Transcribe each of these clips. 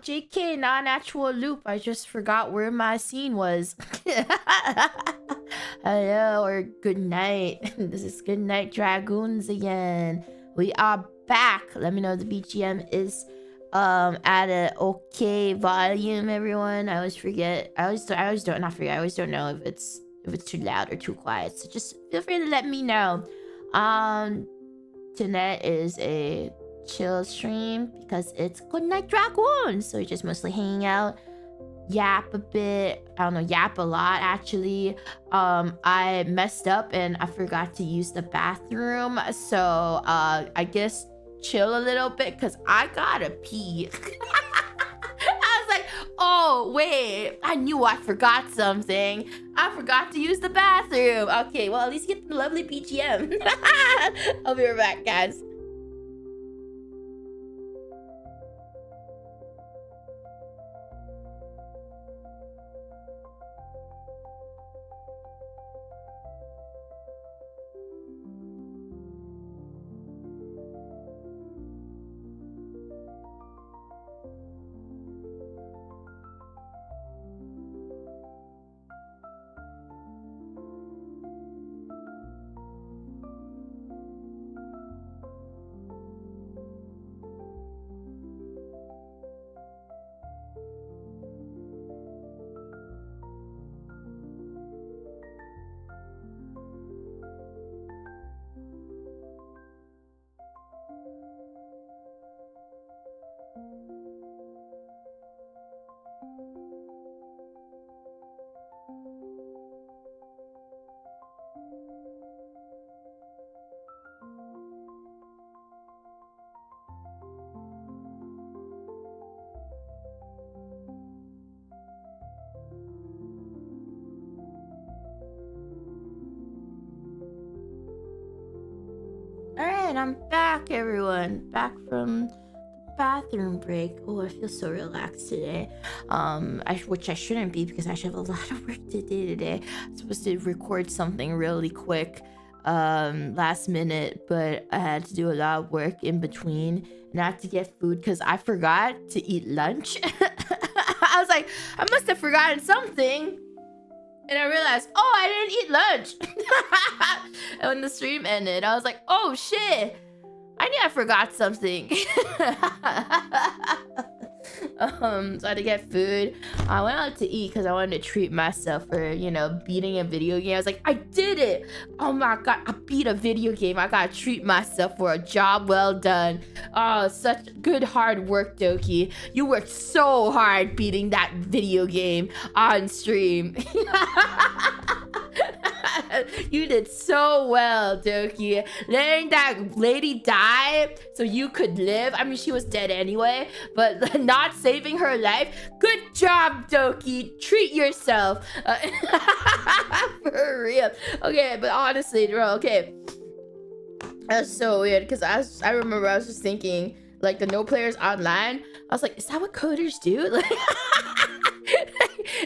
JK, non-actual loop. I just forgot where my scene was. Hello or good night. This is Goodnight Dragoons again. We are back. Let me know if the BGM is at an okay volume, everyone. I always forget. I always don't know if it's too loud or too quiet. So just feel free to let me know. Tonight is a chill stream because it's Goodnight Dragoons. So we're just mostly hanging out, yap a bit. I don't know, yap a lot actually. I messed up and I forgot to use the bathroom. So I guess chill a little bit because I gotta pee. I was like, oh wait, I knew I forgot something. I forgot to use the bathroom. Okay, well at least get the lovely BGM. I'll be right back, guys. Alright, I'm back, everyone. Back from the bathroom break. Oh, I feel so relaxed today. Which I shouldn't be because I should have a lot of work to do today. I'm supposed to record something really quick last minute, but I had to do a lot of work in between and I had to get food because I forgot to eat lunch. I was like, I must have forgotten something. And I realized, oh, I didn't eat lunch. And when the stream ended, I was like, oh shit, I knew I forgot something. So I had to get food. I went out to eat because I wanted to treat myself for, you know, beating a video game. I was like, I did it. Oh my god, I beat a video game. I gotta treat myself for a job well done. Oh, such good hard work, Doki. You worked so hard beating that video game on stream. You did so well, Doki. Letting that lady die so you could live. I mean, she was dead anyway, but not saving her life. Good job, Doki. Treat yourself. For real. Okay, but honestly, bro, okay. That's so weird because I remember I was just thinking, like, the no players online. I was like, is that what coders do?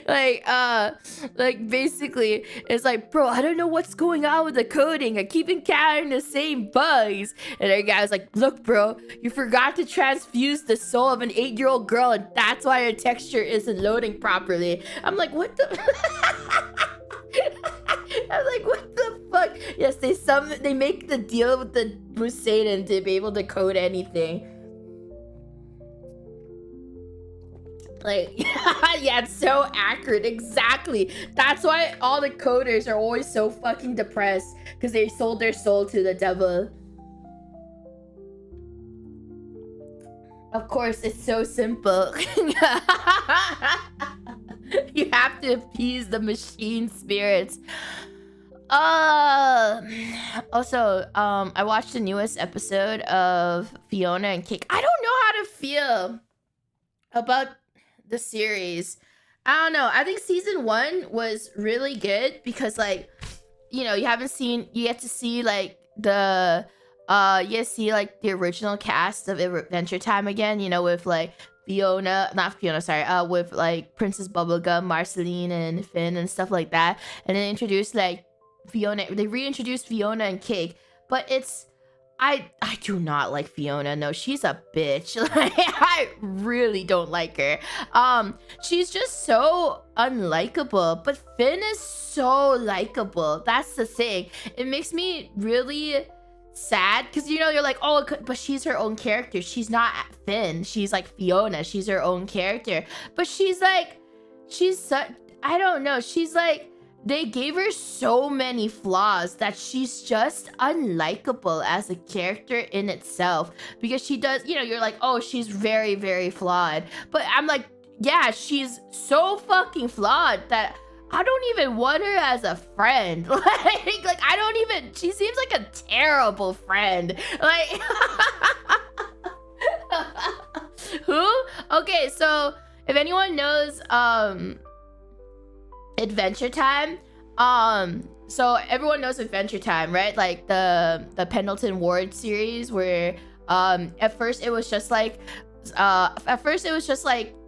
Like basically it's like, bro, I don't know what's going on with the coding. I keep encountering the same bugs. And the guy was like, look, bro, you forgot to transfuse the soul of an 8-year-old girl and that's why your texture isn't loading properly. I'm like, what the I'm like, what the fuck? Yes, they make the deal with the Satan to be able to code anything. Like, yeah, it's so accurate. Exactly. That's why all the coders are always so fucking depressed, because they sold their soul to the devil. Of course, it's so simple. You have to appease the machine spirits. Also, I watched the newest episode of Fiona and Cake. I don't know how to feel about the series. I don't know. I think season 1 was really good because, like, you know, you get to see like the the original cast of Adventure Time again, you know, with like with like Princess Bubblegum, Marceline, and Finn and stuff like that. And then introduced like they reintroduced Fiona and Cake, but it's I do not like Fiona. No, she's a bitch. Like, I really don't like her. She's just so unlikable, but Finn is so likable. That's the thing. It makes me really sad because, you know, you're like, oh, but she's her own character. She's not Finn. She's like Fiona. She's her own character. But she's like, I don't know. She's like, they gave her so many flaws that she's just unlikable as a character in itself, because she does, you know, you're like, oh, she's very, very flawed. But I'm like, yeah, she's so fucking flawed that I don't even want her as a friend. Like I don't even, she seems like a terrible friend. Like, who? Okay, so if anyone knows, Adventure Time, so everyone knows Adventure Time, right? Like the Pendleton Ward series, where at first it was just like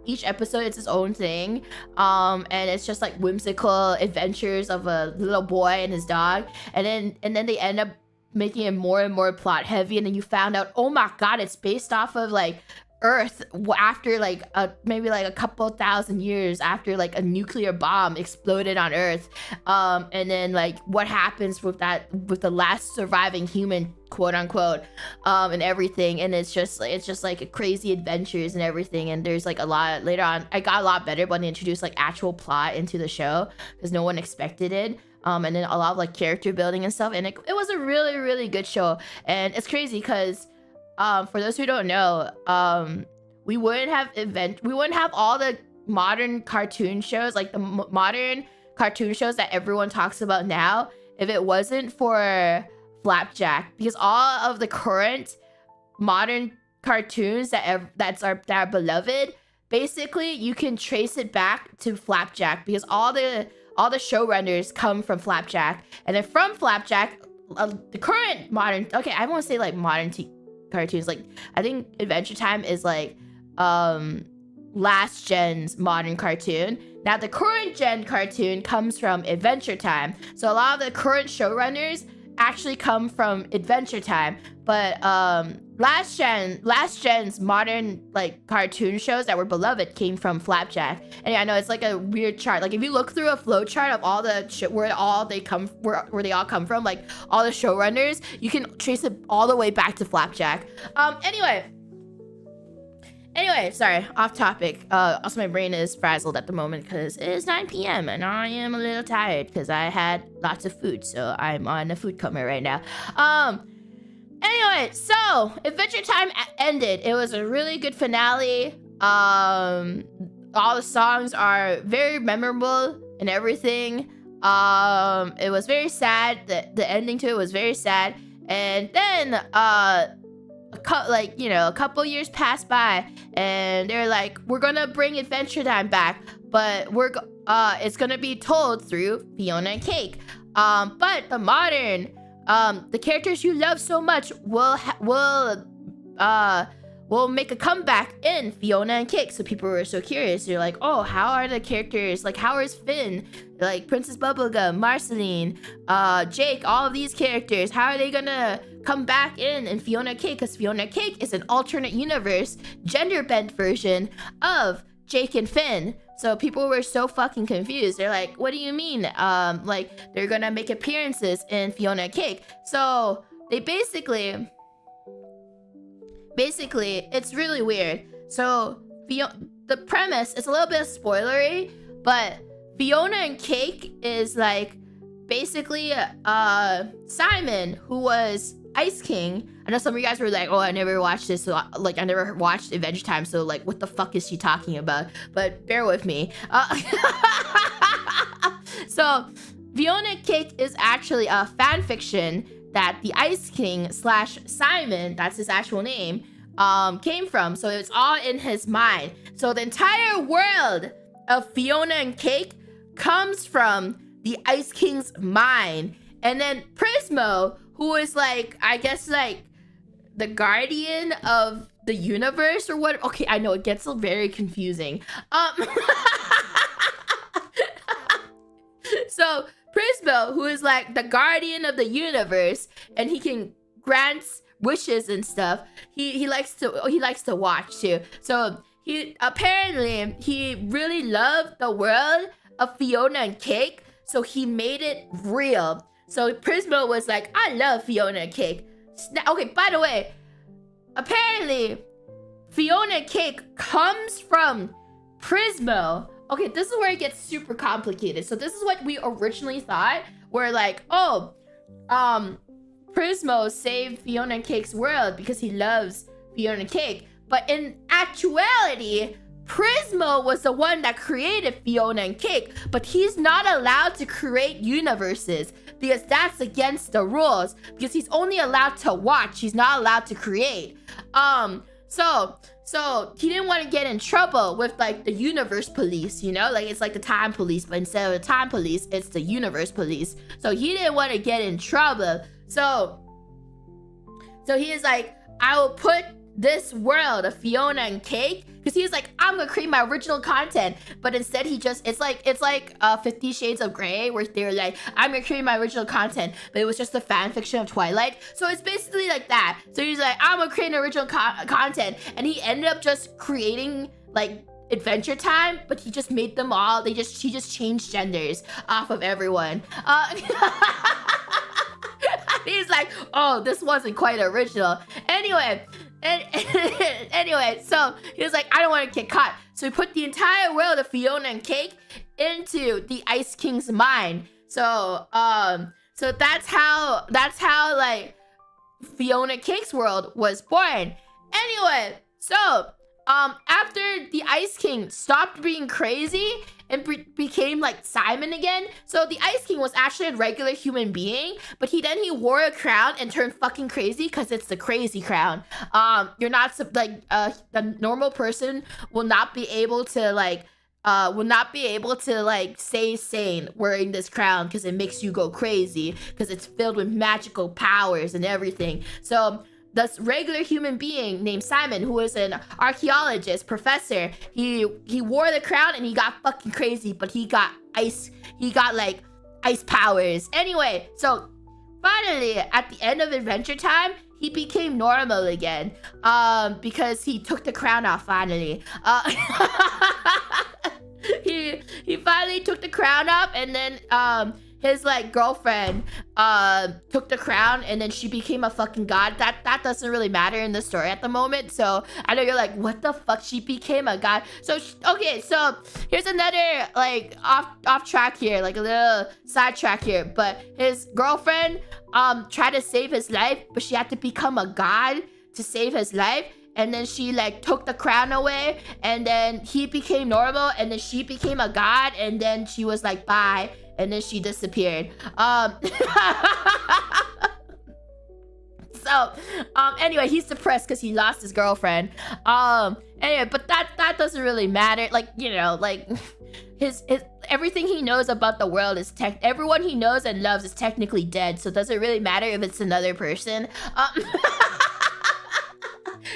each episode it's its own thing, and it's just like whimsical adventures of a little boy and his dog, and then they end up making it more and more plot heavy, and then you found out, oh my god, it's based off of like Earth after like maybe like a couple thousand years after like a nuclear bomb exploded on Earth, and then like what happens with the last surviving human, quote unquote, and everything, and it's just like crazy adventures and everything. And there's like a lot later on. I got a lot better when they introduced like actual plot into the show, because no one expected it. And then a lot of like character building and stuff, and it was a really, really good show. And it's crazy because for those who don't know, we wouldn't have all the modern cartoon shows, like the modern cartoon shows that everyone talks about now, if it wasn't for Flapjack. Because all of the current modern cartoons that are beloved, basically you can trace it back to Flapjack, because all the showrunners come from Flapjack, and then from Flapjack, the current modern, okay, I won't say like modern cartoons, like I think Adventure Time is like last gen's modern cartoon. Now the current gen cartoon comes from Adventure Time, so a lot of the current showrunners actually come from Adventure Time. But last gen's modern like cartoon shows that were beloved came from Flapjack. And yeah, I know it's like a weird chart. Like if you look through a flow chart of all the where they all come from, like all the showrunners, you can trace it all the way back to Flapjack. Anyway, sorry, off topic. Also, my brain is frazzled at the moment because it is 9 p.m. and I am a little tired because I had lots of food, so I'm on a food coma right now. Anyway, so Adventure Time ended. It was a really good finale. All the songs are very memorable and everything. It was very sad. The ending to it was very sad. And then a couple years passed by, and they're like, we're gonna bring Adventure Time back, but it's gonna be told through Fiona and Cake. But the modern, the characters you love so much will make a comeback in Fiona and Cake. So people were so curious. They're like, oh, how are the characters, like how is Finn, like Princess Bubblegum, Marceline, Jake, all of these characters, how are they gonna come back in Fiona and Cake? Because Fiona and Cake is an alternate universe, gender bent version of Jake and Finn. So people were so fucking confused. They're like, what do you mean? Like they're gonna make appearances in Fiona and Cake. So they basically, it's really weird. So the premise is a little bit spoilery, but Fiona and Cake is like basically Simon, who was Ice King. I know some of you guys were like, oh, I never watched this, so like I never watched Adventure Time, so like what the fuck is she talking about? But bear with me. So Fiona and Cake is actually a fan fiction that the Ice King / Simon, that's his actual name, came from. So it's all in his mind. So the entire world of Fiona and Cake comes from the Ice King's mind. And then Prismo, who is like, I guess like the guardian of the universe or what? Okay, I know it gets very confusing. So Prismo, who is like the guardian of the universe, and he can grant wishes and stuff, he likes to watch too. So he really loved the world of Fiona and Cake, so he made it real. So Prismo was like, I love Fiona and Cake. Okay, by the way, apparently Fiona and Cake comes from Prismo. Okay, this is where it gets super complicated. So this is what we originally thought. We're like, oh, Prismo saved Fiona and Cake's world because he loves Fiona and Cake. But in actuality, Prismo was the one that created Fiona and Cake, but he's not allowed to create universes because that's against the rules, because he's only allowed to watch, he's not allowed to create. So he didn't want to get in trouble with like the universe police, you know, like it's like the time police, but instead of the time police, it's the universe police. So he didn't want to get in trouble. So he is like, I will put this world of Fiona and Cake, because he was like, I'm gonna create my original content, but instead he just, it's like 50 Shades of Grey, where they're like, I'm gonna create my original content, but it was just a fan fiction of Twilight. So it's basically like that. So he's like, I'm gonna create an original content, and he ended up just creating like Adventure Time, but he just made them all, he just changed genders off of everyone. He's like, oh, this wasn't quite original. Anyway, so he was like, I don't want to get caught. So he put the entire world of Fiona and Cake into the Ice King's mind. So that's how like Fiona and Cake's world was born. Anyway, so after the Ice King stopped being crazy and became like Simon again. So the Ice King was actually a regular human being, but he wore a crown and turned fucking crazy because it's the crazy crown. You're not like the normal person will not be able to stay sane wearing this crown because it makes you go crazy because it's filled with magical powers and everything. So this regular human being named Simon, who was an archaeologist professor, he wore the crown and he got fucking crazy, but he got ice powers. Anyway, so finally at the end of Adventure Time, he became normal again, because he took the crown off finally. He finally took the crown off, and then his like girlfriend took the crown, and then she became a fucking god. That doesn't really matter in the story at the moment. So I know you're like, what the fuck? She became a god. So okay, so here's another like off track here, like a little side track here. But his girlfriend tried to save his life, but she had to become a god to save his life. And then she like took the crown away, and then he became normal, and then she became a god, and then she was like, bye. And then she disappeared. So anyway, he's depressed because he lost his girlfriend. Anyway, but that doesn't really matter. Like, you know, like his everything he knows about the world is everyone he knows and loves is technically dead. So does it really matter if it's another person?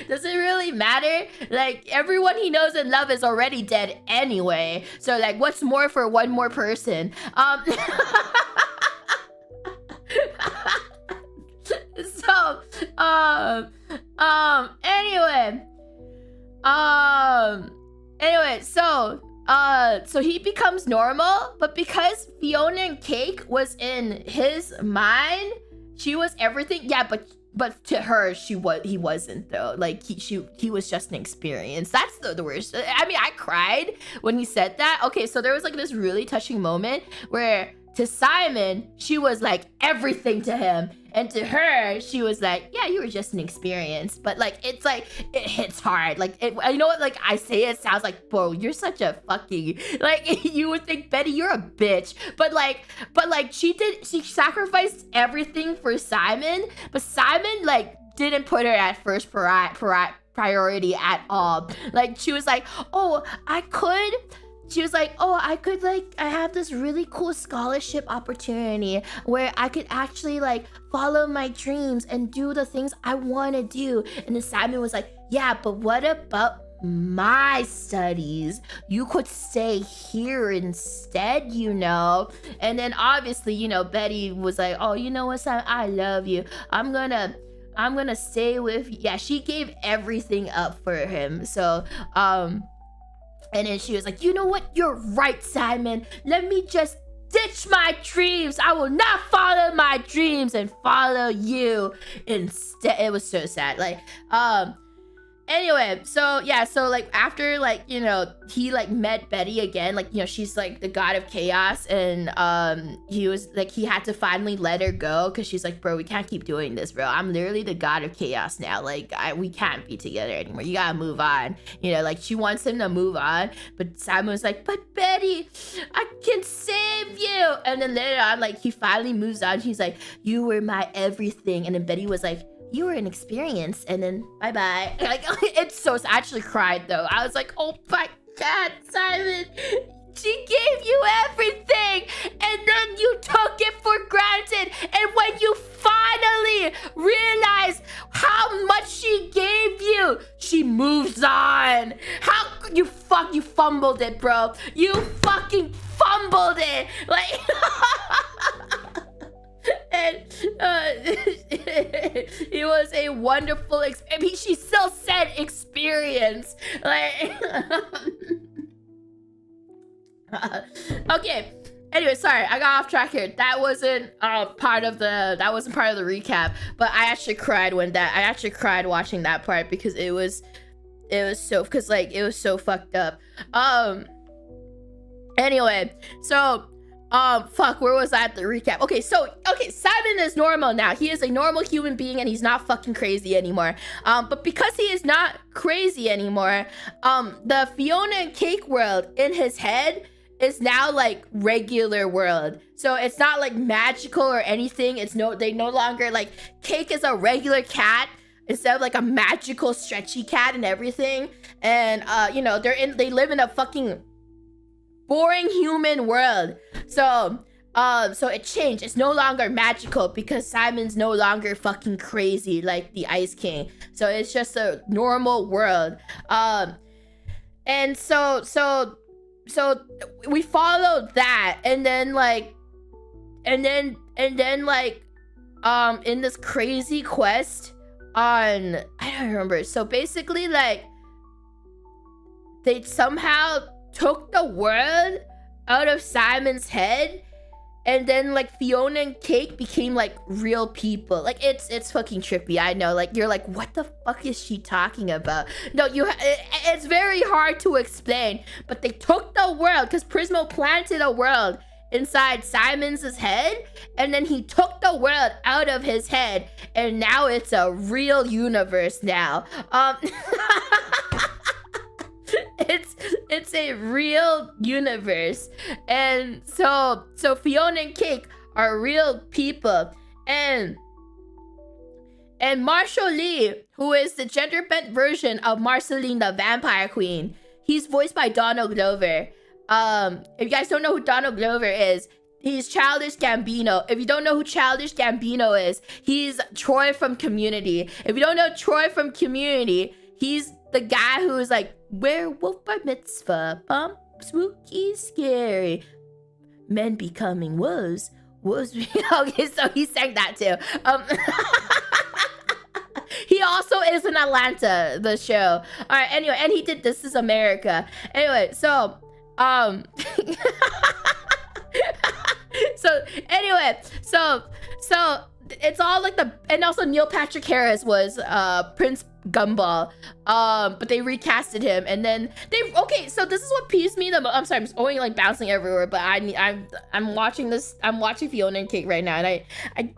Does it really matter? Like, everyone he knows and loves is already dead anyway. So, like, what's more for one more person? Anyway, so he becomes normal, but because Fiona and Cake was in his mind, she was everything. Yeah, but to her, he wasn't though. Like he was just an experience. That's the worst. I mean, I cried when he said that. Okay, so there was like this really touching moment where to Simon, she was like everything to him, and to her, she was like, yeah, you were just an experience. But like, it's like, it hits hard. Like, you know what? Like, I say it sounds like, bro, you're such a fucking, like, you would think, Betty, you're a bitch. But like, she sacrificed everything for Simon, but Simon, like, didn't put her at first priority at all. Like, she was like, I have this really cool scholarship opportunity where I could actually like follow my dreams and do the things I want to do. And then Simon was like, yeah, but what about my studies? You could stay here instead, you know? And then obviously, you know, Betty was like, oh, you know what, Simon, I love you. I'm gonna I'm gonna stay with, yeah, she gave everything up for him. So and then she was like, you know what, you're right, Simon, let me just ditch my dreams. I will not follow my dreams and follow you instead. It was so sad. Like anyway, so yeah, so like after like, you know, he like met Betty again, like, you know, she's like the god of chaos, and he was like, he had to finally let her go because she's like, bro, we can't keep doing this, bro. I'm literally the god of chaos now. Like we can't be together anymore. You gotta move on. You know, like she wants him to move on, but Simon was like, but Betty, I can save you. And then later on, like he finally moves on. He's like, you were my everything. And then Betty was like, you were an experience, and then bye-bye. Like, it's so, I actually cried though. I was like, oh my god, Simon, she gave you everything and then you took it for granted, and when you finally realize how much she gave you, she moves on. How you fumbled it, bro. You fucking fumbled it. Like and it was a wonderful I mean, she still said experience. Like okay, anyway, sorry, I got off track here. That wasn't part of the recap, but I actually cried watching that part because it was so, because like it was so fucked up. Anyway, so fuck, where was I at the recap? Okay, Simon is normal now. He is a normal human being and he's not fucking crazy anymore. But because he is not crazy anymore, the Fiona and Cake world in his head is now like regular world. So it's not like magical or anything. They no longer, like, Cake is a regular cat instead of like a magical stretchy cat and everything. And you know, they live in a fucking boring human world. So it changed. It's no longer magical because Simon's no longer fucking crazy like the Ice King. So it's just a normal world. And so we followed that, and then in this crazy quest on, I don't remember. So basically, like, they somehow took the world out of Simon's head, and then like Fiona and Cake became like real people. Like it's fucking trippy. I know, like you're like, what the fuck is she talking about? No, it's very hard to explain, but they took the world because Prismo planted a world inside Simon's head, and then he took the world out of his head, and now it's a real universe now. It's a real universe, and so Fiona and Cake are real people, and Marshall Lee, who is the gender bent version of Marceline the Vampire Queen, he's voiced by Donald Glover. If you guys don't know who Donald Glover is, he's Childish Gambino. If you don't know who Childish Gambino is, he's Troy from Community. If you don't know Troy from Community, he's the guy who is like, werewolf bar mitzvah, bump, spooky, scary, men becoming wolves. Okay, so he sang that too. He also is in Atlanta, the show. All right, anyway, and he did This Is America. Anyway, so so it's all like and also Neil Patrick Harris was Prince Gumball, but they recasted him, and then so this is what peeves me the most. I'm sorry, I'm only like bouncing everywhere, but I'm watching Fiona and Cake right now, and I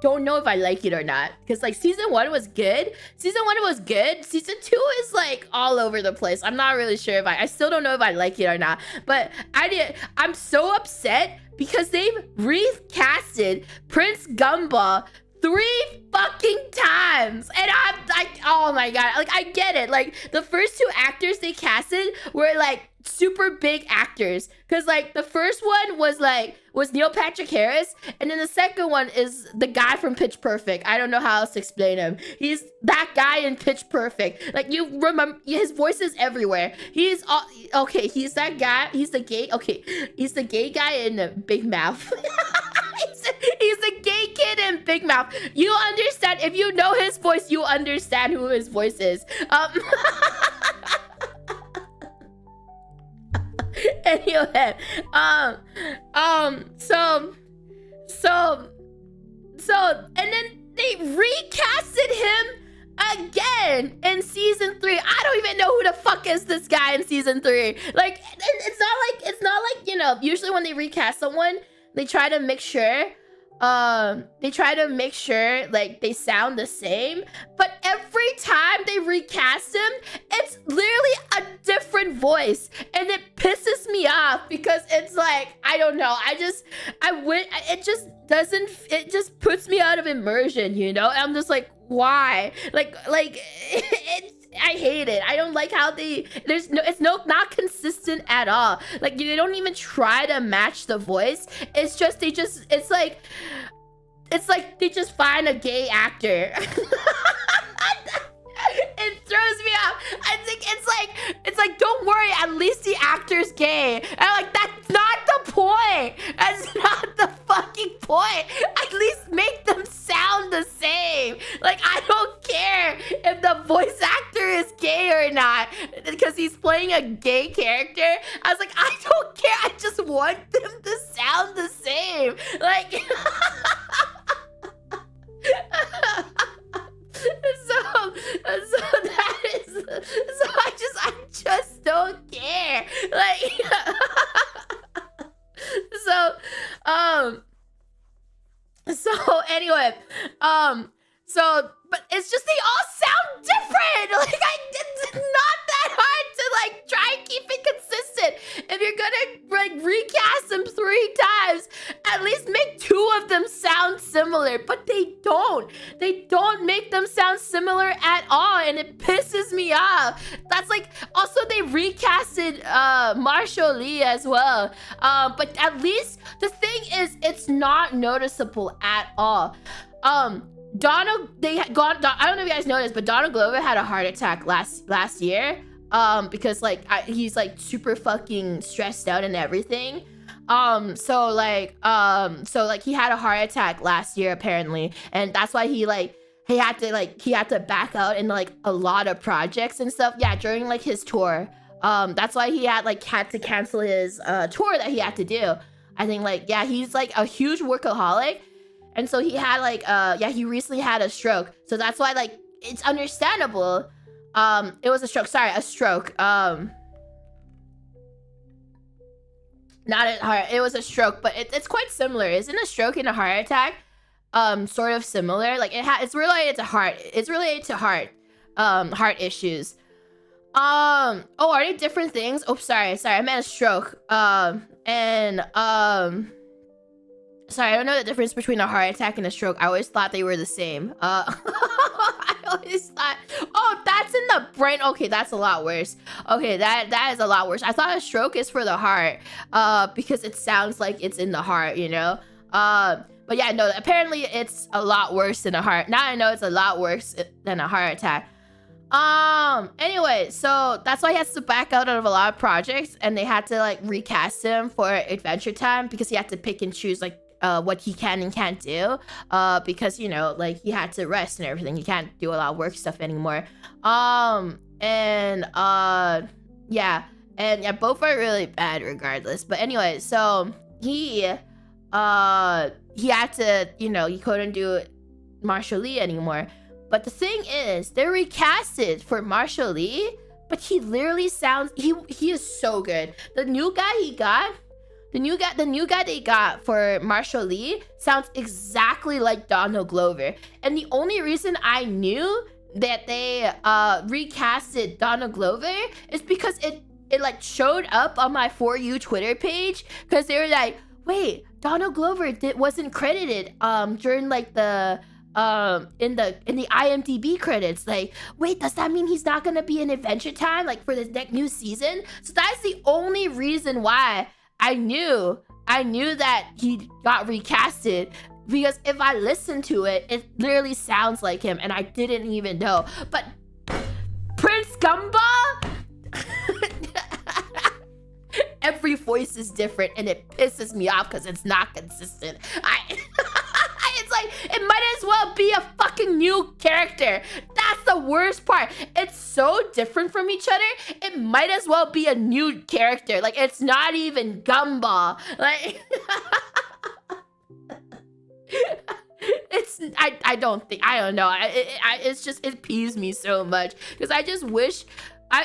don't know if I like it or not, because like season 1 was good, season 2 is like all over the place. I'm not really sure if I still don't know if I like it or not, but I'm so upset because they've recasted Prince Gumball 3 fucking times, and I'm like, oh my god, like I get it, like the first 2 actors they casted were like super big actors, because like the first one was Neil Patrick Harris, and then the second one is the guy from Pitch Perfect. I don't know how else to explain him. He's that guy in Pitch Perfect. Like, you remember, his voice is everywhere. He's that guy. He's the gay guy in Big Mouth. he's the gay kid kid in Big Mouth. You understand. If you know his voice, you understand who his voice is. Anyway, so, and then they recasted him again in season 3. I don't even know who the fuck is this guy in season 3. Like, it's not like, you know, usually when they recast someone, they try to make sure like they sound the same, but every time they recast him, it's literally a different voice, and it pisses me off because it's like, I don't know, it just puts me out of immersion, you know? And I'm just like, why? Like I hate it. I don't like how it's not consistent at all. Like, they don't even try to match the voice. It's like they just find a gay actor. It throws me off. I think it's like, don't worry, at least the actor's gay. And I'm like, that's not the point. That's not the fucking point. At least make them sound the same. Like, I don't care if the voice actor is gay or not, because he's playing a gay character. I was like, I don't care. I just want them to sound the same. Like, I just don't care. Like, so anyway, but it's just, they all sound different. Like, it's not that hard to like try and keep it consistent. If you're gonna like recast them 3 times, at least make 2 of them sound similar. But they don't make them sound similar at all, and it pisses me off. That's like, also they recasted Marshall Lee as well, but at least the thing is, it's not noticeable at all. Donald, I don't know if you guys noticed, but Donald Glover had a heart attack last year, because like he's like super fucking stressed out and everything. So he had a heart attack last year apparently, and that's why he had to back out in like a lot of projects and stuff. Yeah, during like his tour. That's why he had to cancel his tour that he had to do. I think he's like a huge workaholic. And so he had he recently had a stroke. So that's why it's understandable. It was a stroke. Sorry, a stroke. Not a heart. It was a stroke, but it's quite similar. Isn't a stroke and a heart attack sort of similar? Like it's related to heart. It's related to heart issues. Oh, are they different things? Oh, sorry. I meant a stroke. Sorry, I don't know the difference between a heart attack and a stroke. I always thought they were the same. I always thought, oh, that's in the brain. Okay, that's a lot worse. Okay, that is a lot worse. I thought a stroke is for the heart, because it sounds like it's in the heart, you know? But yeah, no, apparently it's a lot worse than a heart. Now I know it's a lot worse than a heart attack. Anyway, so that's why he has to back out of a lot of projects, and they had to recast him for Adventure Time because he had to pick and choose what he can and can't do, because you know, he had to rest and everything. He can't do a lot of work stuff anymore. Yeah, both are really bad regardless. But anyway, so he had to, you know, he couldn't do Marshall Lee anymore. But the thing is, they recasted for Marshall Lee, but he literally sounds, he is so good. The new guy they got for Marshall Lee sounds exactly like Donald Glover. And the only reason I knew that they recasted Donald Glover is because it showed up on my For You Twitter page, because they were like, wait, Donald Glover wasn't credited during the in the IMDb credits. Wait, does that mean he's not gonna be in Adventure Time for the next new season? So that's the only reason why I knew that he got recasted, because if I listened to it, it literally sounds like him, and I didn't even know. But Prince Gumball, every voice is different, and it pisses me off because it's not consistent. It's like, it might as well be a fucking new character. That's the worst part. It's so different from each other. It might as well be a new character. Like, it's not even Gumball. Like, I don't know. It's just, it peeves me so much because I just wish,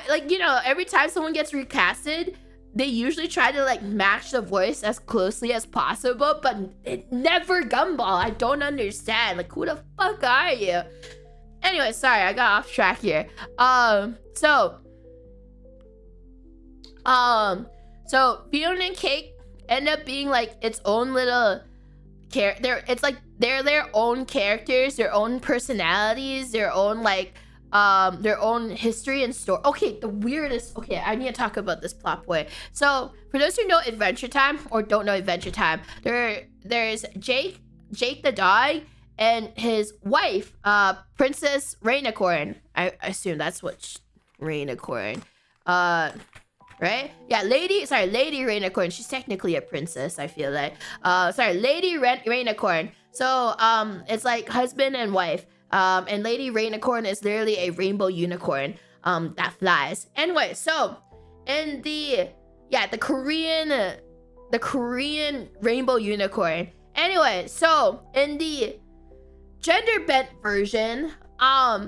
like, you know, every time someone gets recasted, they usually try to like match the voice as closely as possible, but it never Gumball. I don't understand. Like, who the fuck are you? Anyway, sorry, I got off track here. So Fiona and Cake end up being like its own little character. It's like they're their own characters, their own personalities, their own like their own history and story. Okay, the weirdest. Okay, I need to talk about this plot point. So for those who know Adventure Time or don't know Adventure Time, there's Jake the dog and his wife, Princess Rainicorn. I assume that's what Rainicorn. Right? Yeah, Lady Rainicorn. She's technically a princess, I feel like. Lady Rainicorn. So it's like husband and wife. And Lady Rainicorn is literally a rainbow unicorn that flies. Anyway, so in the Korean rainbow unicorn. Anyway, so in the gender bent version,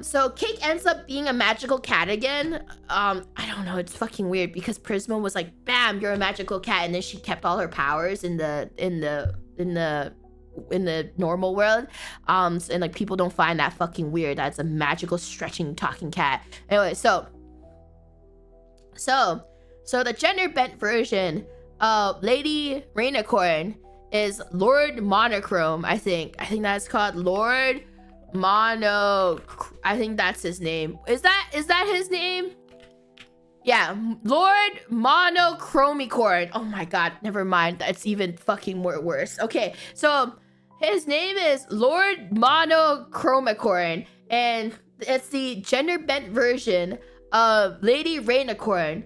so Cake ends up being a magical cat again. I don't know, it's fucking weird because Prisma was like, bam, you're a magical cat, and then she kept all her powers in the normal world, and like people don't find that fucking weird. That's a magical stretching talking cat. Anyway, so the gender bent version of Lady Rainicorn is Lord Monochrome. I think that's called Lord Mono. I think that's his name. Is that his name? Yeah, Lord Monochromicorn. Oh my god, never mind. That's even fucking more worse. Okay, so his name is Lord Monochromicorn, and it's the gender bent version of Lady Rainicorn.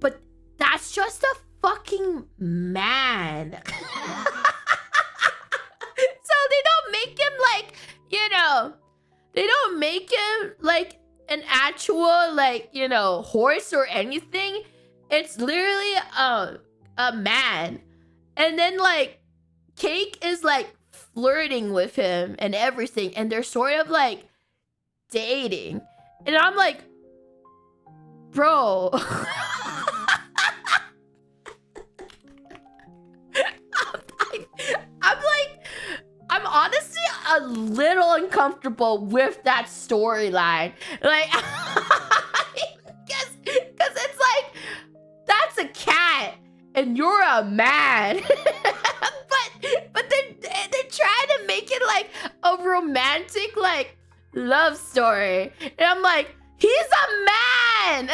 But that's just a fucking man. So they don't make him like, you know, they don't make him like an actual like, you know, horse or anything. It's literally a man. And then like Cake is like flirting with him and everything, and they're sort of like dating, and I'm like, bro. I'm honestly a little uncomfortable with that storyline, like, because it's like, that's a cat and you're a man. but they're trying to make it like a romantic like love story, and I'm like, he's a man.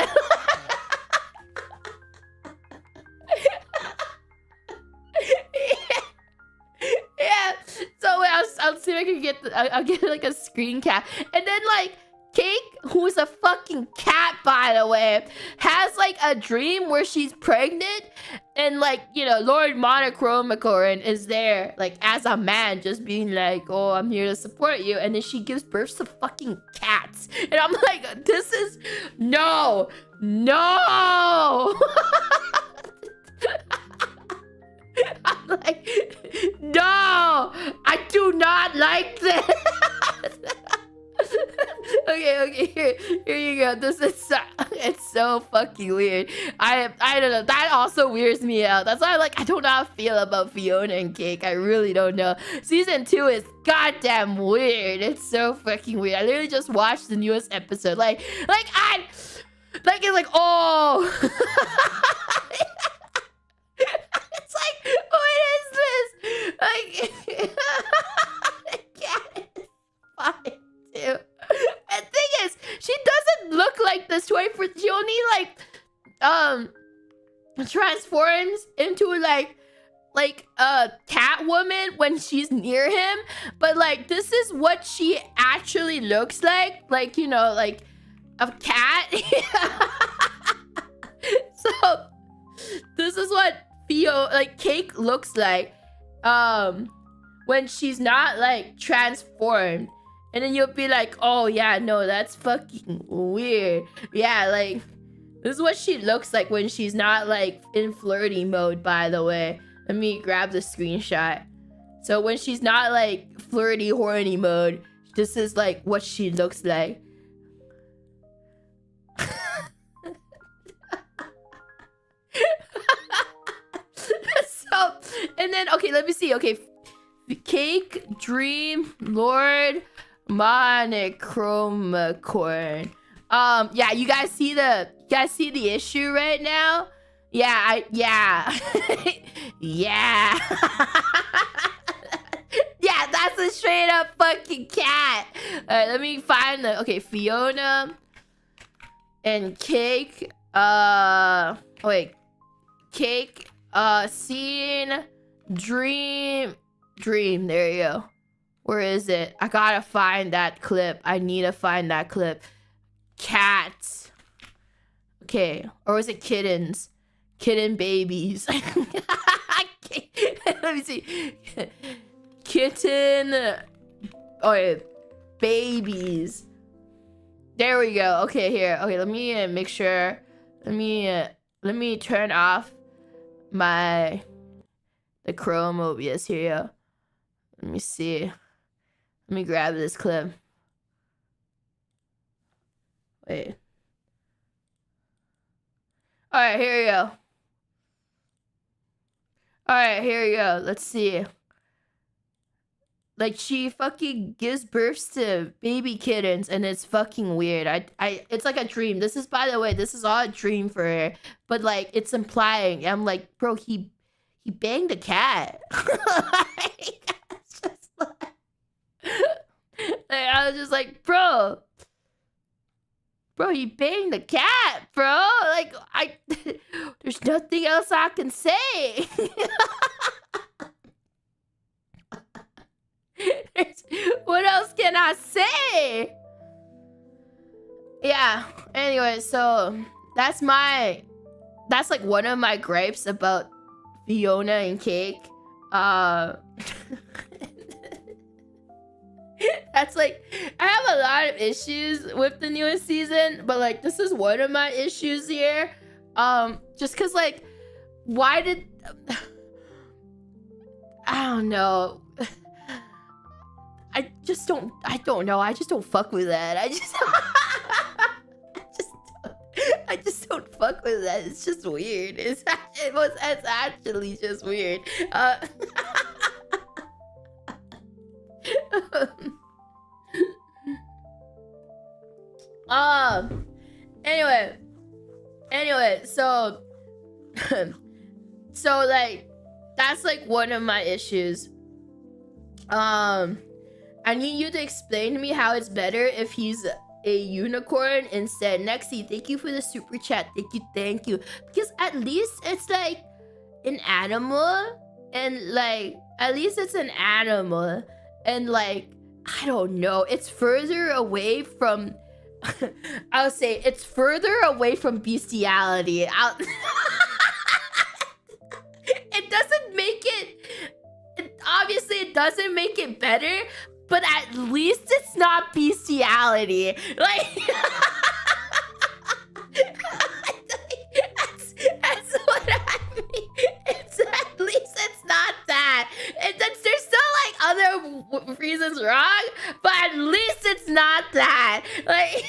Yeah. So I'll see if I can get I'll get like a screen cap, and then like Cake, who's a fucking cat by the way, has like a dream where she's pregnant, and like, you know, Lord Monochromicorn is there like as a man, just being like, oh, I'm here to support you, and then she gives birth to fucking cats, and I'm like, this is no. I'm like, no, I do not like this. Okay, here you go. This is it's so fucking weird. I don't know. That also weirds me out. That's why I'm like, I don't know how I feel about Fiona and Cake. I really don't know. Season 2 is goddamn weird. It's so fucking weird. I literally just watched the newest episode. Like it's like, oh. It's like, what is this? Like, the cat is fine too. And thing is, she doesn't look like this way. She only like transforms into like a cat woman when she's near him. But like, this is what she actually looks like. Like, you know, like a cat. So this is what Cake looks like when she's not like transformed. And then you'll be like, oh yeah, no, that's fucking weird. Yeah, like, this is what she looks like when she's not like in flirty mode, by the way. Let me grab the screenshot. So when she's not like flirty, horny mode, this is like what she looks like. So, and then, okay, let me see. Okay, Cake, Dream, Lord, Monochromacorn. Yeah, you guys see the issue right now? Yeah, yeah. Yeah. Yeah, that's a straight up fucking cat. Alright, let me find the, okay, Fiona and Cake. Wait. Cake, scene, dream, there you go. Where is it? I gotta find that clip. I need to find that clip. Cats. Okay, or was it kittens? Kitten babies. Let me see. Kitten. Oh, yeah. Babies. There we go. Okay, here. Okay, let me make sure. Let me turn off the Chrome OBS here. Yo. Let me see. Let me grab this clip. Wait. Alright, here we go. Alright, here we go. Let's see. Like, she fucking gives birth to baby kittens, and it's fucking weird. It's like a dream. This is, by the way, this is all a dream for her. But, like, it's implying. I'm like, bro, he banged a cat. Like, it's just like, I was just like, bro, he banged the cat, bro. Like, there's nothing else I can say. What else can I say? Yeah, anyway, so that's like one of my gripes about Fiona and Cake. That's like, I have a lot of issues with the newest season, but like, this is one of my issues here. Just cause like, why did, I don't know. I don't know. I just don't fuck with that. I just don't fuck with that. It's just weird. It's actually just weird. Anyway, so like, that's like one of my issues. I need you to explain to me how it's better if he's a unicorn instead. Nexie, thank you for the super chat. Thank you. Because at least it's like an animal, and like, at least it's an animal, and like, I don't know, it's further away from I'll say it's further away from bestiality. It doesn't make it, obviously it doesn't make it better, but at least it's not bestiality. Like, that's what I mean. It's at least it's not that. There's still like other reasons wrong, but at least it's not that. Like,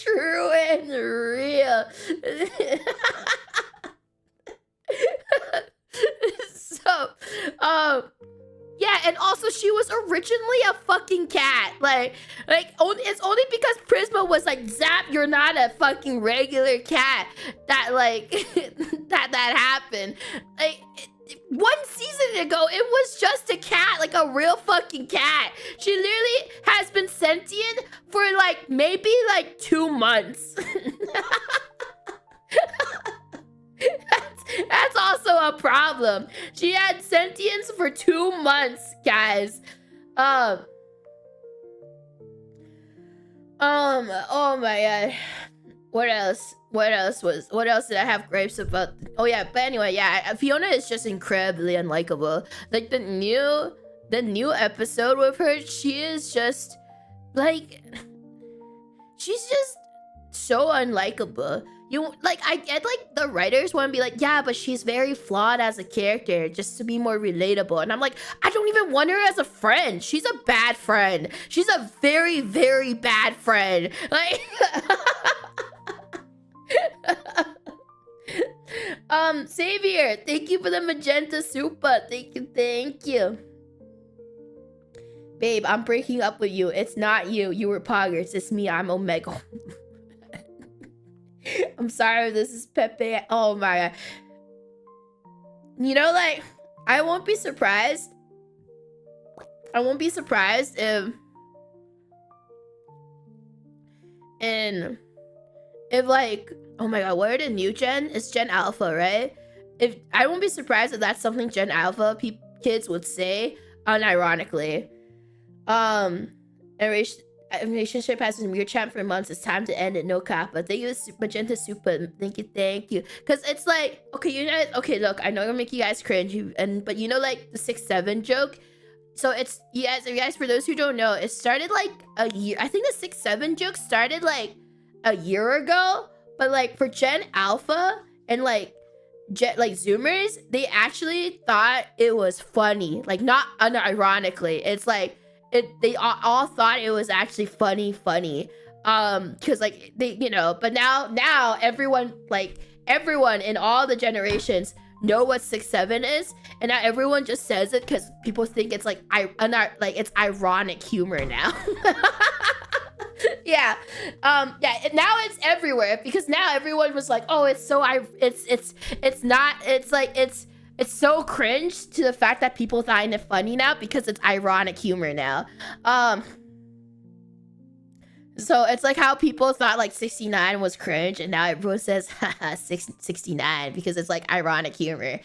true and real. So, yeah, and also she was originally a fucking cat. It's only because Prisma was like, Zap, you're not a fucking regular cat, that like that happened. Like, one season ago, it was just a cat, like a real fucking cat. She literally has been sentient for like maybe like 2 months. That's also a problem. She had sentience for 2 months, guys. Oh my god. What else? what else did I have gripes about? Oh yeah, but anyway, yeah, Fiona is just incredibly unlikable. Like the new episode with her, she is just like, she's just so unlikable. You like, I get like the writers want to be like, yeah, but she's very flawed as a character just to be more relatable, and I'm like, I don't even want her as a friend. She's a bad friend. She's a very, very bad friend. Like Xavier, thank you for the magenta super. Thank you. Babe, I'm breaking up with you. It's not you. You were Poggers. It's me. I'm Omega. I'm sorry, this is Pepe. Oh my god. You know, like, I won't be surprised if like, oh my god, what are the new gen? It's Gen Alpha, right? I won't be surprised if that's something Gen Alpha kids would say unironically. A relationship has been your champ for months. It's time to end it. No kappa. Thank you, magenta super. Thank you. Cause it's like, okay, you know, okay, look, I know I'm gonna make you guys cringe, but you know, like the 6-7 joke. So it's, you guys, for those who don't know, it started like a year. I think the 6-7 joke started like a year ago, but like for Gen Alpha and like Zoomers, they actually thought it was funny, like not unironically. It's like, they all thought it was actually funny, because like they, you know, but now everyone in all the generations know what 6-7 is, and now everyone just says it because people think it's like it's ironic humor now. Yeah, now it's everywhere because now everyone was like, oh, it's so it's so cringe to the fact that people find it funny now because it's ironic humor now. So it's like how people thought like 69 was cringe, and now everyone says 69 because it's like ironic humor.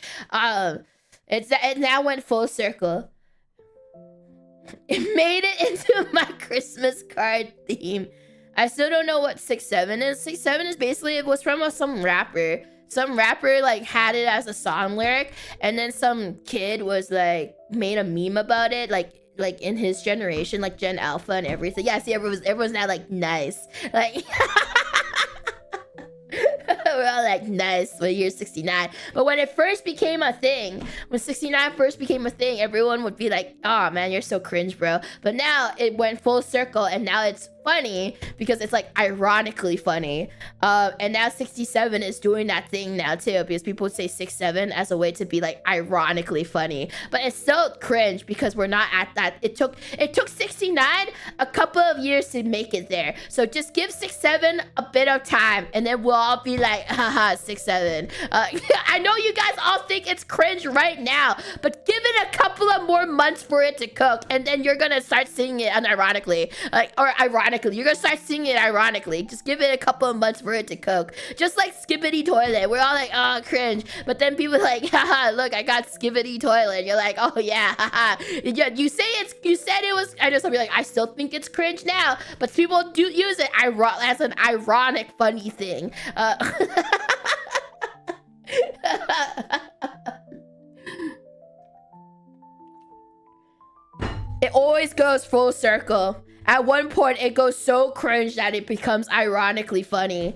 It now went full circle. It made it into my Christmas card theme. I still don't know what 6-7 is. 6-7 is basically, it was from some rapper. Some rapper like had it as a song lyric, and then some kid was like made a meme about it, like in his generation, like Gen Alpha and everything. Yeah, see, everyone's now like nice, like we're all like nice for year 69. But when it first became a thing, when 69 first became a thing, everyone would be like, oh man, you're so cringe, bro. But now it went full circle, and now it's funny because it's like ironically funny. And now 67 is doing that thing now too, because people say 6-7 as a way to be like ironically funny, but it's still cringe because we're not at that. It took 69 a couple of years to make it there, so just give 6-7 a bit of time and then we'll all be like, haha, 6-7. I know you guys all think it's cringe right now, but give it a couple of more months for it to cook, and then you're gonna start singing it unironically, or ironically. You're gonna start singing it ironically. Just give it a couple of months for it to cook. Just like Skibbity Toilet. We're all like, oh, cringe. But then people are like, haha, look, I got Skibbity Toilet. You're like, oh yeah, haha. Yeah, you said it was, I just be like, I still think it's cringe now, but people do use it as an ironic, funny thing. It always goes full circle. At one point, it goes so cringe that it becomes ironically funny.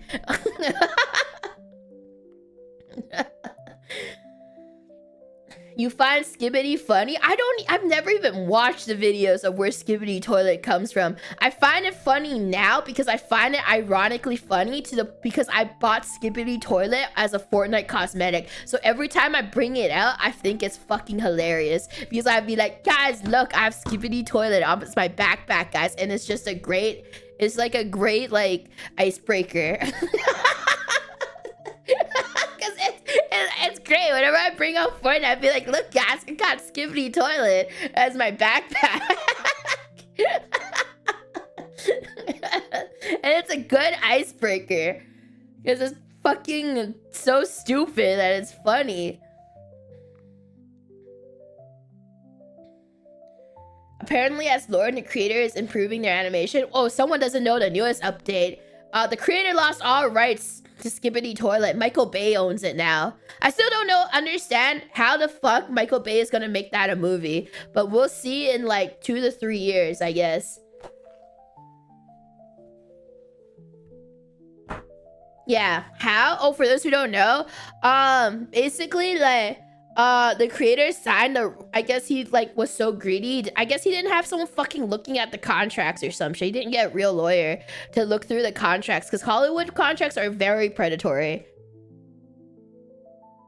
You find Skibbity funny? I've never even watched the videos of where Skibbity Toilet comes from. I find it funny now because I find it ironically funny because I bought Skibbity Toilet as a Fortnite cosmetic. So every time I bring it out, I think it's fucking hilarious because I'd be like, guys, look, I have Skibbity Toilet on my backpack, guys, and it's just it's like a great like icebreaker. It's great. Whenever I bring up Fortnite, I'd be like, look guys, I got Skibbity Toilet as my backpack. And it's a good icebreaker because it's fucking so stupid that it's funny. Apparently, as Lord, the creator is improving their animation. Oh, someone doesn't know the newest update. The creator lost all rights to Skibbity Toilet. Michael Bay owns it now. I still don't understand how the fuck Michael Bay is gonna make that a movie, but we'll see in like 2 to 3 years, I guess. Yeah, how? Oh, for those who don't know, basically like the creator signed I guess he like was so greedy. I guess he didn't have someone fucking looking at the contracts or some shit. He didn't get a real lawyer to look through the contracts because Hollywood contracts are very predatory.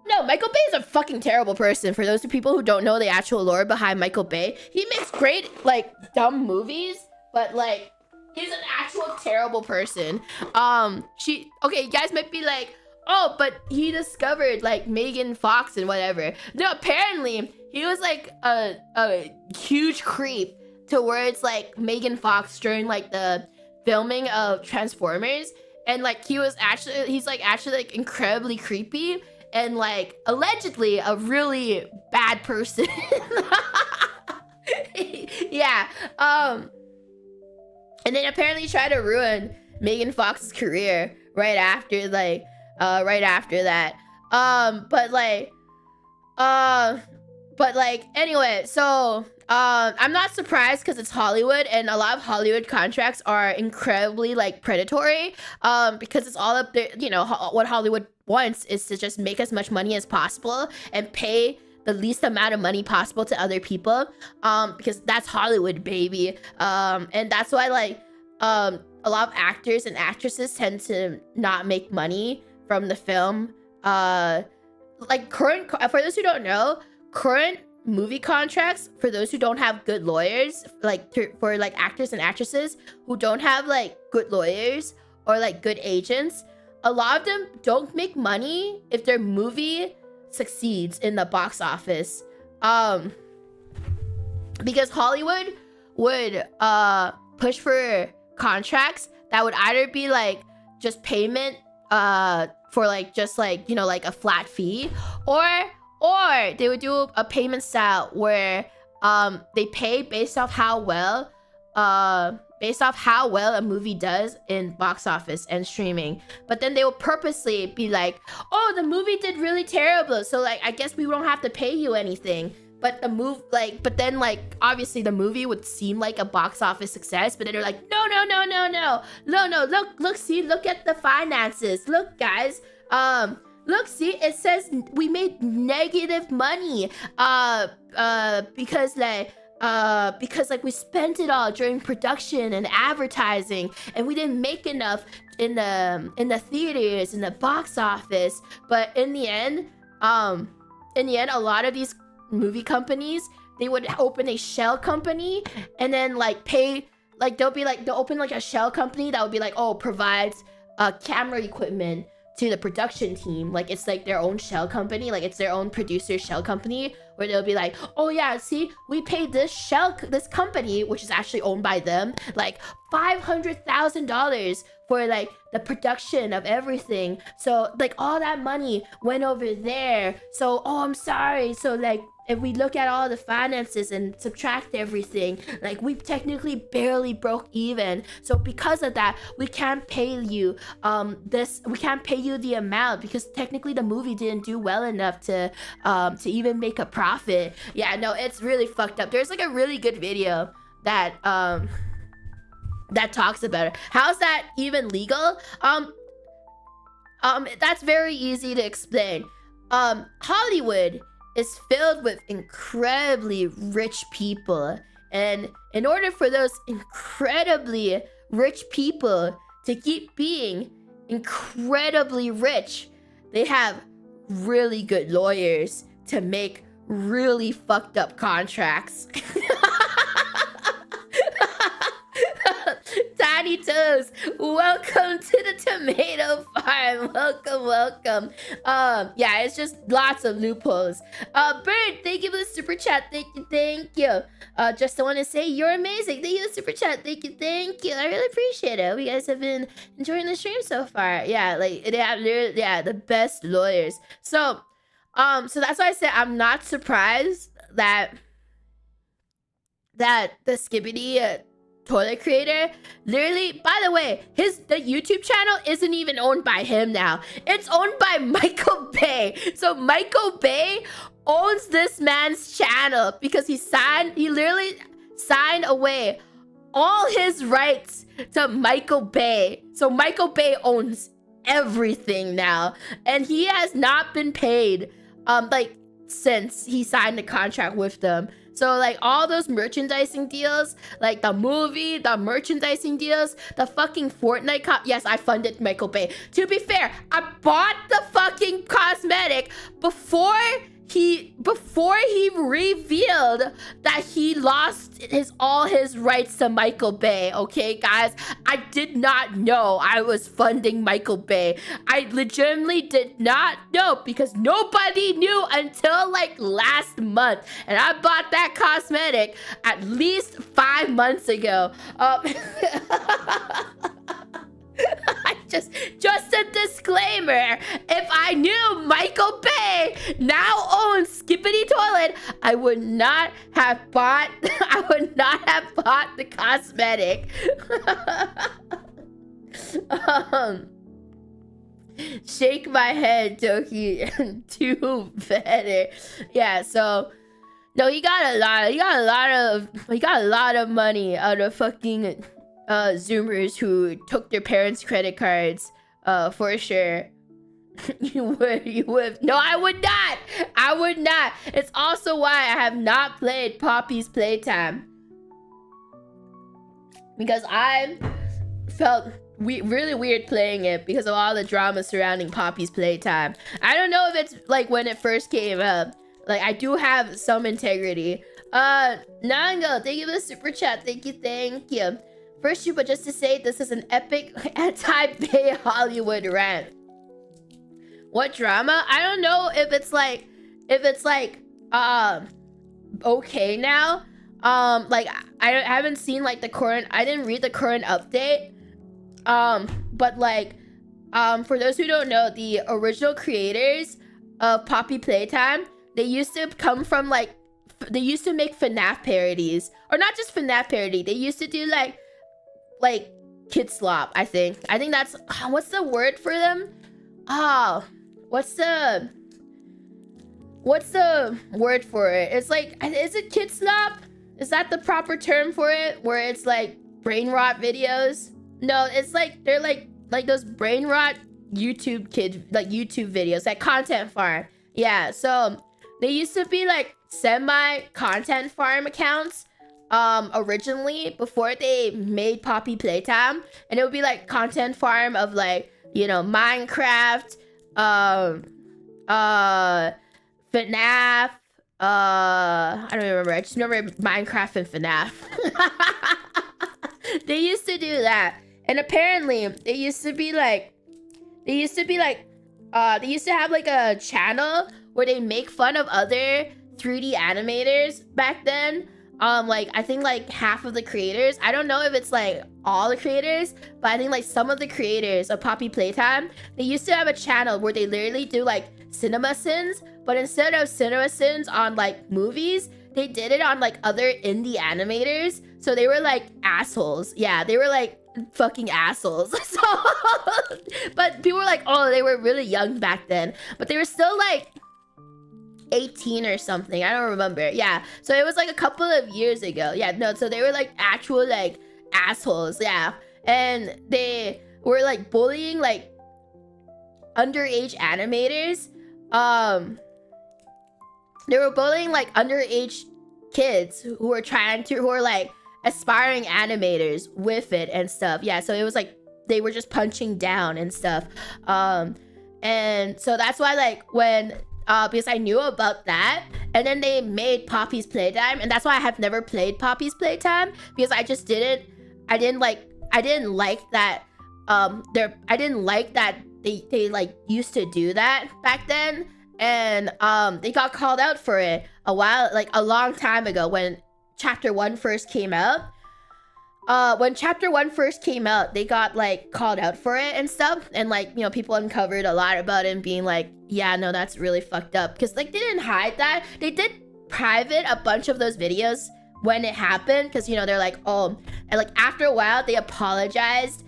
No, Michael Bay is a fucking terrible person. For those people who don't know the actual lore behind Michael Bay, he makes great like dumb movies, but like he's an actual terrible person. Okay, you guys might be like, oh, but he discovered like Megan Fox and whatever. No, apparently he was like a huge creep towards like Megan Fox during like the filming of Transformers, and like he's actually like incredibly creepy and like allegedly a really bad person. Yeah. And then apparently tried to ruin Megan Fox's career right after that. Anyway, so I'm not surprised because it's Hollywood, and a lot of Hollywood contracts are incredibly like predatory, because it's all up there. You know, what Hollywood wants is to just make as much money as possible and pay the least amount of money possible to other people, because that's Hollywood, baby. And that's why like a lot of actors and actresses tend to not make money from the film. Like for those who don't know, current movie contracts, for those who don't have good lawyers, like for like actors and actresses who don't have like good lawyers or like good agents, a lot of them don't make money if their movie succeeds in the box office, because Hollywood would push for contracts that would either be like just payment for like just like, you know, like a flat fee, or they would do a payment style where they pay based off how well a movie does in box office and streaming. But then they will purposely be like, oh, the movie did really terrible, so like I guess we don't have to pay you anything. But but then like obviously the movie would seem like a box office success, but then they're like, no, look at the finances, look guys, look, see, it says we made negative money because we spent it all during production and advertising, and we didn't make enough in the theaters, in the box office. But in the end, a lot of these movie companies, they would open a shell company and then like pay, like they'll open like a shell company that would be like, oh, provides camera equipment to the production team. Like it's like their own shell company, like it's their own producer shell company, where they'll be like, oh yeah, see, we paid this company, which is actually owned by them, like $500,000 for like the production of everything. So like all that money went over there. So, oh, I'm sorry. So like if we look at all the finances and subtract everything, like we technically barely broke even. So because of that, we can't pay you we can't pay you the amount because technically the movie didn't do well enough to even make a profit. Yeah, no, it's really fucked up. There's like a really good video that that talks about it. How's that even legal? That's very easy to explain. Hollywood is filled with incredibly rich people, and in order for those incredibly rich people to keep being incredibly rich, they have really good lawyers to make really fucked up contracts. Tiny Toes, welcome to the tomato farm. Welcome. Yeah, it's just lots of loopholes. Bird, thank you for the super chat. Thank you. Just want to say you're amazing. Thank you for the super chat. Thank you. I really appreciate it. Hope you guys have been enjoying the stream so far. Yeah, like they have the best lawyers. So that's why I said I'm not surprised that the Skibbity toilet creator, literally, by the way, the YouTube channel isn't even owned by him now. It's owned by Michael Bay. So Michael Bay owns this man's channel because he literally signed away all his rights to Michael Bay. So Michael Bay owns everything now, and he has not been paid like since he signed the contract with them. So like all those merchandising deals, like the movie, the merchandising deals, the fucking Fortnite yes, I funded Michael Bay. To be fair, I bought the fucking cosmetic before he revealed that he lost all his rights to Michael Bay. Okay, guys, I did not know I was funding Michael Bay. I legitimately did not know because nobody knew until like last month, and I bought that cosmetic at least 5 months ago. Just a disclaimer, if I knew Michael Bay now owns Skippity Toilet, I would not have bought the cosmetic. Shake my head, Doki. Do better. Yeah, so no, he got a lot of money out of fucking Zoomers who took their parents' credit cards, for sure. you would. No, I would not. It's also why I have not played Poppy's Playtime, because I felt really weird playing it because of all the drama surrounding Poppy's Playtime. I don't know if it's like when it first came up. Like, I do have some integrity. Nango, thank you for the super chat. Thank you. First, but just to say, this is an epic anti-Bay Hollywood rant. What drama? I don't know if it's like, okay now. Like, I haven't seen like I didn't read the current update. But like, for those who don't know, the original creators of Poppy Playtime, they used to come from like, they used to make FNAF parodies, or not just FNAF parody. They used to do like Kid Slop, I think that's what's the word for them? What's the word for it? It's like, is it Kid Slop? Is that the proper term for it, where it's like brain rot videos? No, it's like they're like those brain rot YouTube videos, like content farm. Yeah, so they used to be like semi content farm accounts originally, before they made Poppy Playtime, and it would be like content farm of like, you know, Minecraft, FNAF, I don't remember. I just remember Minecraft and FNAF. They used to do that, and apparently they used to have like a channel where they make fun of other 3D animators back then. Like, I think like half of the creators, I don't know if it's like all the creators, but I think like some of the creators of Poppy Playtime, they used to have a channel where they literally do like cinema sins, but instead of cinema sins on like movies, they did it on like other indie animators. So they were like assholes. Yeah, they were like fucking assholes. So but people were like, oh, they were really young back then, but they were still like 18 or something. I don't remember. Yeah, so it was like a couple of years ago. Yeah, no, so they were like actual like assholes. Yeah, and they were like bullying like underage animators. They were bullying like underage kids who were like aspiring animators with it and stuff. Yeah, so it was like they were just punching down and stuff. And so that's why like when because I knew about that, and then they made Poppy's Playtime, and that's why I have never played Poppy's Playtime, because I didn't like that they like used to do that back then, and they got called out for it a long time ago when chapter 1 first came out. When chapter 1 first came out, they got like called out for it and stuff, and like, you know, people uncovered a lot about it and being like, yeah, no, that's really fucked up, because like they didn't hide that. They did private a bunch of those videos when it happened, because you know they're like, oh, and like after a while they apologized.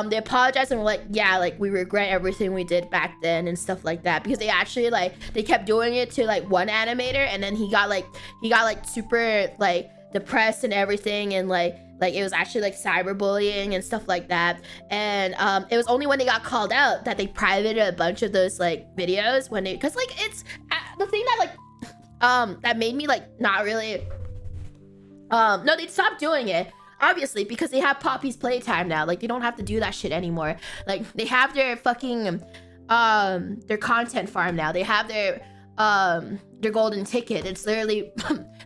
They apologized and were like, yeah, like we regret everything we did back then and stuff like that, because they actually like they kept doing it to like one animator, and then he got like super like depressed and everything, and like it was actually like cyberbullying and stuff like that. And it was only when they got called out that they privated a bunch of those like videos, when they, because like it's the thing that like that made me like not really no, they stopped doing it obviously because they have Poppy's Playtime now. Like they don't have to do that shit anymore. Like they have their fucking their content farm now. They have their golden ticket. It's literally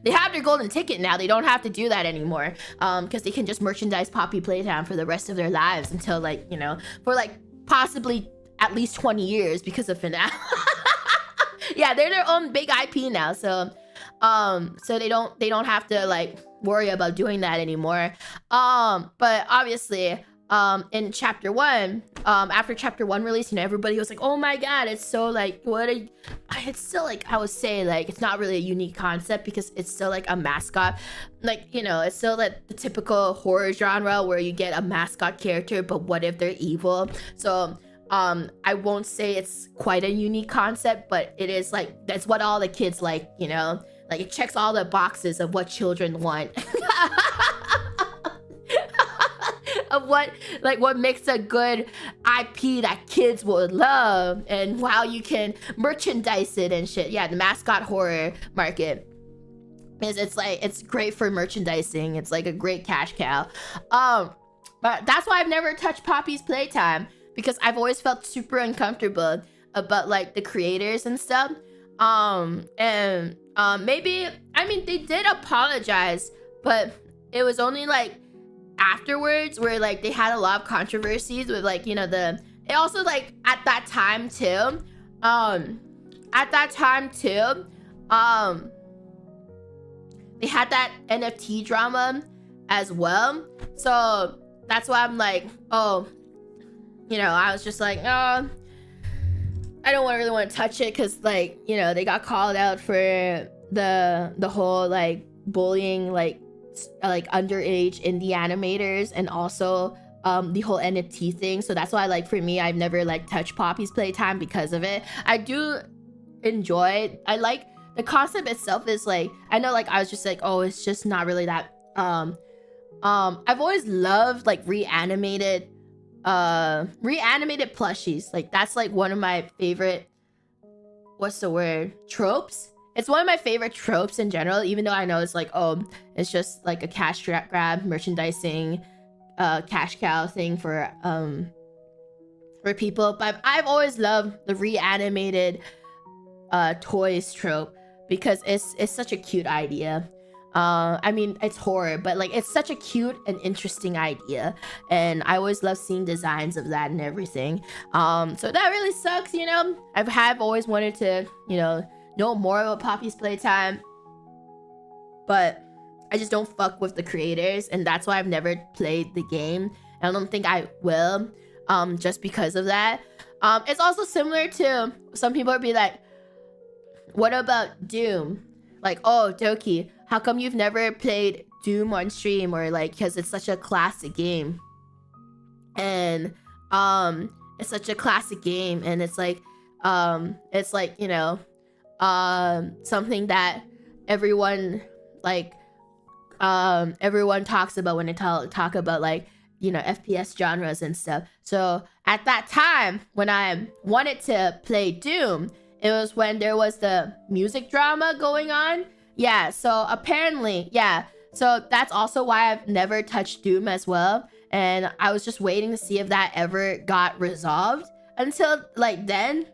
they have their golden ticket now. They don't have to do that anymore because they can just merchandise Poppy Playtime for the rest of their lives until like, you know, for like possibly at least 20 years because of FNAF. Yeah, they're their own big IP now, so they don't have to like worry about doing that anymore. But obviously in chapter 1, after chapter 1 release, you know, everybody was like, oh my god, it's so like it's still like, I would say like it's not really a unique concept because it's still like a mascot, like, you know, it's still like the typical horror genre where you get a mascot character, but what if they're evil? So I won't say it's quite a unique concept, but it is like, that's what all the kids like, you know, like it checks all the boxes of what children want. Of what makes a good IP that kids would love, and how you can merchandise it and shit. Yeah, the mascot horror market it's great for merchandising. It's like a great cash cow. But that's why I've never touched Poppy's Playtime, because I've always felt super uncomfortable about like the creators and stuff. Maybe, I mean, they did apologize, but it was only like afterwards, where like they had a lot of controversies with like, you know, it also like at that time too, they had that NFT drama as well. So that's why I'm like, oh, you know, I was just like, oh, I don't really want to touch it, because like, you know, they got called out for the whole like bullying like underage indie animators, and also the whole NFT thing. So that's why, like, for me, I've never like touched Poppy's Playtime because of it. I do enjoy, I like the concept itself. Is like, I know, like, I was just like, oh, it's just not really that I've always loved like reanimated plushies. Like that's like one of my favorite, what's the word, tropes. It's one of my favorite tropes in general, even though I know it's like, oh, it's just like a cash grab, merchandising, cash cow thing for people. But I've always loved the reanimated toys trope, because it's such a cute idea. I mean, it's horror, but like it's such a cute and interesting idea, and I always love seeing designs of that and everything. So that really sucks, you know. I've always wanted to, you know more about Poppy's Playtime, but I just don't fuck with the creators, and that's why I've never played the game. I don't think I will, just because of that. It's also similar to, some people would be like, what about Doom? Like, oh, Doki, how come you've never played Doom on stream? Or like, because it's such a classic game, and it's such a classic game, and it's like, you know, something that everyone like, everyone talks about when they talk about like, you know, FPS genres and stuff. So at that time, when I wanted to play Doom, it was when there was the music drama going on. Yeah, so apparently, yeah. So that's also why I've never touched Doom as well. And I was just waiting to see if that ever got resolved until like then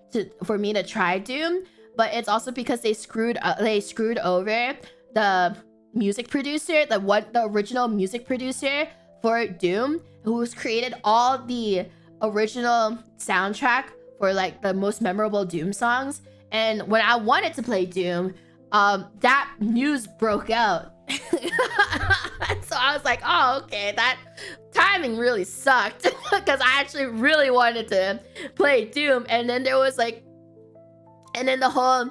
for me to try Doom. But it's also because they screwed over the music producer, the original music producer for Doom, who's created all the original soundtrack for like the most memorable Doom songs. And when I wanted to play Doom, that news broke out. So I was like, oh, okay, that timing really sucked, because I actually really wanted to play Doom. And then there was like, and then the whole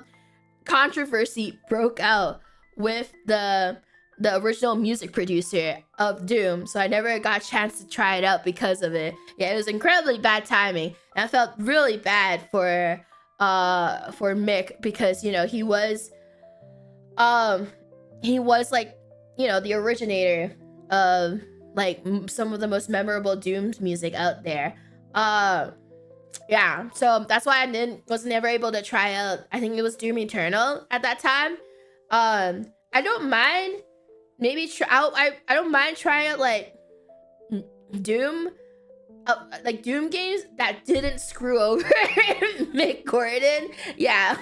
controversy broke out with the the original music producer of Doom, so I never got a chance to try it out because of it. Yeah, it was incredibly bad timing, and I felt really bad for Mick, because you know he was like, you know, the originator of like some of the most memorable Doom's music out there. Yeah, so that's why I wasn't ever able to try out. I think it was Doom Eternal at that time. I don't mind I don't mind trying out like Doom, like Doom games that didn't screw over Mick Gordon. Yeah.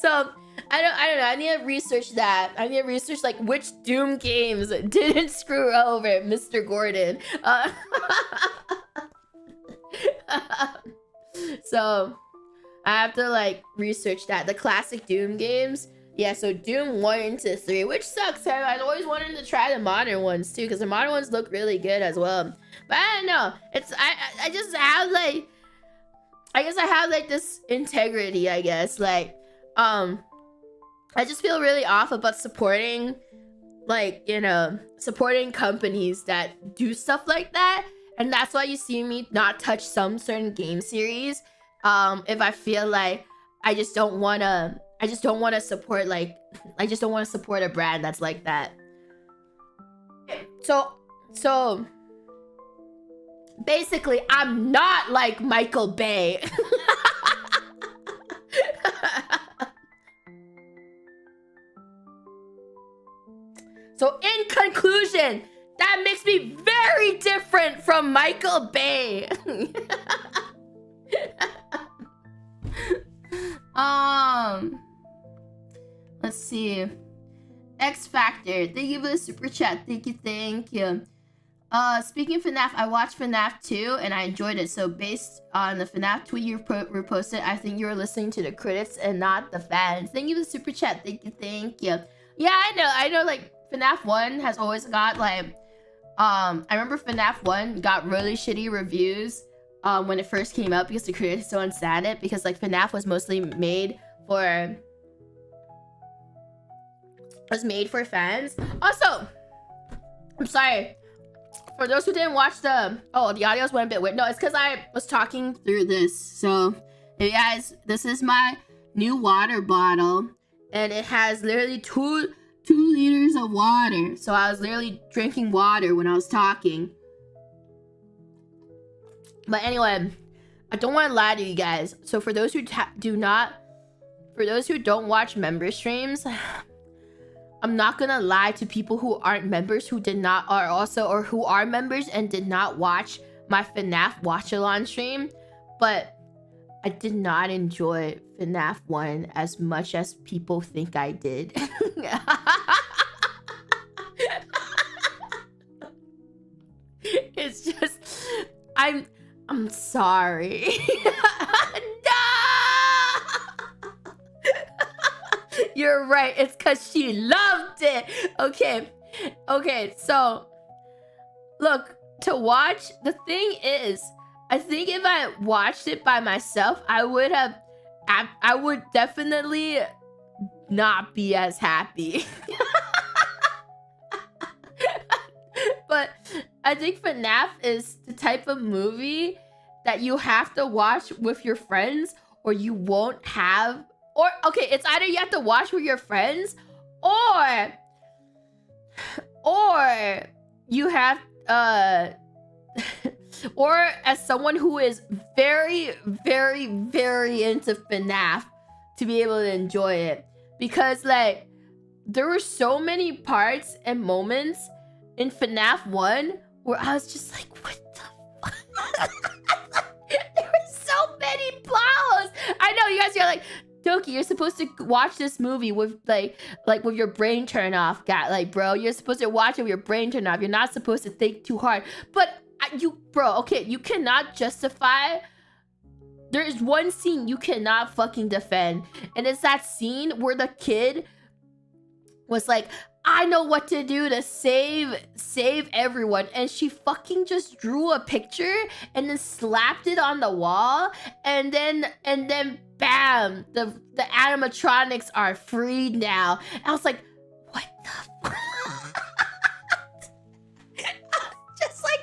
So I don't know. I need to research that. I need to research like which Doom games didn't screw over Mr. Gordon. So I have to like research that. The classic Doom games. Yeah, so Doom 1 to 3, which sucks. I always wanted to try the modern ones too, because the modern ones look really good as well. But I don't know. I just have like, I guess I have like this integrity, I guess. Like, I just feel really off about supporting, like, you know, supporting companies that do stuff like that. And that's why you see me not touch some certain game series. If I feel like I just don't want to support, like, I just don't want to support a brand that's like that. So basically, I'm not like Michael Bay. So in conclusion, that makes me very different from Michael Bay. Let's see. X Factor, thank you for the super chat. Thank you. Speaking of FNAF, I watched FNAF 2 and I enjoyed it. So based on the FNAF tweet you reposted, I think you were listening to the critics and not the fans. Thank you for the super chat. Thank you. Yeah, I know, like, FNAF 1 has always got, like, I remember FNAF 1 got really shitty reviews when it first came out because the critics don't understand it, because, like, FNAF was mostly made for fans. Also, I'm sorry. For those who didn't watch the audios went a bit weird. No, it's because I was talking through this. So, hey guys, this is my new water bottle, and it has literally two liters of water. So I was literally drinking water when I was talking. But anyway, I don't want to lie to you guys. So for those who don't watch member streams, I'm not gonna lie to people who aren't members, who are members and did not watch my FNAF watch-along stream, but I did not enjoy FNAF 1 as much as people think I did. It's just, I'm sorry. You're right. It's because she loved it. Okay. So, look, to watch, the thing is, I think if I watched it by myself, I would definitely not be as happy. But I think FNAF is the type of movie that you have to watch with your friends, or you won't have. Or, okay, it's either you have to watch with your friends, or you have, or as someone who is very, very, very into FNAF to be able to enjoy it. Because, like, there were so many parts and moments in FNAF 1 where I was just like, what the fuck? There were so many plot holes. I know, you guys are like, Doki, you're supposed to watch this movie with like with your brain turned off. Like, bro, you're supposed to watch it with your brain turned off. You're not supposed to think too hard. But you cannot justify. There is one scene you cannot fucking defend, and it's that scene where the kid was like, I know what to do to save everyone, and she fucking just drew a picture and then slapped it on the wall, and then bam, the animatronics are free now. And I was like, what the fuck? Just like,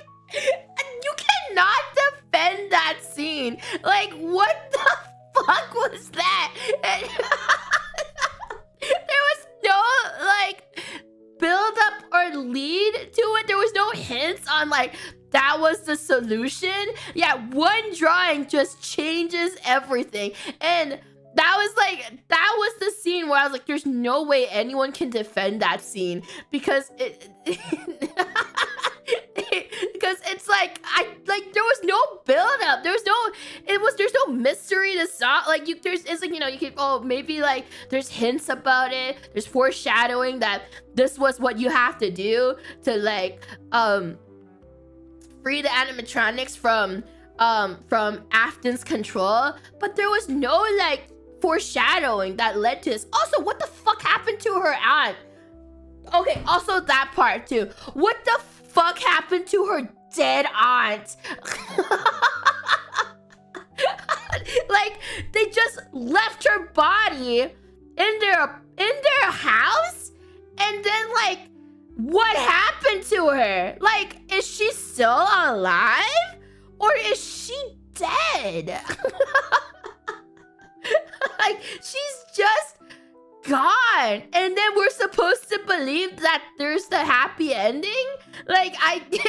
you cannot defend that scene. Like, what the fuck was that? And there was no like build up or lead to it. There was no hints on like that was the solution. Yeah, one drawing just changes everything. And that was the scene where I was like, there's no way anyone can defend that scene because because it's like there was no build up. There's no mystery to solve. Like it's like, you know, you could, oh, maybe like there's hints about it. There's foreshadowing that this was what you have to do to like free the animatronics from Afton's control, but there was no like foreshadowing that led to this. Also, what the fuck happened to her aunt? Okay, also that part too. What the fuck happened to her dead aunt? Like they just left her body in their house, and then like what happened to her? Like, is she still alive? Or is she dead? Like, she's just gone. And then we're supposed to believe that there's the happy ending? Like,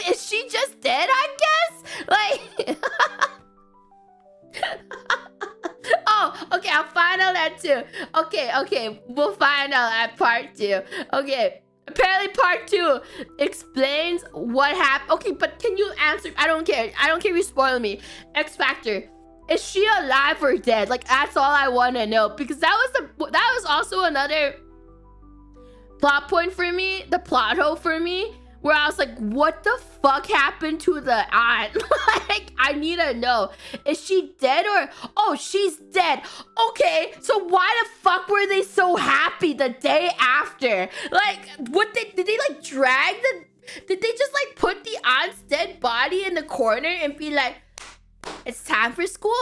is she just dead, I guess? Like... Oh, okay, I'll find out that too. Okay, we'll find out at part 2. Okay. Apparently part 2 explains what happened. Okay, but can you answer? I don't care if you spoil me. X Factor, is she alive or dead? Like, that's all I want to know, because that was also another plot point for me, the plot hole for me, where I was like, what the fuck happened to the aunt? Like, I need to know. Is she dead or... Oh, she's dead. Okay, so why the fuck were they so happy the day after? Like, did they like drag the... Did they just like put the aunt's dead body in the corner and be like, it's time for school?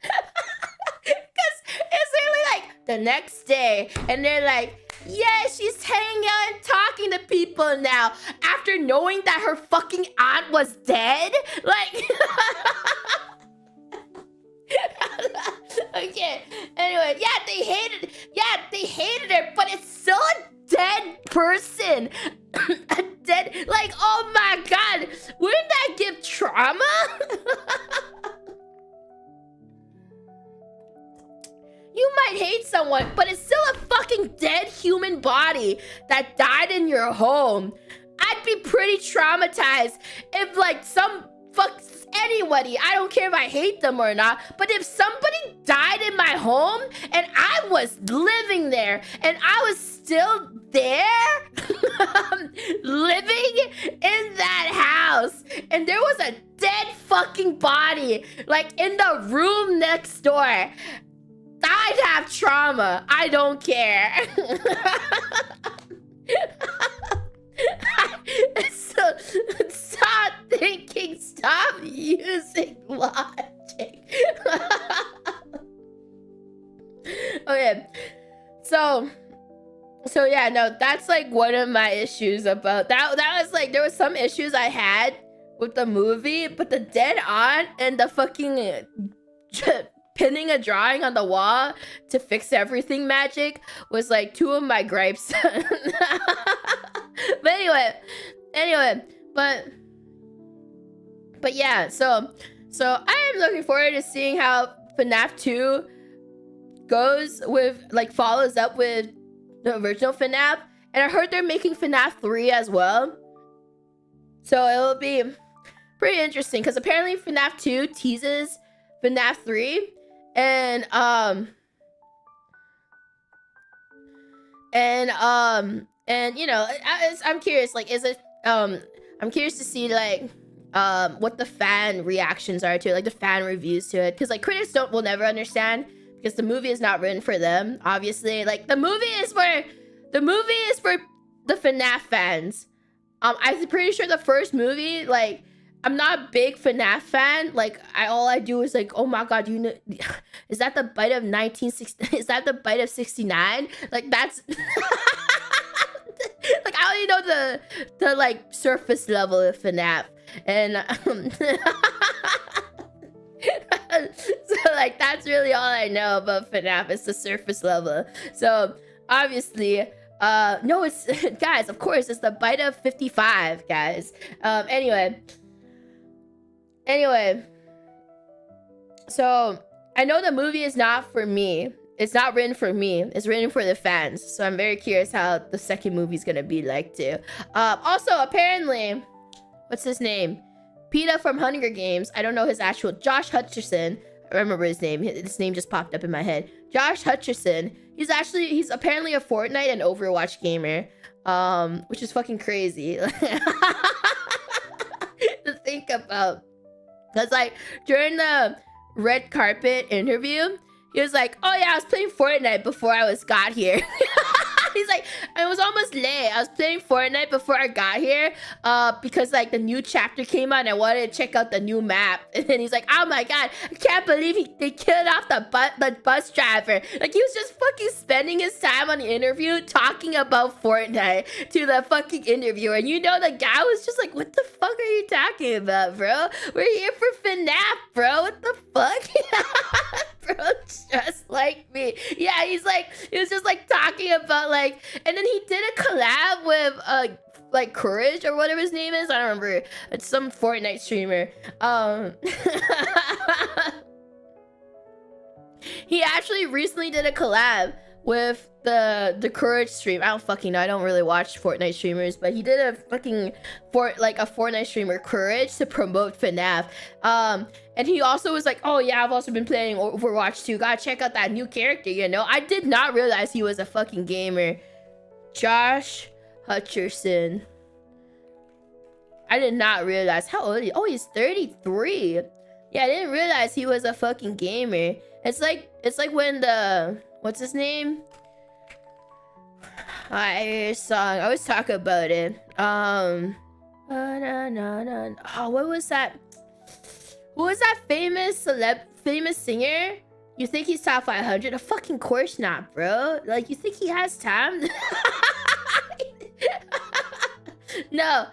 Because it's really like the next day and they're like, yeah, she's hanging out and talking to people now after knowing that her fucking aunt was dead. Like, okay. Anyway, yeah, they hated her, but it's still a dead person. A dead, like, oh my god, wouldn't that give trauma? You might hate someone, but it's still a fucking dead human body that died in your home. I'd be pretty traumatized if like anybody, I don't care if I hate them or not, but if somebody died in my home and I was living there and I was still there, living in that house, and there was a dead fucking body like in the room next door, I'd have trauma. I don't care. So, stop thinking. Stop using logic. Okay. So yeah, no, that's like one of my issues about that. That was like, there was some issues I had with the movie, but the dead aunt and the fucking pinning a drawing on the wall to fix everything magic was like 2 of my gripes. But anyway, but yeah, so I am looking forward to seeing how FNAF 2 goes with, like, follows up with the original FNAF. And I heard they're making FNAF 3 as well, so it'll be pretty interesting, because apparently FNAF 2 teases FNAF 3. And you know, I'm curious, like, is it I'm curious to see like what the fan reactions are to it, like the fan reviews to it, because like critics will never understand, because the movie is not written for them, obviously. Like, the movie is for the FNAF fans. I'm pretty sure the first movie, like, I'm not a big FNAF fan. Like, all I do is like, oh my god, you know, is that the bite of 1960? Is that the bite of 69? Like, that's like, I only know the like surface level of FNAF, and so like that's really all I know about FNAF. It's the surface level. So obviously, no, it's guys. Of course, it's the bite of 55, guys. Anyway, so I know the movie is not for me. It's not written for me. It's written for the fans. So I'm very curious how the second movie is gonna be like too. Also, apparently, what's his name? PETA from Hunger Games. I don't know his actual. Josh Hutcherson. I remember his name. His name just popped up in my head. Josh Hutcherson. He's apparently a Fortnite and Overwatch gamer. Which is fucking crazy to think about. Because, like, during the red carpet interview, he was like, oh, yeah, I was playing Fortnite before I got here. He's like, I was almost late. I was playing Fortnite before I got here because, like, the new chapter came out and I wanted to check out the new map. And then he's like, oh, my God, I can't believe they killed off the bus driver. Like, he was just fucking spending his time on the interview talking about Fortnite to the fucking interviewer. And you know the guy was just like, what the fuck are you talking about, bro? We're here for FNAF, bro. What the fuck? Bro, just like me. Yeah, he was just like talking about like, and then he did a collab with like Courage or whatever his name is. I don't remember. It's some Fortnite streamer. He actually recently did a collab with the Courage stream. I don't fucking know. I don't really watch Fortnite streamers, but he did a fucking Fortnite streamer, Courage, to promote FNAF. And he also was like, oh yeah, I've also been playing Overwatch 2. Gotta check out that new character, you know? I did not realize he was a fucking gamer. Josh Hutcherson. I did not realize. How old is he? Oh, he's 33. Yeah, I didn't realize he was a fucking gamer. It's like when the, what's his name? I always talk about it. Oh, what was that? Who was that famous singer? You think he's top 500? Of fucking course not, bro. Like, you think he has time? No,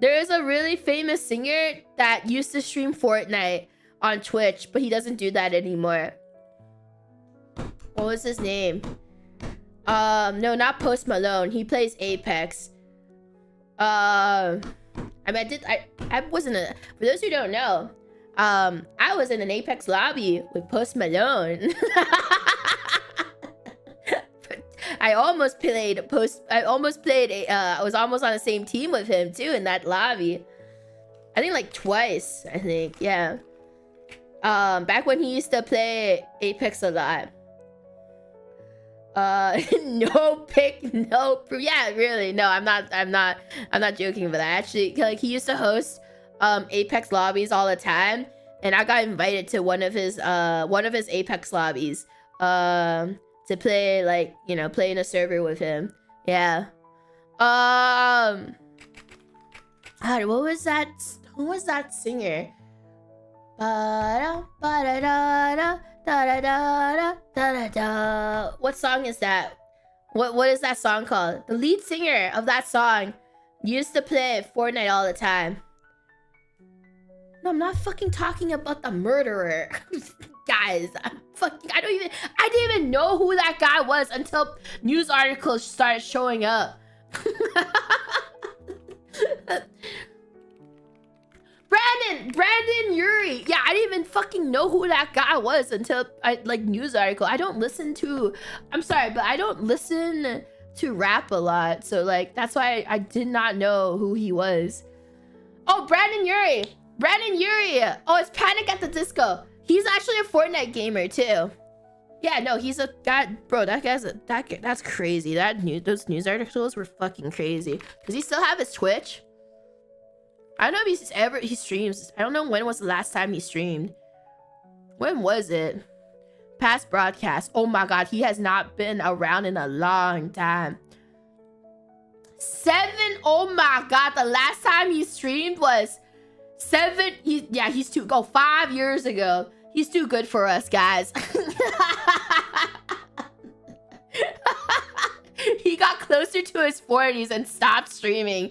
there is a really famous singer that used to stream Fortnite on Twitch, but he doesn't do that anymore. What was his name? No, not Post Malone. He plays Apex. I wasn't a, for those who don't know, I was in an Apex lobby with Post Malone. I was almost on the same team with him too in that lobby. I think like twice, I think, yeah. Back when he used to play Apex a lot. No pick, no proof. Yeah, really, no, I'm not joking about that. Actually, like, he used to host Apex lobbies all the time, and I got invited to one of his Apex lobbies to play, like, you know, play in a server with him. Yeah. God, what was that? Who was that singer? What song is that? What is that song called? The lead singer of that song used to play Fortnite all the time. No, I'm not fucking talking about the murderer. Guys, I didn't even know who that guy was until news articles started showing up. Brandon Yuri. Yeah, I didn't even fucking know who that guy was until news article. I don't listen to, I'm sorry, but I don't listen to rap a lot. So like, that's why I did not know who he was. Oh, Brandon Yuri. Oh, it's Panic at the Disco. He's actually a Fortnite gamer too. Yeah, no, he's a guy, bro. That's crazy. Those news articles were fucking crazy. Does he still have his Twitch? I don't know if he streams. I don't know when was the last time he streamed. When was it? Past broadcast. Oh my god, he has not been around in a long time. 7. Oh my god, the last time he streamed was He's too, 5 years ago. He's too good for us, guys. He got closer to his 40s and stopped streaming.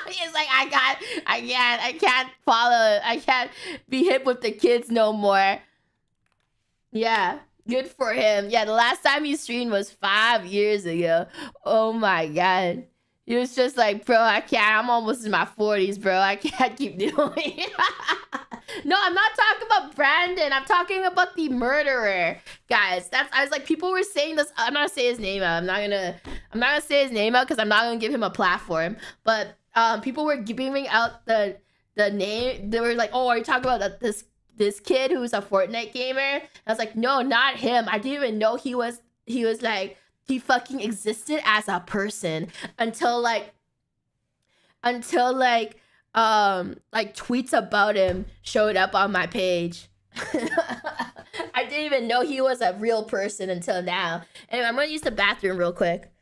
He's like, I can't follow it. I can't be hip with the kids no more. Yeah, good for him. Yeah, the last time he streamed was 5 years ago. Oh my god. He was just like, bro, I can't. I'm almost in my 40s, bro. I can't keep doing it. No, I'm not talking about Brandon. I'm talking about the murderer, guys. I was like, people were saying this. I'm not gonna say his name out. I'm not gonna say his name out because I'm not gonna give him a platform. But people were giving out the name. They were like, oh, are you talking about this kid who's a Fortnite gamer? And I was like, no, not him. I didn't even know he was like, he fucking existed as a person until tweets about him showed up on my page. I didn't even know he was a real person until now. Anyway, I'm gonna use the bathroom real quick.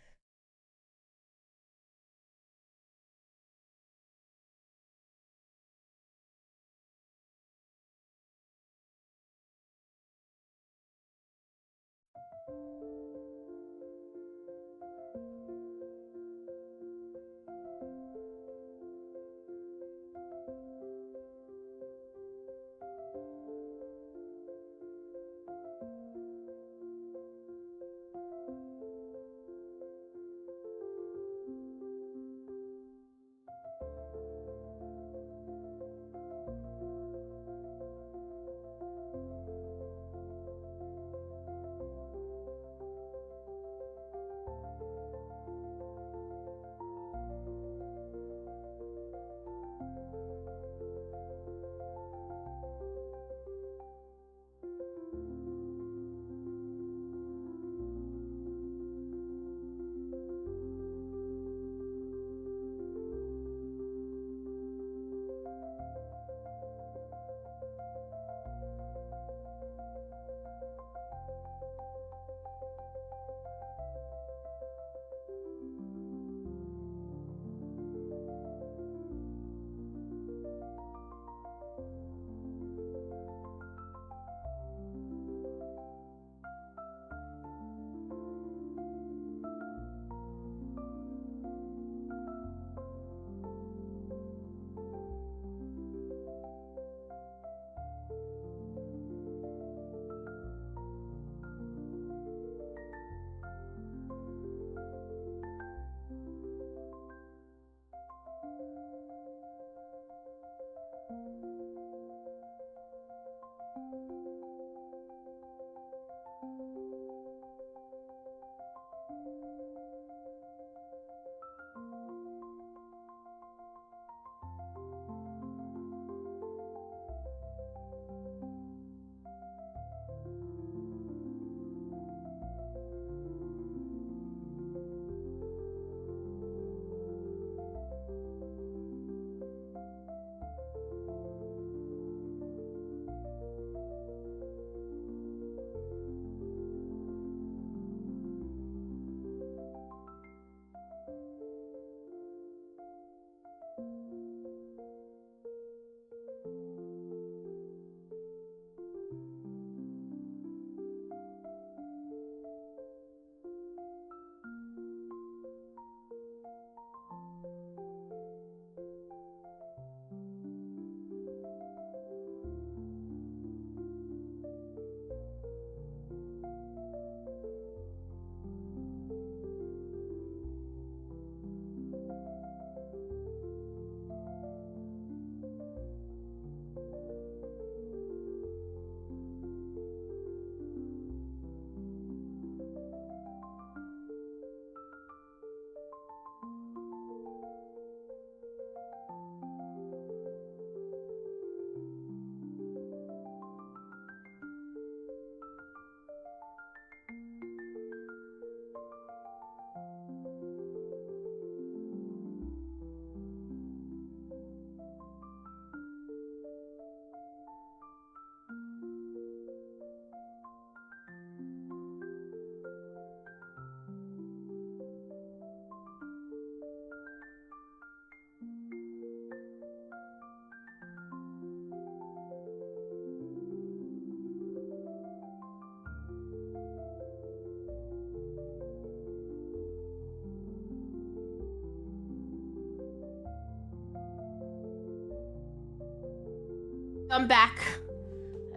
I'm back.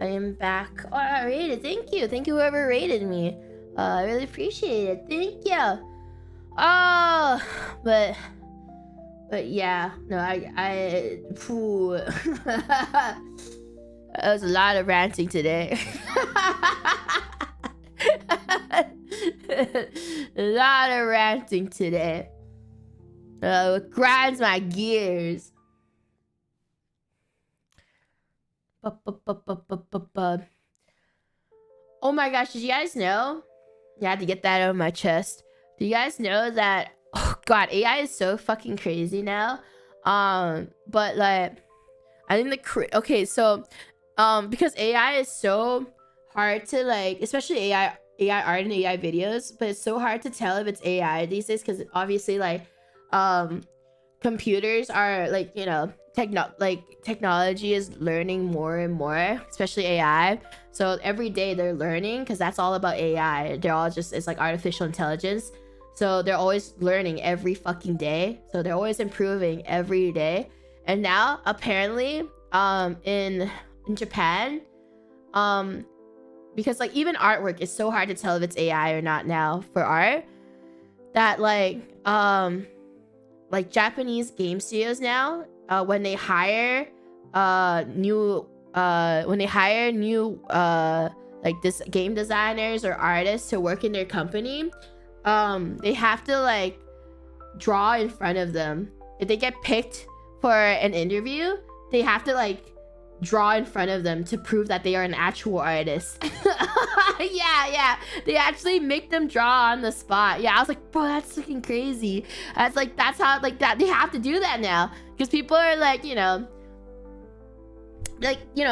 I am back. Oh, I rated. Thank you. Thank you whoever rated me. I really appreciate it. Thank you. Oh, but yeah. No, phew. That was a lot of ranting today. A lot of ranting today. It grinds my gears. Oh my gosh, did you guys know? You had to get that out of my chest. Do you guys know that, oh god, AI is so fucking crazy now. But like, I think okay, so because AI is so hard to like, especially AI art and AI videos, but it's so hard to tell if it's AI these days because obviously like computers are like, you know, technology is learning more and more, especially AI. So every day they're learning because that's all about AI. They're all just, it's like artificial intelligence. So they're always learning every fucking day. So they're always improving every day. And now apparently in Japan, because like even artwork is so hard to tell if it's AI or not now for art, that like Japanese game studios now, when they hire new like this game designers or artists to work in their company, they have to like draw in front of them. If they get picked for an interview, they have to like draw in front of them to prove that they are an actual artist. yeah, they actually make them draw on the spot. Yeah, I was like, bro, that's fucking crazy. That's like, that's how like that they have to do that now because people are like, you know,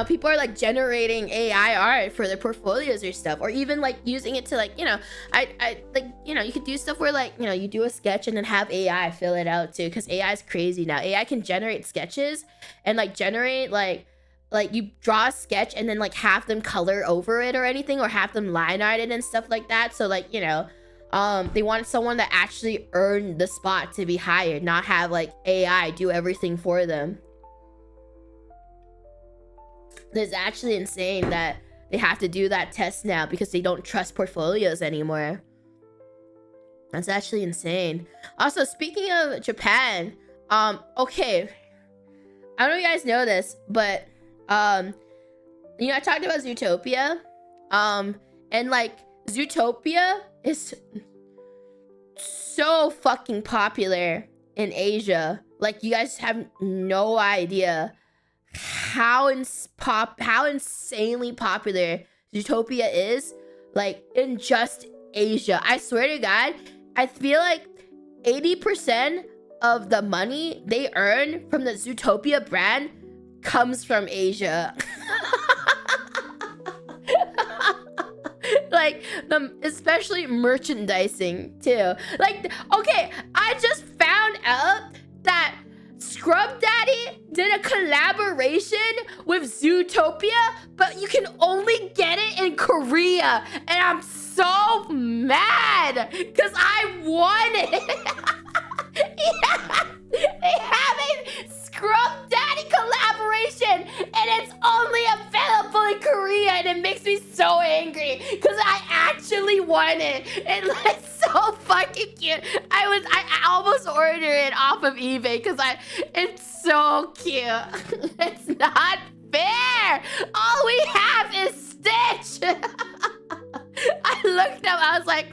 people are like generating AI art for their portfolios or stuff, or even like using it to like, you know, I like, you know, you could do stuff where like, you know, you do a sketch and then have AI fill it out too, because AI is crazy now. AI can generate sketches and like generate like you draw a sketch and then like have them color over it or anything, or have them line art it and stuff like that. So like, you know, they want someone that actually earned the spot to be hired, not have like AI do everything for them. It's actually insane that they have to do that test now because they don't trust portfolios anymore. That's actually insane. Also, speaking of Japan, okay, I don't know if you guys know this, but you know, I talked about Zootopia, and like Zootopia is so fucking popular in Asia. Like, you guys have no idea how insanely popular Zootopia is, like, in just Asia. I swear to God, I feel like 80% of the money they earn from the Zootopia brand comes from Asia. Like, especially merchandising too. Like, okay, I just found out that Scrub Daddy did a collaboration with Zootopia, but you can only get it in Korea, and I'm so mad because I want it. Yeah, they have a Scrub Daddy collaboration, and it's only available in Korea, and it makes me so angry because I actually want it. It looks so fucking cute. I almost ordered it off of eBay because it's so cute. It's not fair. All we have is Stitch. I looked up, I was like,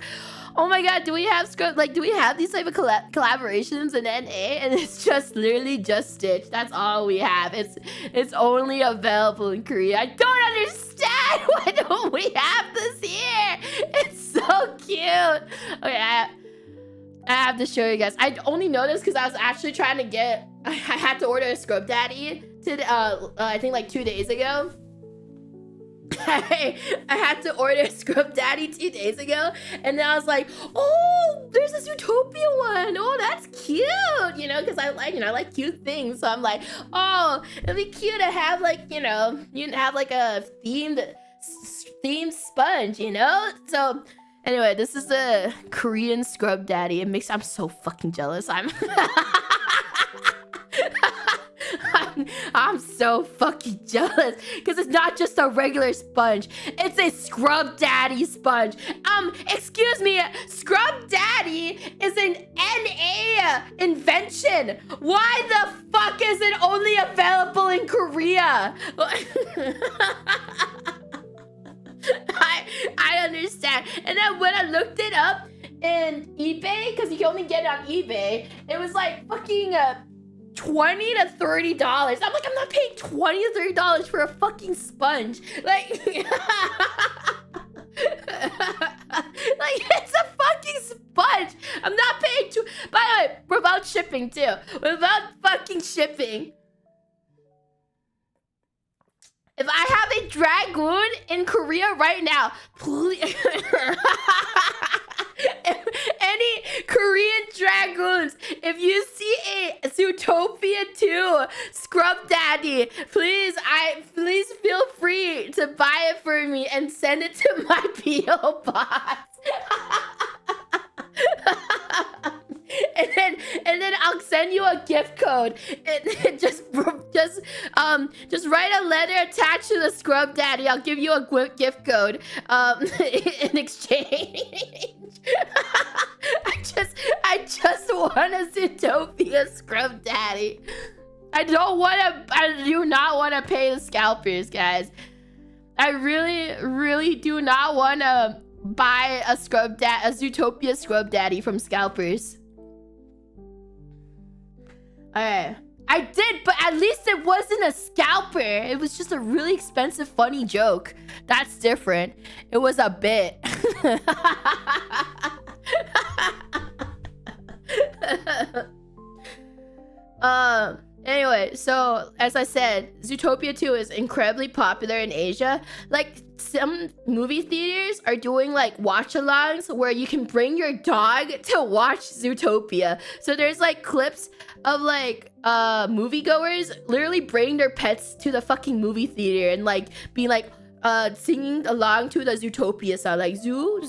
oh my god, do we have these type of collaborations in NA? And it's just literally just Stitch. That's all we have. It's only available in Korea. I don't understand. Why don't we have this here? It's so cute. Okay, I have to show you guys. I only know this because I was actually trying to get, I had to order a Scrub Daddy I think like 2 days ago. I had to order a Scrub Daddy 2 days ago, and then I was like, oh, there's a Zootopia one. Oh, that's cute, you know, because I like cute things. So I'm like, oh, it'd be cute to have like, you know, you have like a themed sponge, you know. So anyway, this is the Korean Scrub Daddy. I'm so fucking jealous. I'm so fucking jealous because it's not just a regular sponge. It's a Scrub Daddy sponge. Excuse me, Scrub Daddy is an NA invention. Why the fuck is it only available in Korea? I understand. And then when I looked it up in eBay, because you can only get it on eBay, it was like fucking $20 to $30. I'm like, I'm not paying $20 to $30 for a fucking sponge. Like, like it's a fucking sponge. I'm not paying by the way, without shipping too. Without fucking shipping. If I have a dragoon in Korea right now, please. Any Korean dragoons, if you see a Zootopia 2 Scrub Daddy, please feel free to buy it for me and send it to my P.O. box. and then I'll send you a gift code. And just write a letter attached to the Scrub Daddy. I'll give you a gift code in exchange. I just want a Zootopia Scrub Daddy. I do not want to pay the scalpers, guys. I really do not want to buy a Zootopia Scrub Daddy from scalpers. Alright. I did, but at least it wasn't a scalper. It was just a really expensive, funny joke. That's different. It was a bit. Anyway, so as I said, Zootopia 2 is incredibly popular in Asia. Like, some movie theaters are doing like watch-alongs where you can bring your dog to watch Zootopia. So there's like clips of like moviegoers literally bringing their pets to the fucking movie theater and like being like singing along to the Zootopia song, like zoo.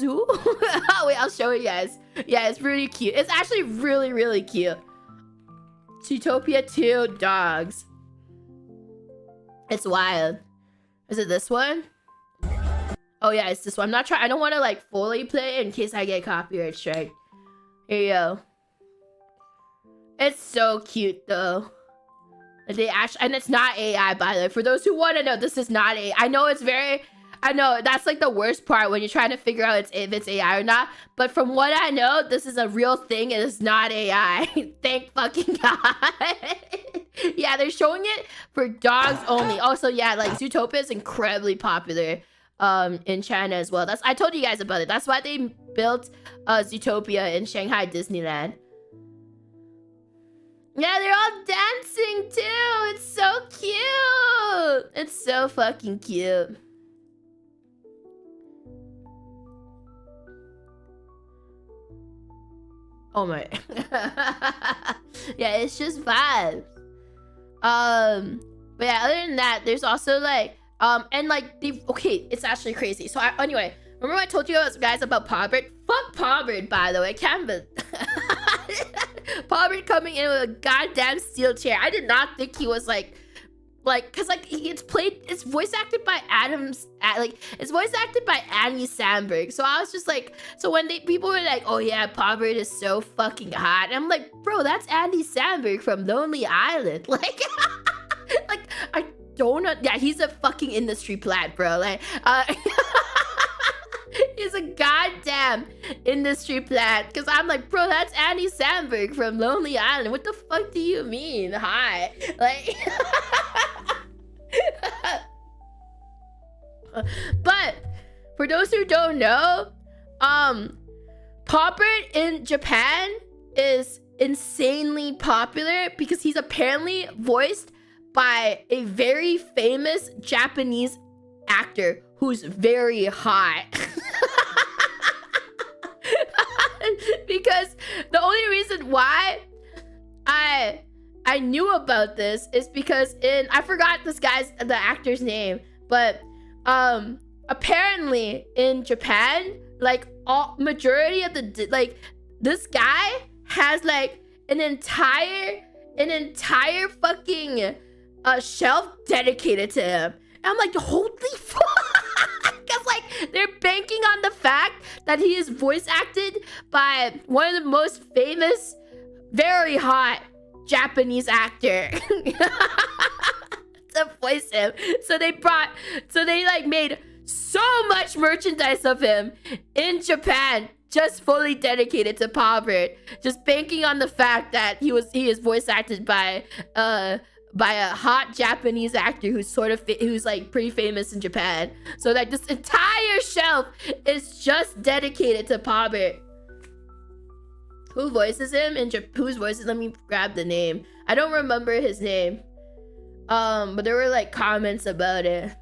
Wait, I'll show you guys. Yeah, it's really cute. It's actually really cute. Zootopia 2 dogs. It's wild. Is it this one? Oh yeah, it's this one. I don't want to like fully play it in case I get copyright strike. Here you go. It's so cute though. They actually, and it's not AI, by the way. For those who want to know, this is not AI. I know that's like the worst part when you're trying to figure out if it's AI or not. But from what I know, this is a real thing. It is not AI. Thank fucking God. Yeah, they're showing it for dogs only. Also, yeah, like Zootopia is incredibly popular in China as well. I told you guys about it. That's why they built Zootopia in Shanghai Disneyland. Yeah, they're all dancing too. It's so cute. It's so fucking cute. Oh my. Yeah, it's just vibes. But yeah, other than that, there's also like and like okay, it's actually crazy. So anyway, remember I told you guys about Pobert? Fuck Pobert, by the way. Canvas. Pobert coming in with a goddamn steel chair. I did not think he was like because like it's voice acted by it's voice acted by Annie Samberg. So I was just like, so when people were like, oh yeah, Pobert is so fucking hot, and I'm like, bro, that's Annie Samberg from Lonely Island. Like like I don't know. Yeah, he's a fucking industry plant, bro. Like he's a goddamn industry plant. Because I'm like, bro, that's Annie Samberg from Lonely Island. What the fuck do you mean? Hi. Like but for those who don't know, Pobert in Japan is insanely popular because he's apparently voiced by a very famous Japanese actor who's very hot. Because the only reason why I knew about this is because I forgot the actor's name, but apparently in Japan, like majority of this guy has like an entire fucking a shelf dedicated to him. And I'm like, holy fuck! Because like they're banking on the fact that he is voice acted by one of the most famous, very hot Japanese actor to voice him. So they like made so much merchandise of him in Japan, just fully dedicated to Pobbert, just banking on the fact that he is voice acted by a hot Japanese actor who's like pretty famous in Japan. So that this entire shelf is just dedicated to Pobbert. Who voices him in whose voices? Let me grab the name. I don't remember his name. But there were like comments about it.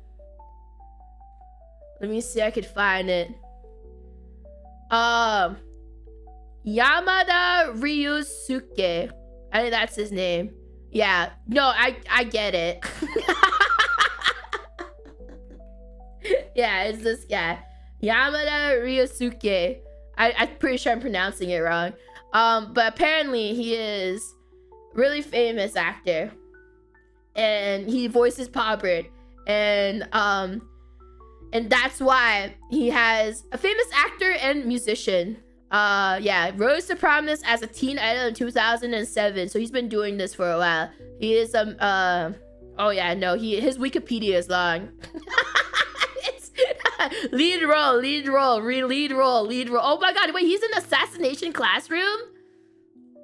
Let me see if I could find it. Yamada Ryusuke. I think that's his name. Yeah. No, I get it. Yeah, it's this guy. Yamada Ryusuke. I'm pretty sure I'm pronouncing it wrong. But apparently he is a really famous actor. And he voices Pobbert. And that's why he has a famous actor and musician. Yeah, rose to prominence as a teen idol in 2007. So he's been doing this for a while. He is oh yeah, no, his Wikipedia is long. It's lead role. Oh my god, wait, he's in Assassination Classroom?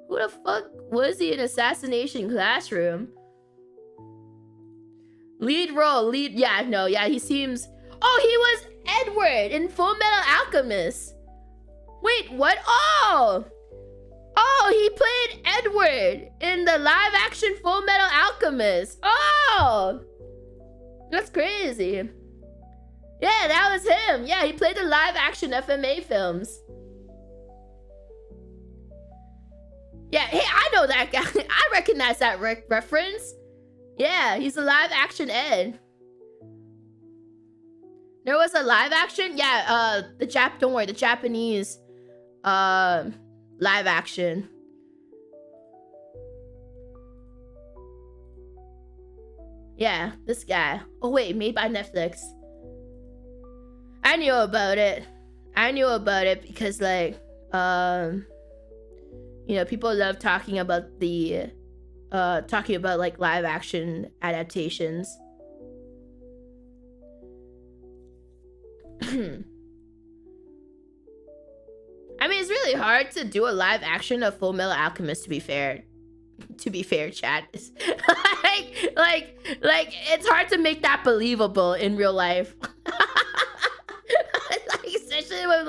Who the fuck was he in Assassination Classroom? Yeah, he seems. Oh, he was Edward in Full Metal Alchemist. Wait, what? Oh, he played Edward in the live-action Full Metal Alchemist. Oh, that's crazy. Yeah, that was him. Yeah, he played the live-action FMA films. Yeah, hey, I know that guy. I recognize that reference. Yeah, he's a live-action Ed. There was a live action? Yeah, don't worry, the Japanese live action. Yeah, this guy. Oh wait, made by Netflix. I knew about it because like you know, people love talking about like live action adaptations. I mean, it's really hard to do a live action of Full Metal Alchemist, to be fair. Chat. like it's hard to make that believable in real life. Like, especially with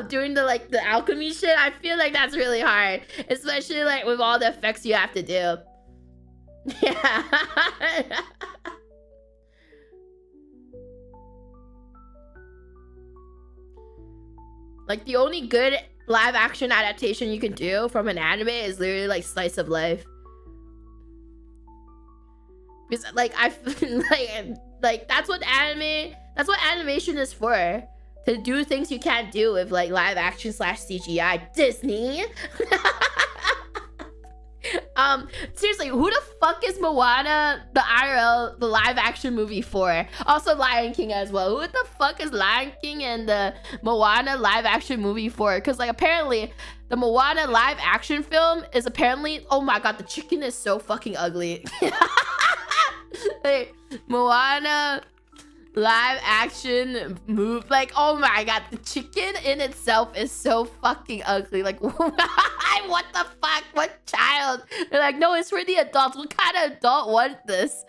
doing the alchemy shit. I feel like that's really hard, especially like with all the effects you have to do. Yeah. Like, the only good live action adaptation you can do from an anime is literally like slice of life. Because like like that's what animation is for. To do things you can't do with like live action / CGI. Disney. Seriously, who the fuck is Moana, the IRL, the live action movie for? Also Lion King as well. Who the fuck is Lion King and the Moana live action movie for? Because like apparently the Moana live action film is apparently, oh my god, the chicken is so fucking ugly. Like, Moana live action move, like, oh my god, the chicken in itself is so fucking ugly. Like, what the fuck? What child? They're like, no, it's for the adults. What kind of adult wants this?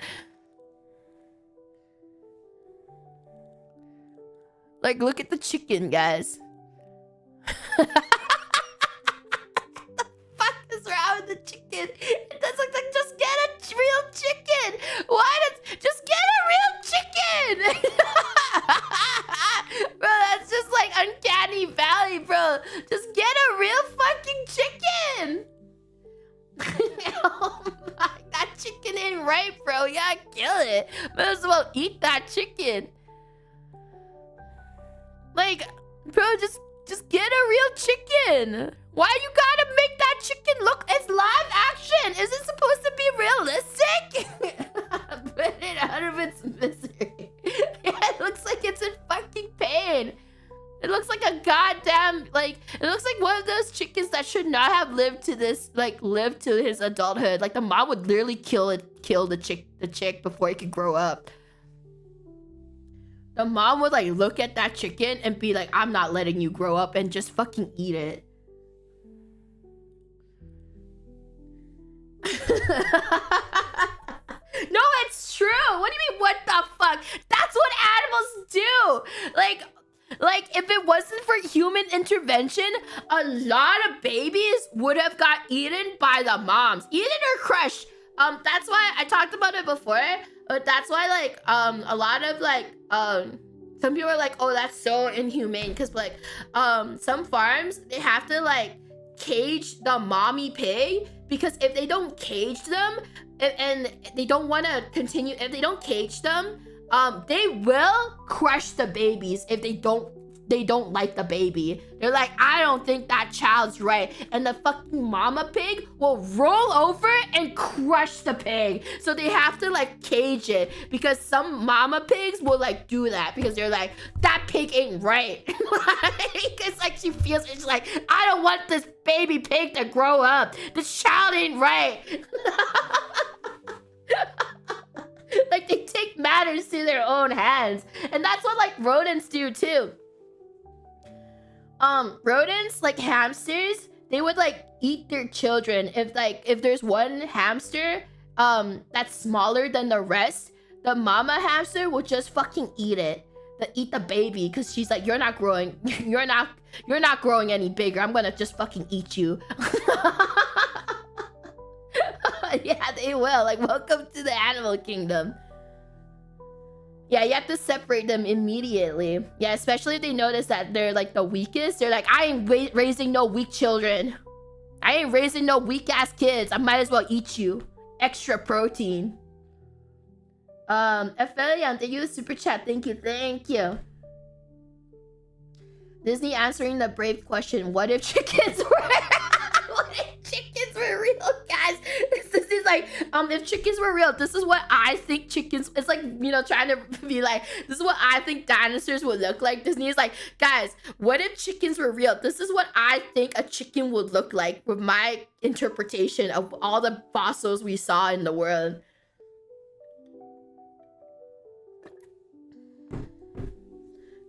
Like, look at the chicken, guys. What the fuck is wrong with the chicken? It does look like, just get a real chicken. Just get a real chicken. Bro, that's just like uncanny valley, bro. Just get a real fucking chicken. Oh my, that chicken ain't right, bro. You gotta kill it. Might as well eat that chicken. Like, bro, just get a real chicken. Why you gotta make that chicken look? It's live action. Is it supposed to be be realistic? Put it out of its misery. Yeah, it looks like it's in fucking pain. It looks like a goddamn, like, it looks like one of those chickens that should not have lived to this, like, lived to his adulthood. Like, the mom would literally kill the chick before it could grow up. The mom would, like, look at that chicken and be like, I'm not letting you grow up, and just fucking eat it. No, it's true. What do you mean, what the fuck? That's what animals do. Like, if it wasn't for human intervention, a lot of babies would have got eaten by the moms. Eaten or crushed. That's why I talked about it before. But that's why, like, a lot of, like, some people are like, oh, that's so inhumane. Because, like, some farms, they have to, like, cage the mommy pig. Because if they don't cage them, and they don't want to continue, if they don't cage them, they will crush the babies if they don't like the baby. They're like, I don't think that child's right. And the fucking mama pig will roll over and crush the pig. So they have to, like, cage it. Because some mama pigs will, like, do that. Because they're like, that pig ain't right. It's like she feels, it's like, I don't want this baby pig to grow up. This child ain't right. Like, they take matters to their own hands. And that's what, like, rodents do too. Rodents, like hamsters, they would, like, eat their children. If there's one hamster that's smaller than the rest, the mama hamster will just fucking eat it. Eat the baby, because she's like, you're not growing, you're not growing any bigger. I'm gonna just fucking eat you. Yeah, they will. Like, welcome to the animal kingdom. Yeah, you have to separate them immediately. Yeah, especially if they notice that they're, like, the weakest. They're like, I ain't raising no weak children. I ain't raising no weak-ass kids. I might as well eat you. Extra protein. Aphelion, thank you the super chat. Thank you. Disney answering the brave question, what if chickens were... what if chickens were real, guys? This is like, if chickens were real, this is what I think chickens... It's like, you know, trying to be like, this is what I think dinosaurs would look like. Disney is like, guys, what if chickens were real? This is what I think a chicken would look like with my interpretation of all the fossils we saw in the world.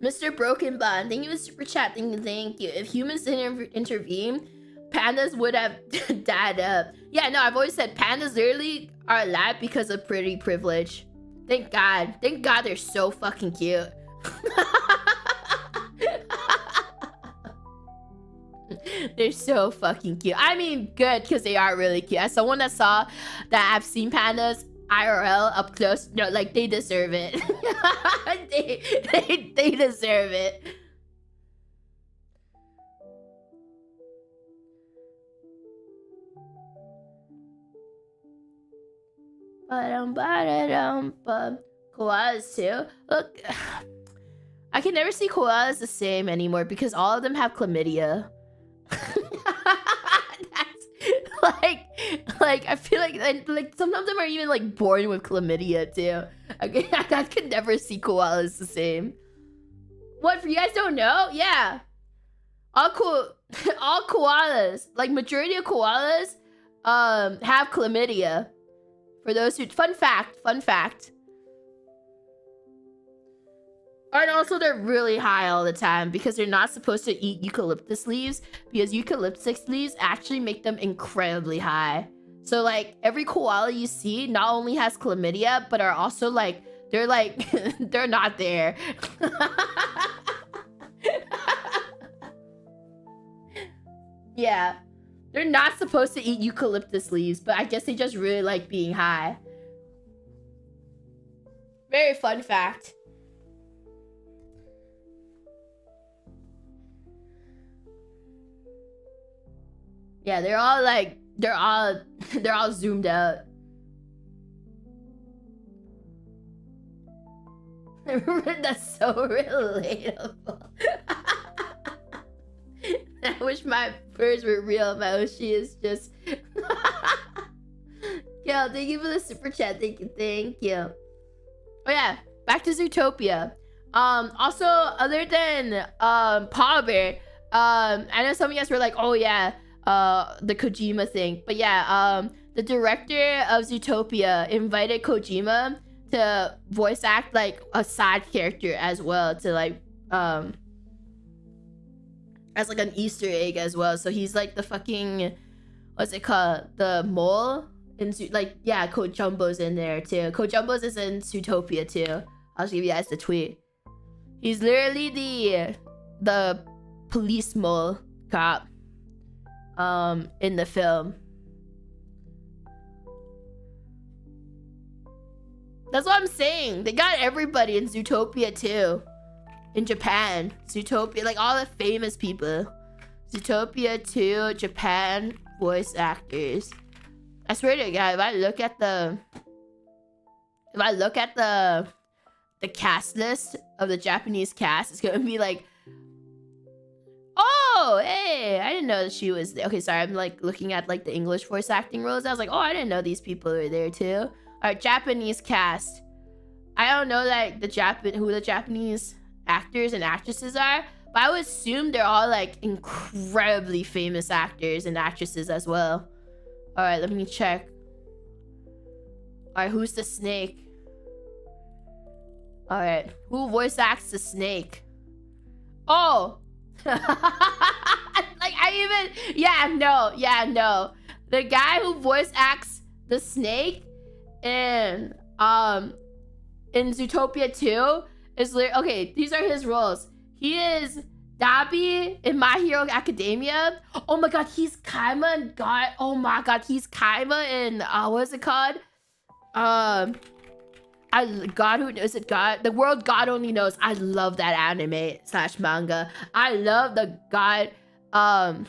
Mr. Broken Bond, thank you for super chat. Thank you. If humans didn't intervene, pandas would have died up. Yeah, no, I've always said pandas literally are alive because of pretty privilege. Thank God. Thank God they're so fucking cute. They're so fucking cute. I mean, good, because they are really cute. As someone that saw that, I've seen pandas IRL up close. No, like, they deserve it. they deserve it. Koalas too. Look, I can never see koalas the same anymore because all of them have chlamydia. Like I feel like some of them are even like born with chlamydia too. I could never see koalas the same. What, for you guys don't know? Yeah, all koalas, like majority of koalas, have chlamydia. For those who, fun fact. And also they're really high all the time because they're not supposed to eat eucalyptus leaves because eucalyptus leaves actually make them incredibly high. So like every koala you see not only has chlamydia, but are also like, they're like, they're not there. Yeah, they're not supposed to eat eucalyptus leaves, but I guess they just really like being high. Very fun fact. Yeah, they're all like, they're all zoomed out. That's so relatable. I wish my birds were real. My Oshi is just Yo, thank you for the super chat. Thank you. Oh yeah, back to Zootopia. Also, other than Paw Bear, I know some of you guys were like, oh yeah, the Kojima thing. But yeah, the director of Zootopia invited Kojima to voice act like a side character as well, to like as like an Easter egg as well. So he's like the fucking, what's it called? The mole in like, yeah, Kojumbo's in there too. Kojumbo's is in Zootopia too. I'll give you guys the tweet. He's literally the police mole cop in the film. That's what I'm saying. They got everybody in Zootopia too. In Japan. Zootopia, like all the famous people. Zootopia 2, Japan voice actors. I swear to God, if I look at the cast list of the Japanese cast, it's gonna be like, oh, hey, I didn't know that she was there. Okay, sorry, I'm like looking at like the English voice acting roles. I was like, oh, I didn't know these people were there too. All right, Japanese cast. I don't know like who the Japanese actors and actresses are, but I would assume they're all like incredibly famous actors and actresses as well. All right, let me check. All right, who's the snake? All right, who voice acts the snake? Oh, like no. The guy who voice acts the snake in Zootopia 2 is okay. These are his roles. He is Dabi in My Hero Academia. Oh my god, he's Kaima in God. Oh my god, he's Kaima in what's it called? God, who is it? God, the world God only knows. I love that anime / manga. I love the God. I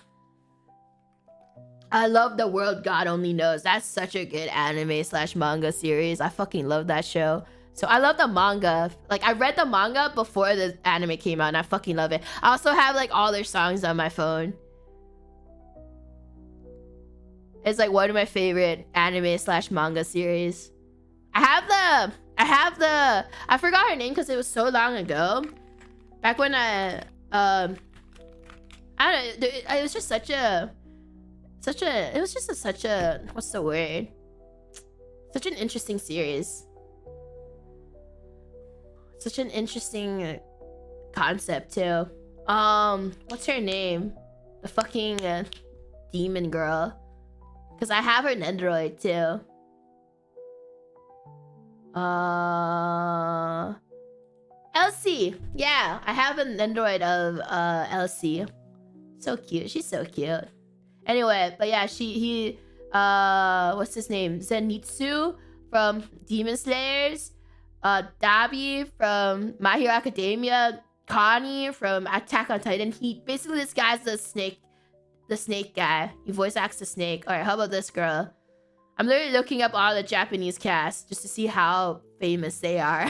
love the world God only knows. That's such a good anime / manga series. I fucking love that show. So I love the manga. Like I read the manga before the anime came out, and I fucking love it. I also have like all their songs on my phone. It's like one of my favorite anime / manga series. I forgot her name because it was so long ago. Back when I don't know, it was just such a what's the word? Such an interesting series. Such an interesting concept too. What's her name? The fucking demon girl. Cause I have her in Android too. Elsie. Yeah, I have an Android of Elsie. So cute. She's so cute. Anyway, but yeah, he what's his name? Zenitsu from Demon Slayers. Dabi from My Hero Academia. Connie from Attack on Titan. He basically, this guy's the snake guy. He voice acts the snake. All right, how about this girl? I'm literally looking up all the Japanese cast just to see how famous they are.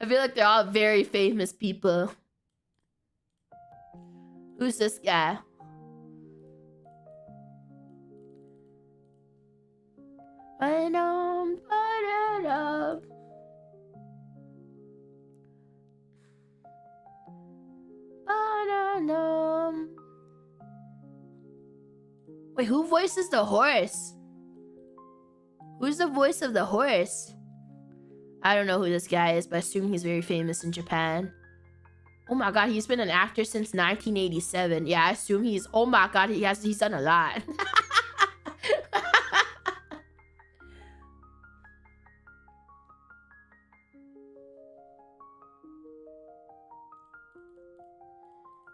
I feel like they're all very famous people. Who's this guy? Wait, who voices the horse? Who's the voice of the horse? I don't know who this guy is, but I assume he's very famous in Japan. Oh my god, he's been an actor since 1987. Yeah, I assume he's... Oh my god, he's done a lot.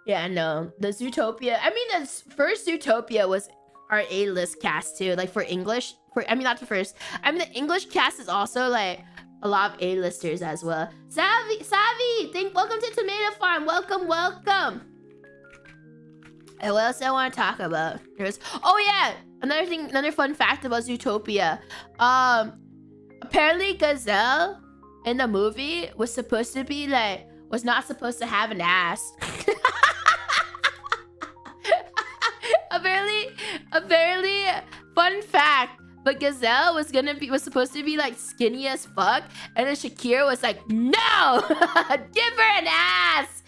Yeah, no. The Zootopia... I mean, the first Zootopia was our A-list cast too. Like for English... not the first. I mean, the English cast is also like a lot of A-listers as well. Savvy! Welcome to Tomato Farm. Welcome. And what else I want to talk about? Oh yeah! Another fun fact about Zootopia. Apparently Gazelle in the movie was not supposed to Apparently, fun fact, but Gazelle was supposed to be like skinny as fuck, and then Shakira was like, no, give her an ass.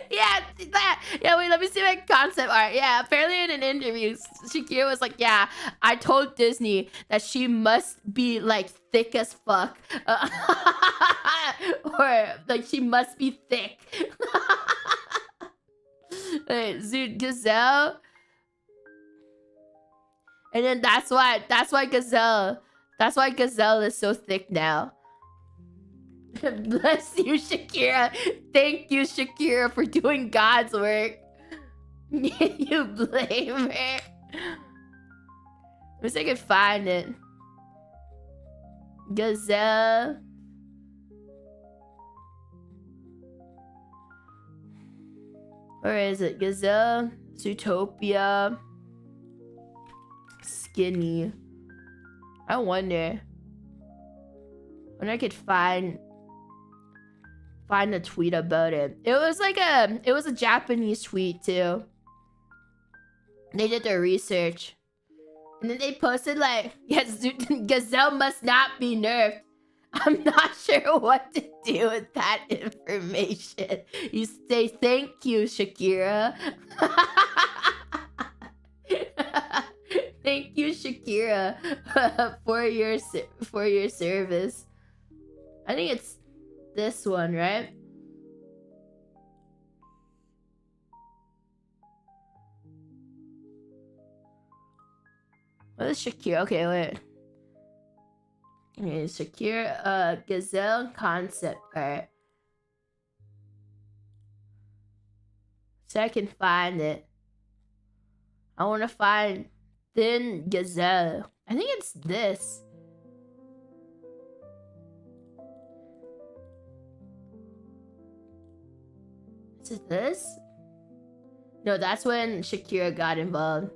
Yeah, wait, let me see my concept art. Yeah, apparently in an interview, Shakira was like, yeah, I told Disney that she must be like thick as fuck. Or like she must be thick. Dude, Gazelle. And then that's why Gazelle is so thick now. Bless you, Shakira. Thank you, Shakira, for doing God's work. You blame her. Wish I could find it. Gazelle. Where is it? Gazelle. Zootopia. Skinny. I wonder when I could find a tweet about it. It was a Japanese tweet too. They did their research, and then they posted like, yes, Gazelle must not be nerfed. I'm not sure what to do with that information. You say thank you, Shakira. Thank you, Shakira, for your service. I think it's this one, right? What is Shakira? Okay, wait. Okay, Shakira, Gazelle concept art. So I can find it. I want to find thin Gazelle. I think it's this. Is it this? No, that's when Shakira got involved.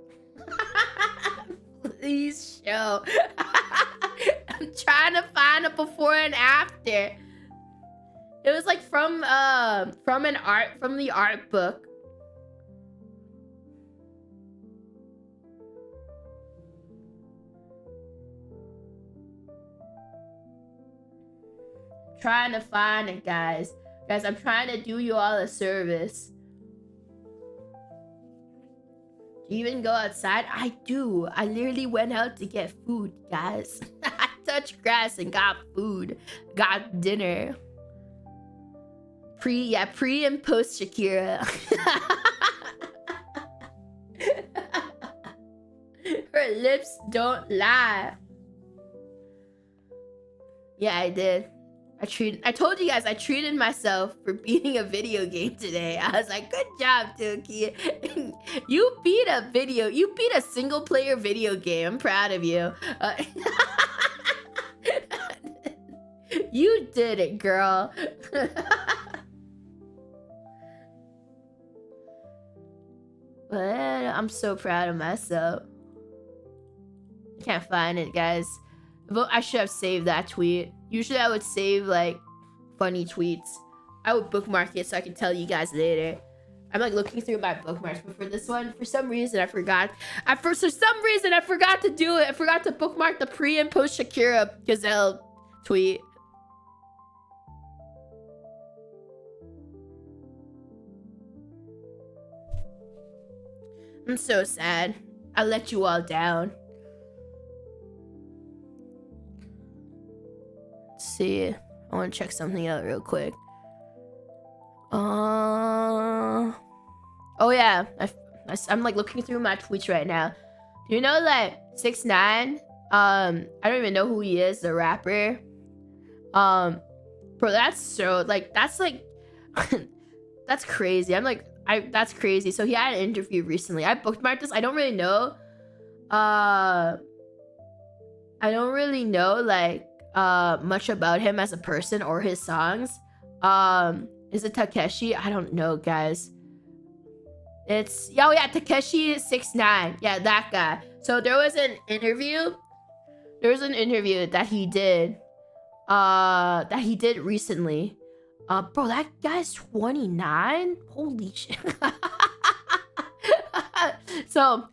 Please show. I'm trying to find a before and after. It was like from the art book. Trying to find it, guys. Guys, I'm trying to do you all a service. Do you even go outside? I do. I literally went out to get food, guys. I touched grass and got food. Got dinner. Pre and post Shakira. Her lips don't lie. Yeah, I did. I told you guys I treated myself for beating a video game today. I was like, good job, Doki. You beat a single player video game. I'm proud of you. You did it, girl. But I'm so proud of myself. I can't find it, guys. I should have saved that tweet. Usually I would save like funny tweets. I would bookmark it so I can tell you guys later. I'm like looking through my bookmarks, but for this one, for some reason I forgot. For some reason I forgot to do it. I forgot to bookmark the pre and post Shakira Gazelle tweet. I'm so sad. I let you all down. See, I want to check something out real quick. Oh yeah, I'm like looking through my tweets right now. Do you know like 6ix9ine? I don't even know who he is, the rapper. Bro, that's so like that's crazy. That's crazy. So he had an interview recently. I bookmarked this. I don't really know like much about him as a person or his songs. Is it Takeshi? I don't know, guys. It's Takeshi 6ix9ine. Yeah, that guy. So there was an interview that he did recently. Bro, that guy's 29. Holy shit. So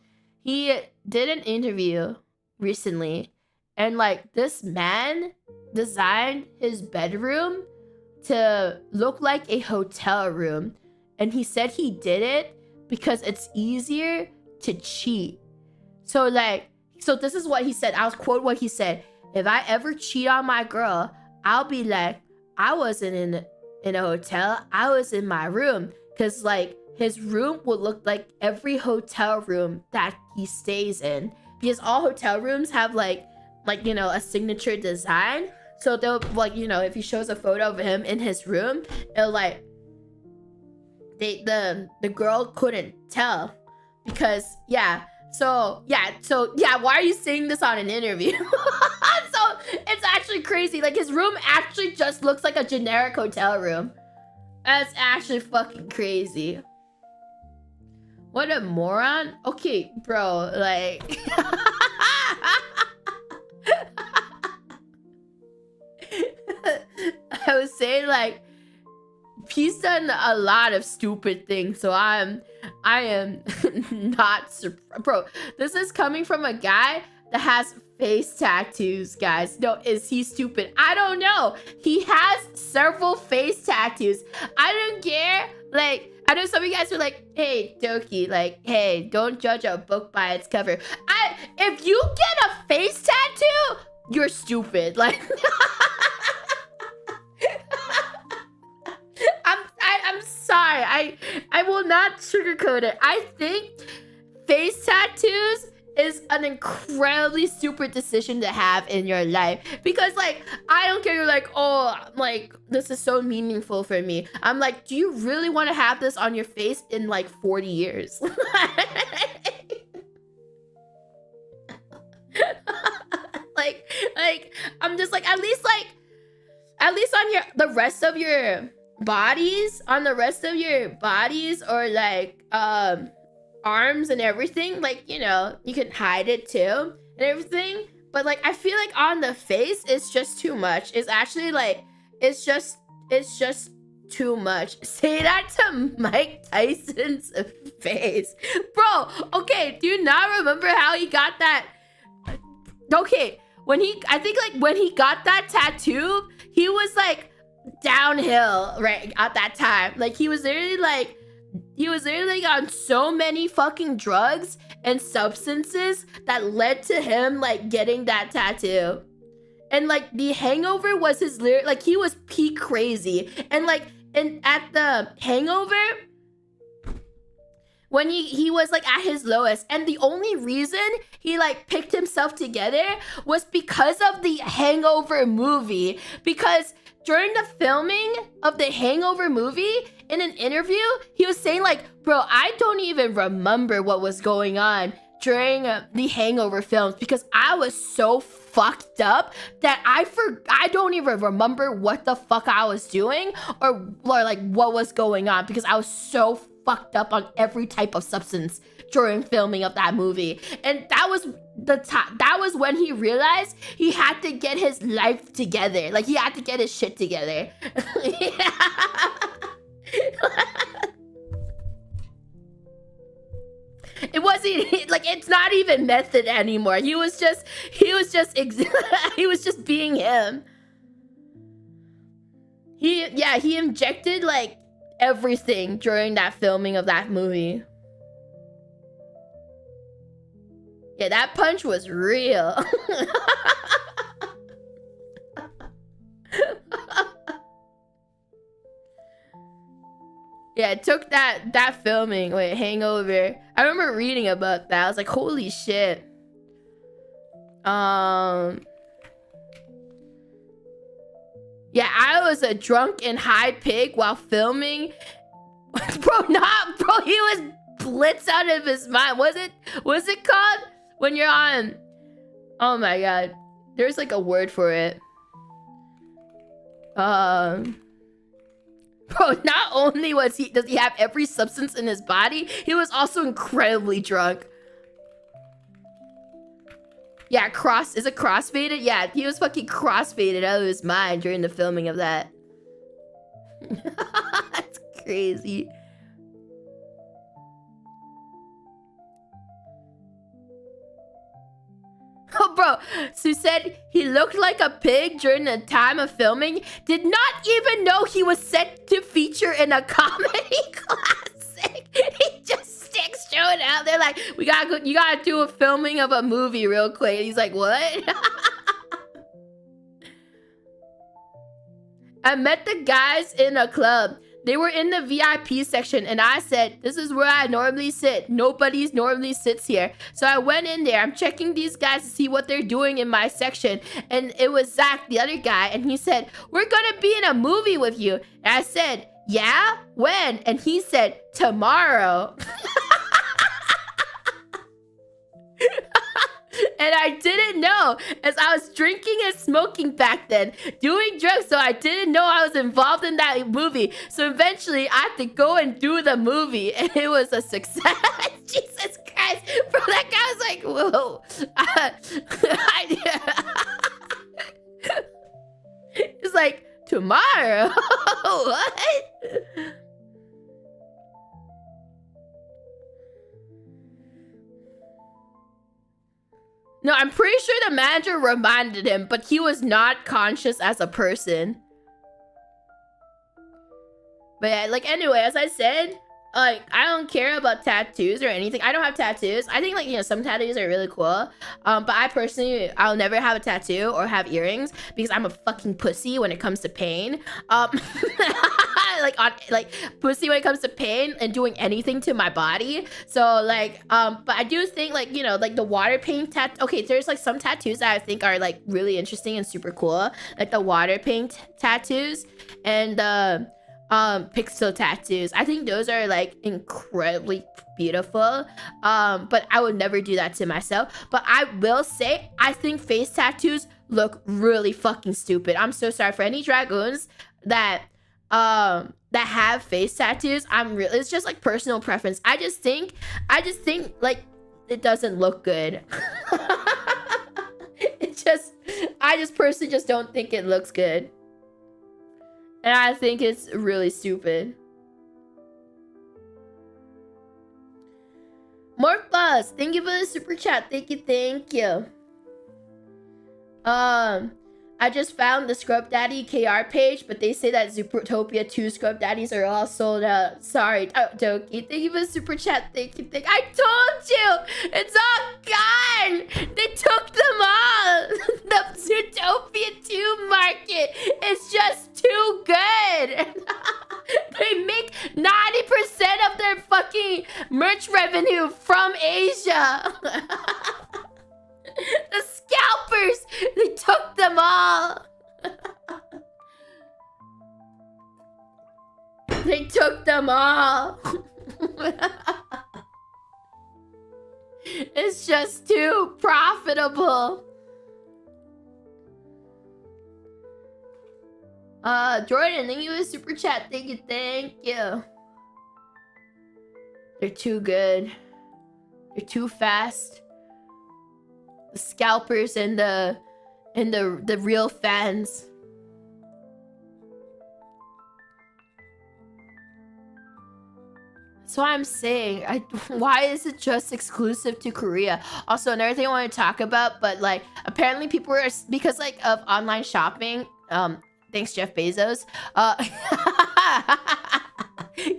he did an interview recently, and like this man designed his bedroom to look like a hotel room, and he said he did it because it's easier to cheat. So this is what he said. I'll quote what he said. If I ever cheat on my girl, I'll be like, I wasn't in a hotel, I was in my room. Because like his room would look like every hotel room that he stays in, because all hotel rooms have like you know, a signature design. So they'll like, you know, if he shows a photo of him in his room, it'll like the girl couldn't tell because so why are you saying this on an interview? So it's actually crazy. Like his room actually just looks like a generic hotel room. That's actually fucking crazy. What a moron. Okay, bro, like I was saying, like, he's done a lot of stupid things, so I am not surprised. Bro, this is coming from a guy that has face tattoos, guys. No, is he stupid? I don't know. He has several face tattoos. I don't care. Like, I know some of you guys are like, hey, Doki, like, hey, don't judge a book by its cover. If you get a face tattoo, you're stupid. Like, I'm sorry. I will not sugarcoat it. I think face tattoos is an incredibly stupid decision to have in your life, because like, I don't care, you're like, oh, like, this is so meaningful for me. I'm like, do you really want to have this on your face in like 40 years? like I'm just like, at least on the rest of your bodies, or like arms and everything, like, you know, you can hide it too and everything. But like, I feel like on the face, it's just too much. It's actually like, it's just too much. Say that to Mike Tyson's face, bro. Okay, do you not remember how he got that? Okay, I think like when he got that tattoo, he was like downhill right at that time. Like he was literally on so many fucking drugs and substances that led to him like getting that tattoo. And like The Hangover was his like he was peak crazy. And like at The Hangover, when he was like at his lowest, and the only reason he like picked himself together was because of The Hangover movie. Because during the filming of The Hangover movie, in an interview, he was saying like, bro, I don't even remember what was going on during The Hangover films, because I was so fucked up that I don't even remember what the fuck I was doing or like what was going on, because I was so fucked up on every type of substance during filming of that movie. And that was that was when he realized he had to get his life together. Like he had to get his shit together. It wasn't like, it's not even method anymore. He was just he was just being him. He injected like everything during that filming of that movie. Yeah, that punch was real. Yeah, it took that filming. Wait, Hangover. I remember reading about that. I was like, holy shit. Yeah, I was a drunk and high pig while filming. Bro, he was blitzed out of his mind. What's it called? When you're on, oh my god. There's like a word for it. Bro, not only does he have every substance in his body, he was also incredibly drunk. Yeah, is it crossfaded? Yeah, he was fucking crossfaded out of his mind during the filming of that. That's crazy. Oh, bro. Sue said he looked like a pig during the time of filming. Did not even know he was set to feature in a comedy classic. He just sticks showing out there like, you gotta do a filming of a movie real quick. He's like, what? I met the guys in a club. They were in the VIP section, and I said, this is where I normally sit. Nobody normally sits here. So I went in there. I'm checking these guys to see what they're doing in my section. And it was Zach, the other guy, and he said, we're gonna be in a movie with you. And I said, yeah? When? And he said, tomorrow. And I didn't know, as I was drinking and smoking back then, doing drugs, so I didn't know I was involved in that movie. So eventually, I had to go and do the movie, and it was a success. Jesus Christ. Bro, that guy was like, whoa. It's like, tomorrow? What? No, I'm pretty sure the manager reminded him, but he was not conscious as a person. But yeah, like, anyway, as I said, like, I don't care about tattoos or anything. I don't have tattoos. I think, like, you know, some tattoos are really cool. But I personally, I'll never have a tattoo or have earrings because I'm a fucking pussy when it comes to pain. Like pussy when it comes to pain and doing anything to my body. So like, but I do think, like, you know, like the water paint okay, there's like some tattoos that I think are like really interesting and super cool, like the water paint tattoos and the pixel tattoos. I think those are like incredibly beautiful. But I would never do that to myself. But I will say, I think face tattoos look really fucking stupid. I'm so sorry for any dragoons that have face tattoos. It's just like personal preference. I just think like it doesn't look good. I just personally just don't think it looks good. And I think it's really stupid. More Buzz, thank you for the super chat. Thank you. I just found the Scrub Daddy KR page, but they say that Zootopia 2 Scrub Daddies are all sold out. Sorry, Doki. Thank you for the super chat. Thank you. I told you! It's all gone! They took them all! The Zootopia 2 market is just too good! They make 90% of their fucking merch revenue from Asia! The scalpers! They took them all! They took them all! It's just too profitable! Jordan, thank you for the super chat. Thank you. They're too good. They're too fast. The scalpers and the real fans. That's why I'm saying, why is it just exclusive to Korea? Also, another thing I want to talk about, but like apparently people are, because like of online shopping, thanks Jeff Bezos.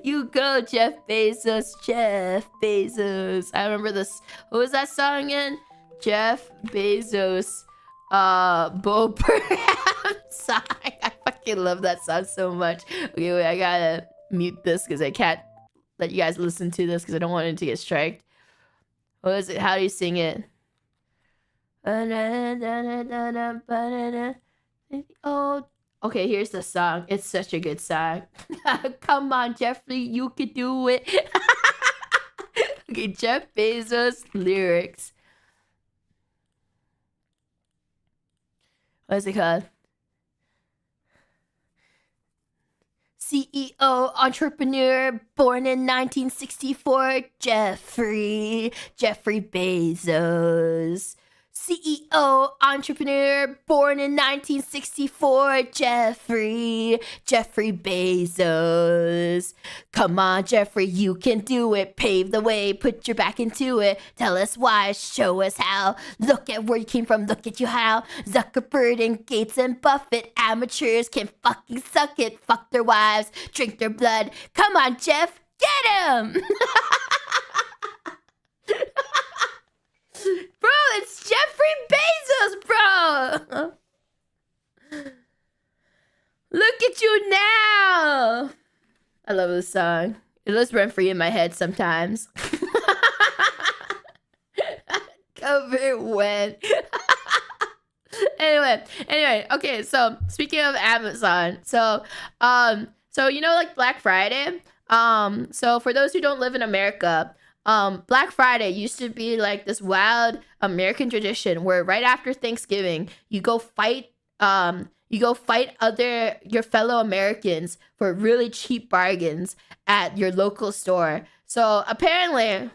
You go, Jeff Bezos, Jeff Bezos. I remember this. What was that song again? Jeff Bezos, Bo Burnham song. I fucking love that song so much. Okay, wait, I gotta mute this because I can't let you guys listen to this because I don't want it to get striked. What is it? How do you sing it? Oh, okay, here's the song. It's such a good song. Come on, Jeffrey, you could do it. Okay, Jeff Bezos lyrics. What is it called? CEO, entrepreneur, born in 1964, Jeffrey Bezos. CEO, entrepreneur, born in 1964, Jeffrey Bezos. Come on, Jeffrey, you can do it. Pave the way, put your back into it. Tell us why, show us how. Look at where you came from, look at you how. Zuckerberg and Gates and Buffett, amateurs can fucking suck it. Fuck their wives, drink their blood. Come on, Jeff, get him! Bro, it's Jeffrey Bezos, bro! Look at you now! I love this song. It lives rent free in my head sometimes. Cover when. Anyway, okay, so speaking of Amazon, so you know, like Black Friday? So for those who don't live in America, Black Friday used to be like this wild American tradition where right after Thanksgiving, you go fight your fellow Americans for really cheap bargains at your local store. So apparently,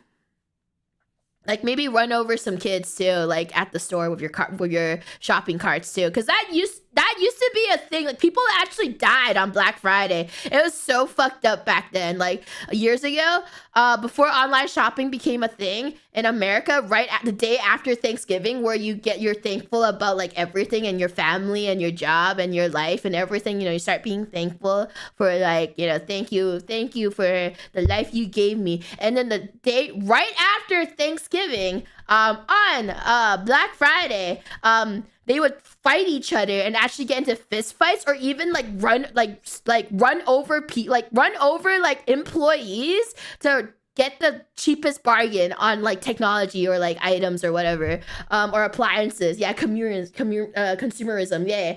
like maybe run over some kids too, like at the store with your shopping carts too, because that used to be a thing. Like people actually died on Black Friday. It was so fucked up back then, like years ago, before online shopping became a thing in America. Right at the day after Thanksgiving, where you're thankful about like everything and your family and your job and your life and everything. You know, you start being thankful for like, you know, thank you for the life you gave me. And then the day right after Thanksgiving, on Black Friday, they would fight each other and actually get into fist fights, or even like run over employees to get the cheapest bargain on like technology or like items or whatever, or appliances. Yeah, consumerism. Yeah.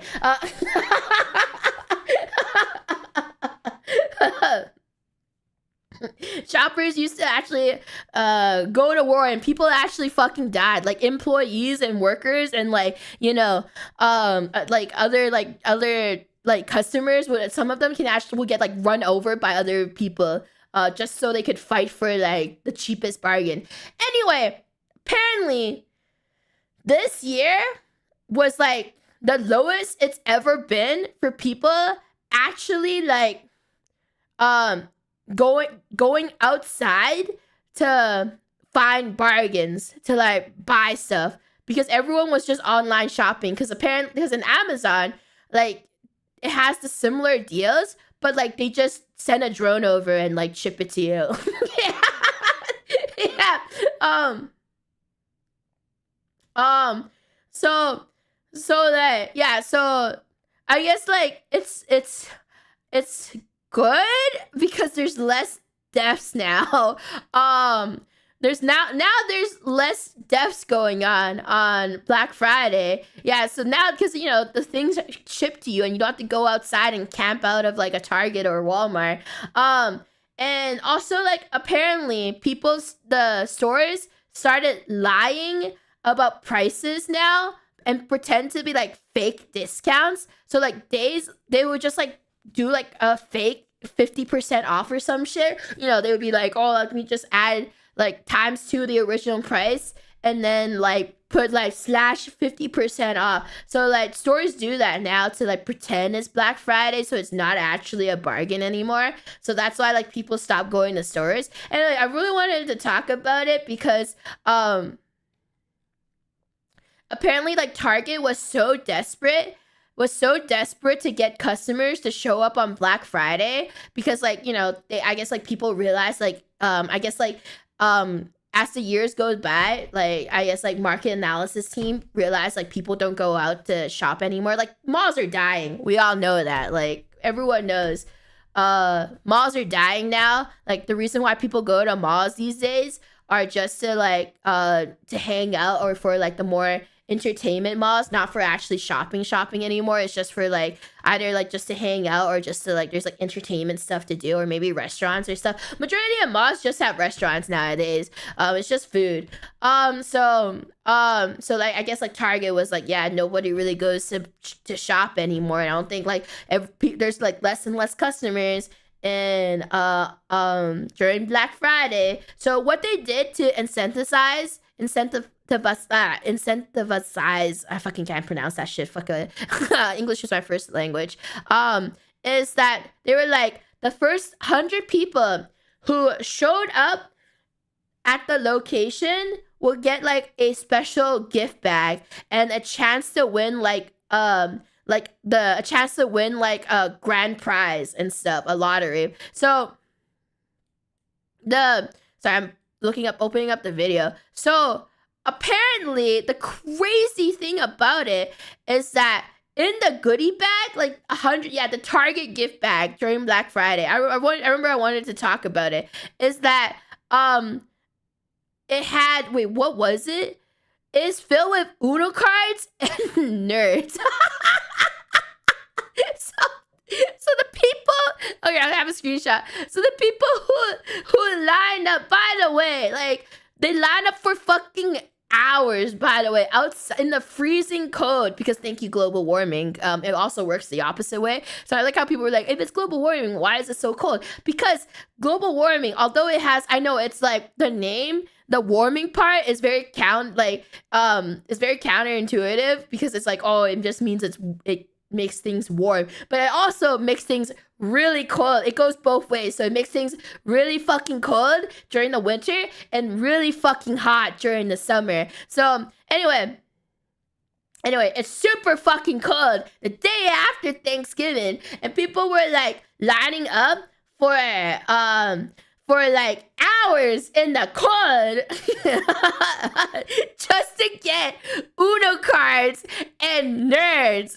Shoppers used to actually go to war, and people actually fucking died, like employees and workers, and like, you know, like other customers would, some of them will get like run over by other people, just so they could fight for like the cheapest bargain. Anyway, apparently this year was like the lowest it's ever been for people actually like going outside to find bargains to like buy stuff, because everyone was just online shopping. Because in Amazon, like it has the similar deals, but like they just send a drone over and like ship it to you. Yeah. So I guess like it's good because there's less deaths now. There's less deaths going on Black Friday. Yeah, so now, because you know the things are shipped to you and you don't have to go outside and camp out of like a Target or Walmart. And also like apparently the stores started lying about prices now and pretend to be like fake discounts. So like they would just like do like a fake 50% off or some shit. You know, they would be like, oh, let me just add like ×2 the original price, and then like put like /50% off. So like stores do that now to like pretend it's Black Friday, so it's not actually a bargain anymore. So that's why like people stop going to stores. And like, I really wanted to talk about it because apparently like Target was so desperate to get customers to show up on Black Friday, because like, you know, I guess like people realize like as the years goes by, like I guess like market analysis team realized like people don't go out to shop anymore. Like malls are dying. We all know that. Like everyone knows malls are dying now. Like the reason why people go to malls these days are just to like to hang out, or for like the more entertainment malls, not for actually shopping anymore. It's just for like either like just to hang out, or just to like there's like entertainment stuff to do, or maybe restaurants or stuff. Majority of malls just have restaurants nowadays. It's just food. So like I guess like Target was like, yeah, nobody really goes to shop anymore. I don't think like there's like less and less customers and during Black Friday. So what they did to incentivize incentivize. I fucking can't pronounce that shit. Fuck it. English is my first language. Is that they were like the first 100 people who showed up at the location will get like a special gift bag and a chance to win a chance to win like a grand prize and stuff, a lottery. So I'm opening up the video. So apparently the crazy thing about it is that in the goodie bag, like 100, the Target gift bag during Black Friday. I remember I wanted to talk about it. Is that it had, wait, what was it? It's filled with Uno cards and nerds. So the people, okay, I have a screenshot. So the people who lined up, by the way, like they lined up for fucking hours, by the way, outside in the freezing cold, because thank you global warming. It also works the opposite way. So I like how people were like, if it's global warming, why is it so cold? Because global warming, although it has, I know it's like the name, the warming part is very it's very counterintuitive, because it's like, oh, it just means it makes things warm, but it also makes things really cold. It goes both ways. So it makes things really fucking cold during the winter and really fucking hot during the summer. So anyway, it's super fucking cold the day after Thanksgiving, and people were like lining up for like hours in the cold just to get Uno cards and nerds.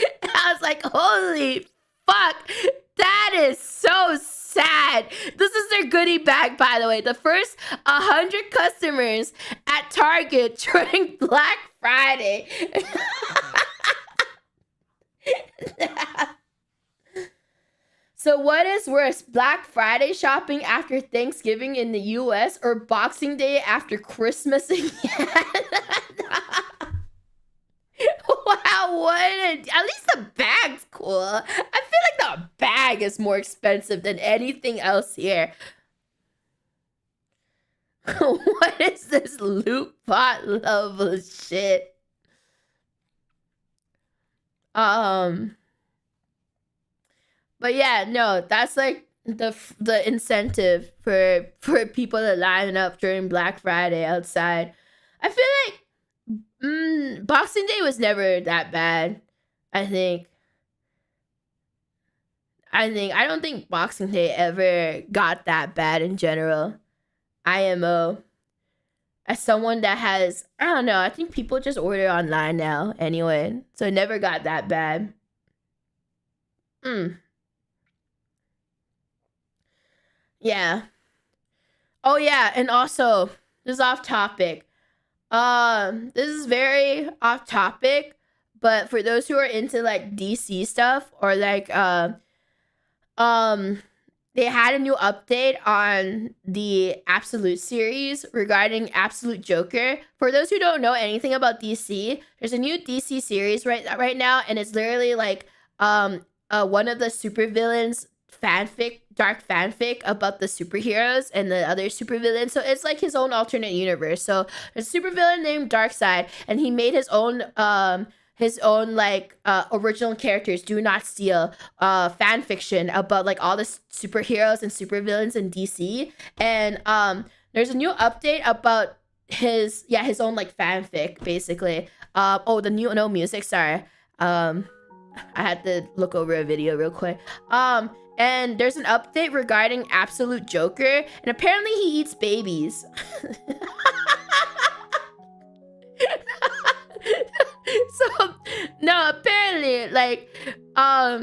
I was like, holy fuck, that is so sad. This is their goodie bag, by the way. The first 100 customers at Target during Black Friday. So what is worse, Black Friday shopping after Thanksgiving in the US or Boxing Day after Christmas in Canada? Wow, at least the bag's cool. I feel like the bag is more expensive than anything else here. What is this loot pot level shit? But yeah, no, that's like the incentive for people to line up during Black Friday outside. I feel like Boxing Day was never that bad. I don't think Boxing Day ever got that bad in general. IMO. As someone that has, I don't know, I think people just order online now anyway, so it never got that bad. Yeah. Oh yeah, and also, this is off topic. This is very off topic, but for those who are into like DC stuff, or like they had a new update on the Absolute series regarding Absolute Joker. For those who don't know anything about DC, there's a new DC series right now, and it's literally like one of the supervillains dark fanfic about the superheroes and the other supervillains. So it's like his own alternate universe. So there's a supervillain named Darkseid, and he made his own like original characters, Do Not Steal fan fiction about like all the superheroes and supervillains in DC. And there's a new update about his own like fanfic basically. The new music, sorry. I had to look over a video real quick. And there's an update regarding Absolute Joker, and apparently he eats babies. So, no, apparently, like,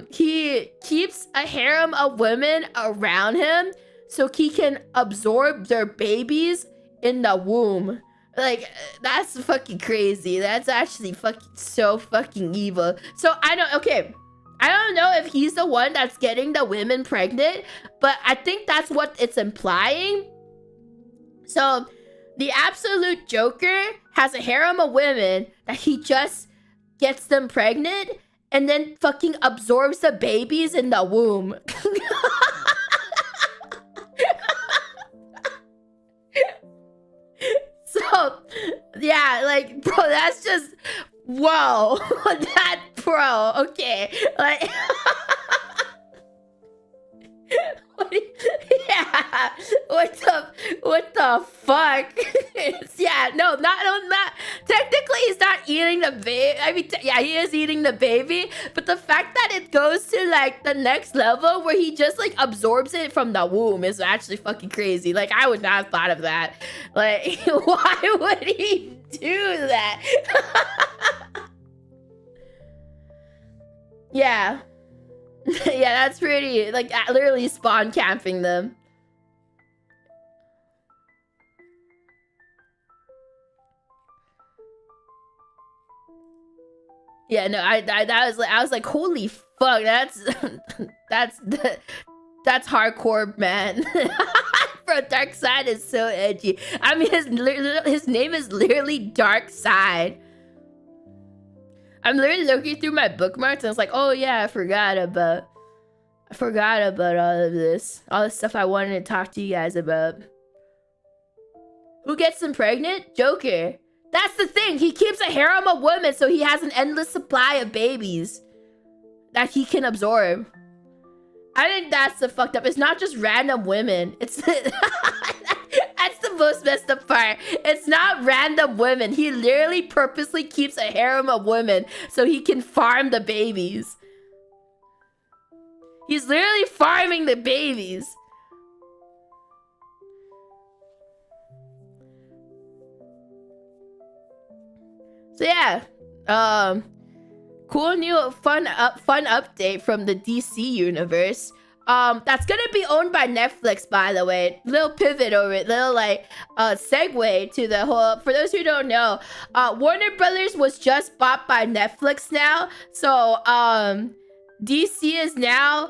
he keeps a harem of women around him so he can absorb their babies in the womb. Like, that's fucking crazy. That's actually so fucking evil. So, I don't know if he's the one that's getting the women pregnant, but I think that's what it's implying. So, the Absolute Joker has a harem of women that he just gets them pregnant and then fucking absorbs the babies in the womb. yeah, like, bro, that's just, whoa. That, bro, okay. Like, yeah, what the fuck? Yeah, no, not technically he's not eating the baby. I mean, yeah, he is eating the baby, but the fact that it goes to like the next level where he just like absorbs it from the womb is actually fucking crazy. Like, I would not have thought of that. Like, why would he do that? Yeah. Yeah, that's pretty, like, literally spawn camping them. Yeah, no, I was like, holy fuck, that's that's hardcore, man. Bro, Dark Side is so edgy. I mean, his name is literally Dark Side. I'm literally looking through my bookmarks and I was like, oh yeah, I forgot about all of this. All the stuff I wanted to talk to you guys about. Who gets him pregnant? Joker. That's the thing. He keeps a harem of women so he has an endless supply of babies that he can absorb. I think that's the fucked up. It's not just random women. It's that's the most messed up part. It's not random women. He literally purposely keeps a harem of women so he can farm the babies. He's literally farming the babies. So yeah, cool new fun update from the DC universe. That's gonna be owned by Netflix, by the way. Little pivot over it, little like segue to the whole. For those who don't know, Warner Brothers was just bought by Netflix now. So DC is now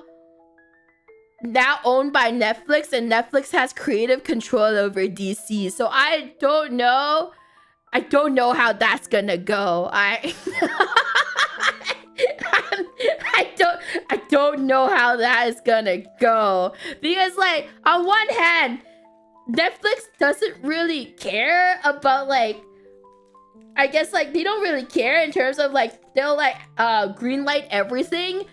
owned by Netflix, and Netflix has creative control over DC. So I don't know how that's gonna go. I don't know how that is gonna go, because like on one hand, Netflix doesn't really care about, like, I guess like they don't really care in terms of like they'll like greenlight everything,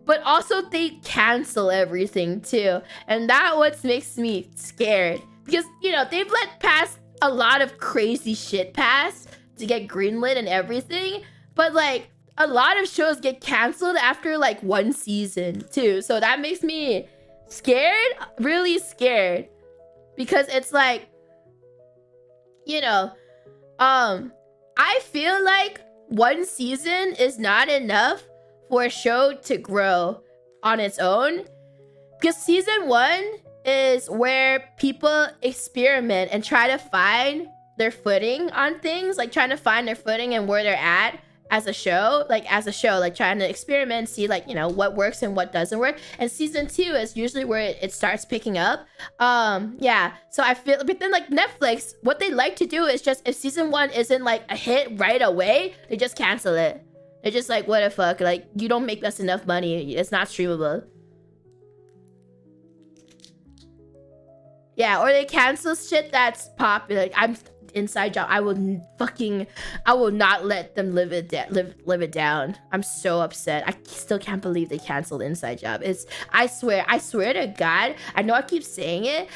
but also they cancel everything too, and that what makes me scared, because you know they've let past a lot of crazy shit pass to get greenlit and everything, but like a lot of shows get canceled after like one season too. So that makes me scared, really scared, because it's like, you know, I feel like one season is not enough for a show to grow on its own, because season one is where people experiment and try to find their footing on things, like trying to find their footing and where they're at as a show, like trying to experiment and see, like, you know, what works and what doesn't work. And season two is usually where it starts picking up. Yeah, so I feel, but then like Netflix, what they like to do is just, if season one isn't like a hit right away, they just cancel it. They're just like, what the fuck, like, you don't make us enough money, it's not streamable. Yeah, or they cancel shit that's popular. Like, I'm Inside Job. I will not let them live it down. I'm so upset. I still can't believe they canceled Inside Job. I swear to God, I know I keep saying it.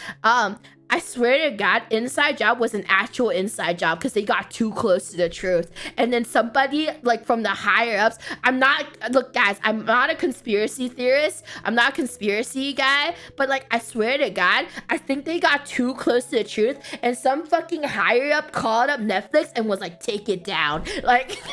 I swear to God, Inside Job was an actual inside job because they got too close to the truth. And then somebody like from the higher ups, look guys, I'm not a conspiracy theorist. I'm not a conspiracy guy, but like, I swear to God, I think they got too close to the truth, and some fucking higher up called up Netflix and was like, take it down. Like, because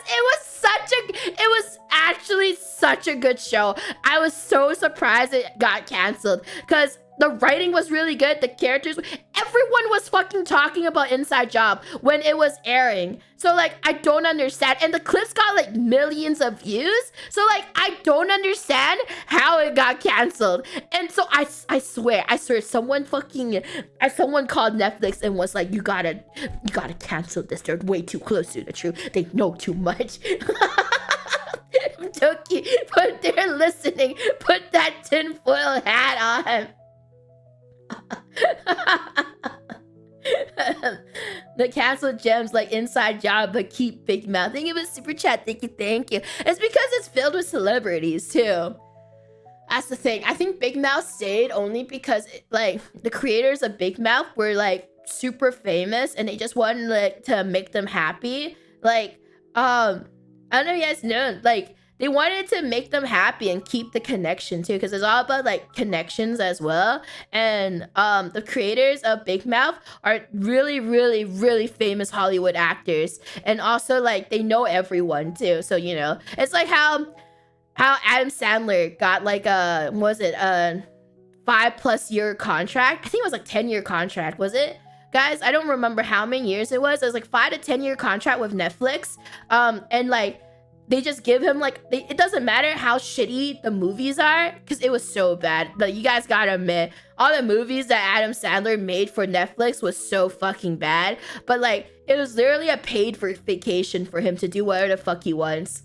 it was actually such a good show. I was so surprised it got canceled because the writing was really good. The characters, everyone was fucking talking about Inside Job when it was airing. So like, I don't understand. And the clips got like millions of views. So like, I don't understand how it got canceled. And so I swear, someone called Netflix and was like, you gotta cancel this. They're way too close to the truth. They know too much. Doki, but they're listening. Put that tinfoil hat on. The canceled gems like Inside Job, but keep Big Mouth. Thank you for the super chat. Thank you, thank you. It's because it's filled with celebrities too. That's the thing. I think Big Mouth stayed only because like the creators of Big Mouth were like super famous and they just wanted like to make them happy. Like I don't know if you guys know, like they wanted to make them happy and keep the connection too, because it's all about like connections as well. And the creators of Big Mouth are really, really, really famous Hollywood actors, and also like they know everyone too. So you know, it's like how Adam Sandler got like a, was it a 5+ year contract? I think it was like 10-year contract. Was it? Guys, I don't remember how many years it was. It was like 5 to 10-year contract with Netflix. And like they just give him like, it doesn't matter how shitty the movies are, because it was so bad. But you guys gotta admit, all the movies that Adam Sandler made for Netflix was so fucking bad. But like, it was literally a paid for vacation for him to do whatever the fuck he wants.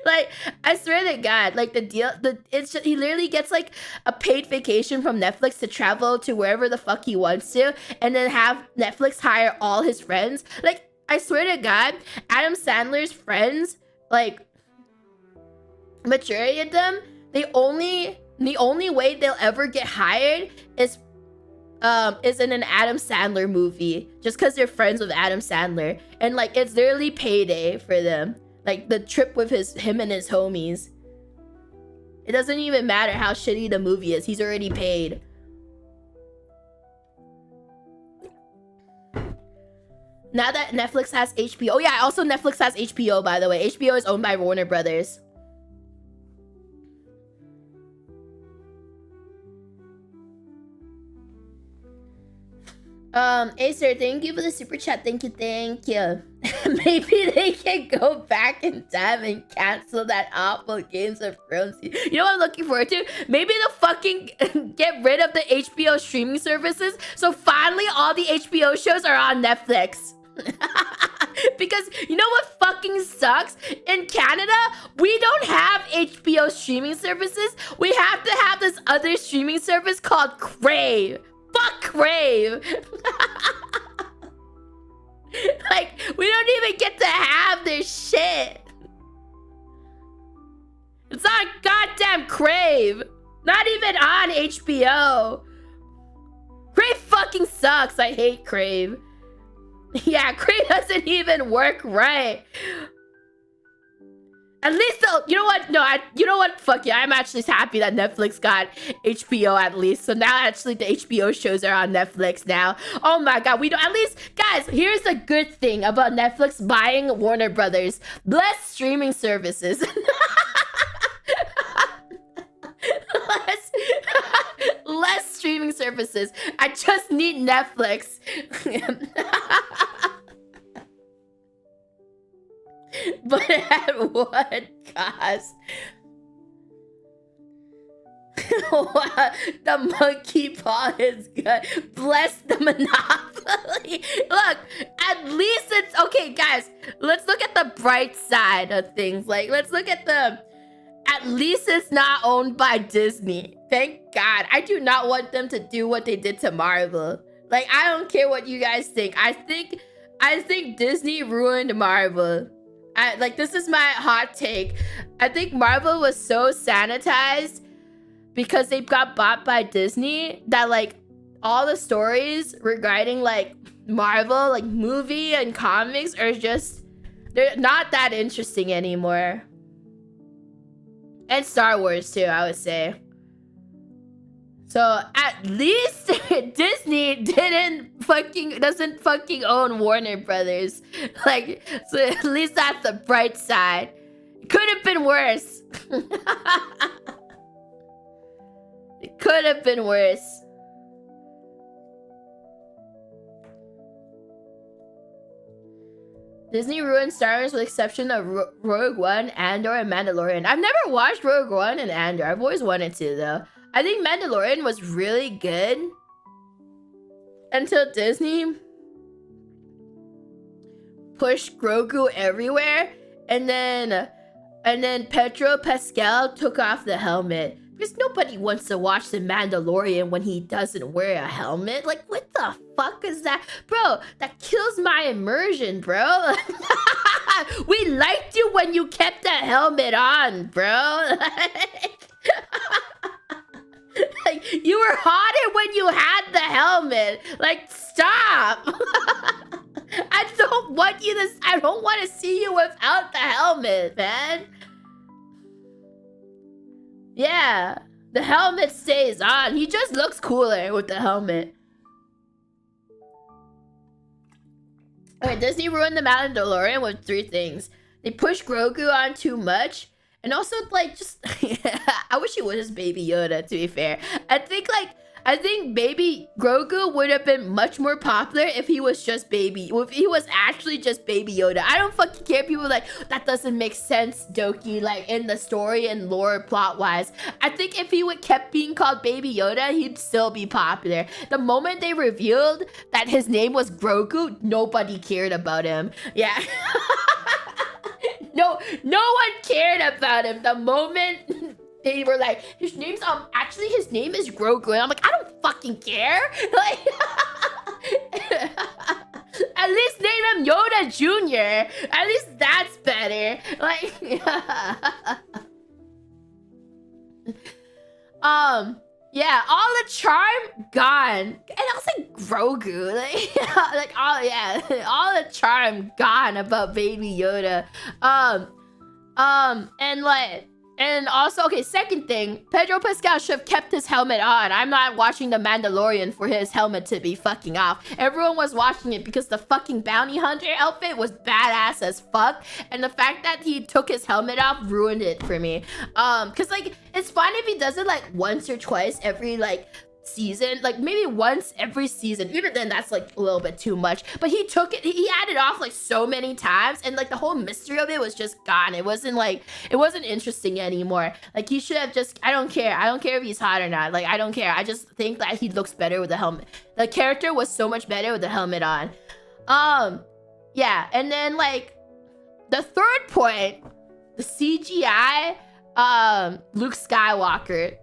Like, I swear to God, like it's just, he literally gets like a paid vacation from Netflix to travel to wherever the fuck he wants to, and then have Netflix hire all his friends. Like, I swear to God, Adam Sandler's friends, like majority of them, the only way they'll ever get hired is in an Adam Sandler movie, just because they're friends with Adam Sandler, and like it's literally payday for them. Like the trip with him and his homies. It doesn't even matter how shitty the movie is. He's already paid. Now that Netflix has HBO. Oh yeah, also Netflix has HBO, by the way. HBO is owned by Warner Brothers. Acer, thank you for the super chat. Thank you. Maybe they can go back in time and cancel that awful Games of Thrones. You know what I'm looking forward to? Maybe they'll fucking get rid of the HBO streaming services, so finally all the HBO shows are on Netflix. Because you know what fucking sucks? In Canada, we don't have HBO streaming services. We have to have this other streaming service called Crave. Fuck Crave. Like, we don't even get to have this shit. It's on goddamn Crave. Not even on HBO. Crave fucking sucks. I hate Crave. Yeah, Crave doesn't even work right. At least, you know what? No, you know what? Fuck yeah, I'm actually happy that Netflix got HBO at least. So now actually the HBO shows are on Netflix now. Oh my God, we don't, at least, guys, here's the good thing about Netflix buying Warner Brothers. Less streaming services. Less streaming services. I just need Netflix. But at what cost? The monkey paw is good. Bless the monopoly. Look, at least it's okay, guys. Let's look at the bright side of things. Like, let's look at at least it's not owned by Disney. Thank God. I do not want them to do what they did to Marvel. Like, I don't care what you guys think. I think Disney ruined Marvel. Like, this is my hot take. I think Marvel was so sanitized because they got bought by Disney that, like, all the stories regarding, like, Marvel, like, movie and comics are just, they're not that interesting anymore. And Star Wars, too, I would say. So, at least Disney doesn't fucking own Warner Brothers. Like, so at least that's the bright side. It could have been worse. It could have been worse. Disney ruined Star Wars with the exception of Rogue One, Andor, and Mandalorian. I've never watched Rogue One and Andor. I've always wanted to, though. I think Mandalorian was really good until Disney pushed Grogu everywhere, and then Pedro Pascal took off the helmet. Because nobody wants to watch The Mandalorian when he doesn't wear a helmet. Like, what the fuck is that? Bro, that kills my immersion, bro. We liked you when you kept that helmet on, bro. Like, you were hotter when you had the helmet. Like, stop. I don't want to see you without the helmet, man. Yeah, the helmet stays on. He just looks cooler with the helmet. Okay, Disney ruined The Mandalorian with 3 things. They pushed Grogu on too much. And also, like, just... I wish he was Baby Yoda, to be fair. I think Baby Grogu would have been much more popular if he was just if he was actually just Baby Yoda. I don't fucking care. People are like, that doesn't make sense, Doki, like, in the story and lore plot-wise. I think if he would kept being called Baby Yoda, he'd still be popular. The moment they revealed that his name was Grogu, nobody cared about him. Yeah. No one cared about him. The moment they were like, his name is Grogu. And I'm like, I don't fucking care. Like, at least name him Yoda Jr. At least that's better. Like, yeah, all the charm gone. And I was like, Grogu, like, all the charm gone about Baby Yoda. And also, okay, second thing, Pedro Pascal should have kept his helmet on. I'm not watching The Mandalorian for his helmet to be fucking off. Everyone was watching it because the fucking bounty hunter outfit was badass as fuck. And the fact that he took his helmet off ruined it for me. Cause like, it's fine if he does it like once or twice every like season, like maybe once every season. Even then, that's like a little bit too much. But he took it, he had it off like so many times, and like the whole mystery of it was just gone. It wasn't interesting anymore. Like, he should have just, I don't care if he's hot or not, like, I don't care. I just think that he looks better with the helmet. The character was so much better with the helmet on. Yeah, and then like the third point, the CGI Luke Skywalker.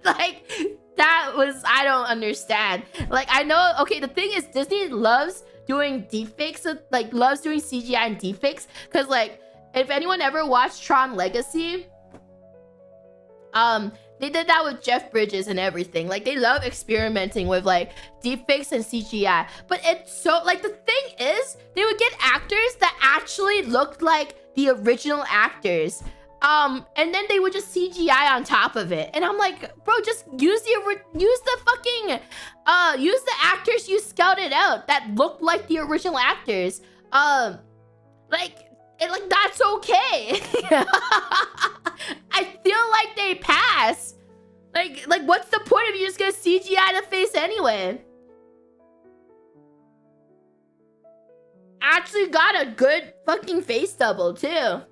Like, that was, I don't understand. Like, I know, okay, the thing is, Disney loves doing deepfakes, like, loves doing CGI and deepfakes, because, like, if anyone ever watched Tron Legacy, they did that with Jeff Bridges and everything. Like, they love experimenting with, like, deepfakes and CGI. But it's so, like, the thing is, they would get actors that actually looked like the original actors. And then they would just CGI on top of it. And I'm like, bro, just use the actors you scouted out that looked like the original actors. Like, that's okay. I feel like they pass. Like, what's the point if you just gonna CGI the face anyway? Actually got a good fucking face double too.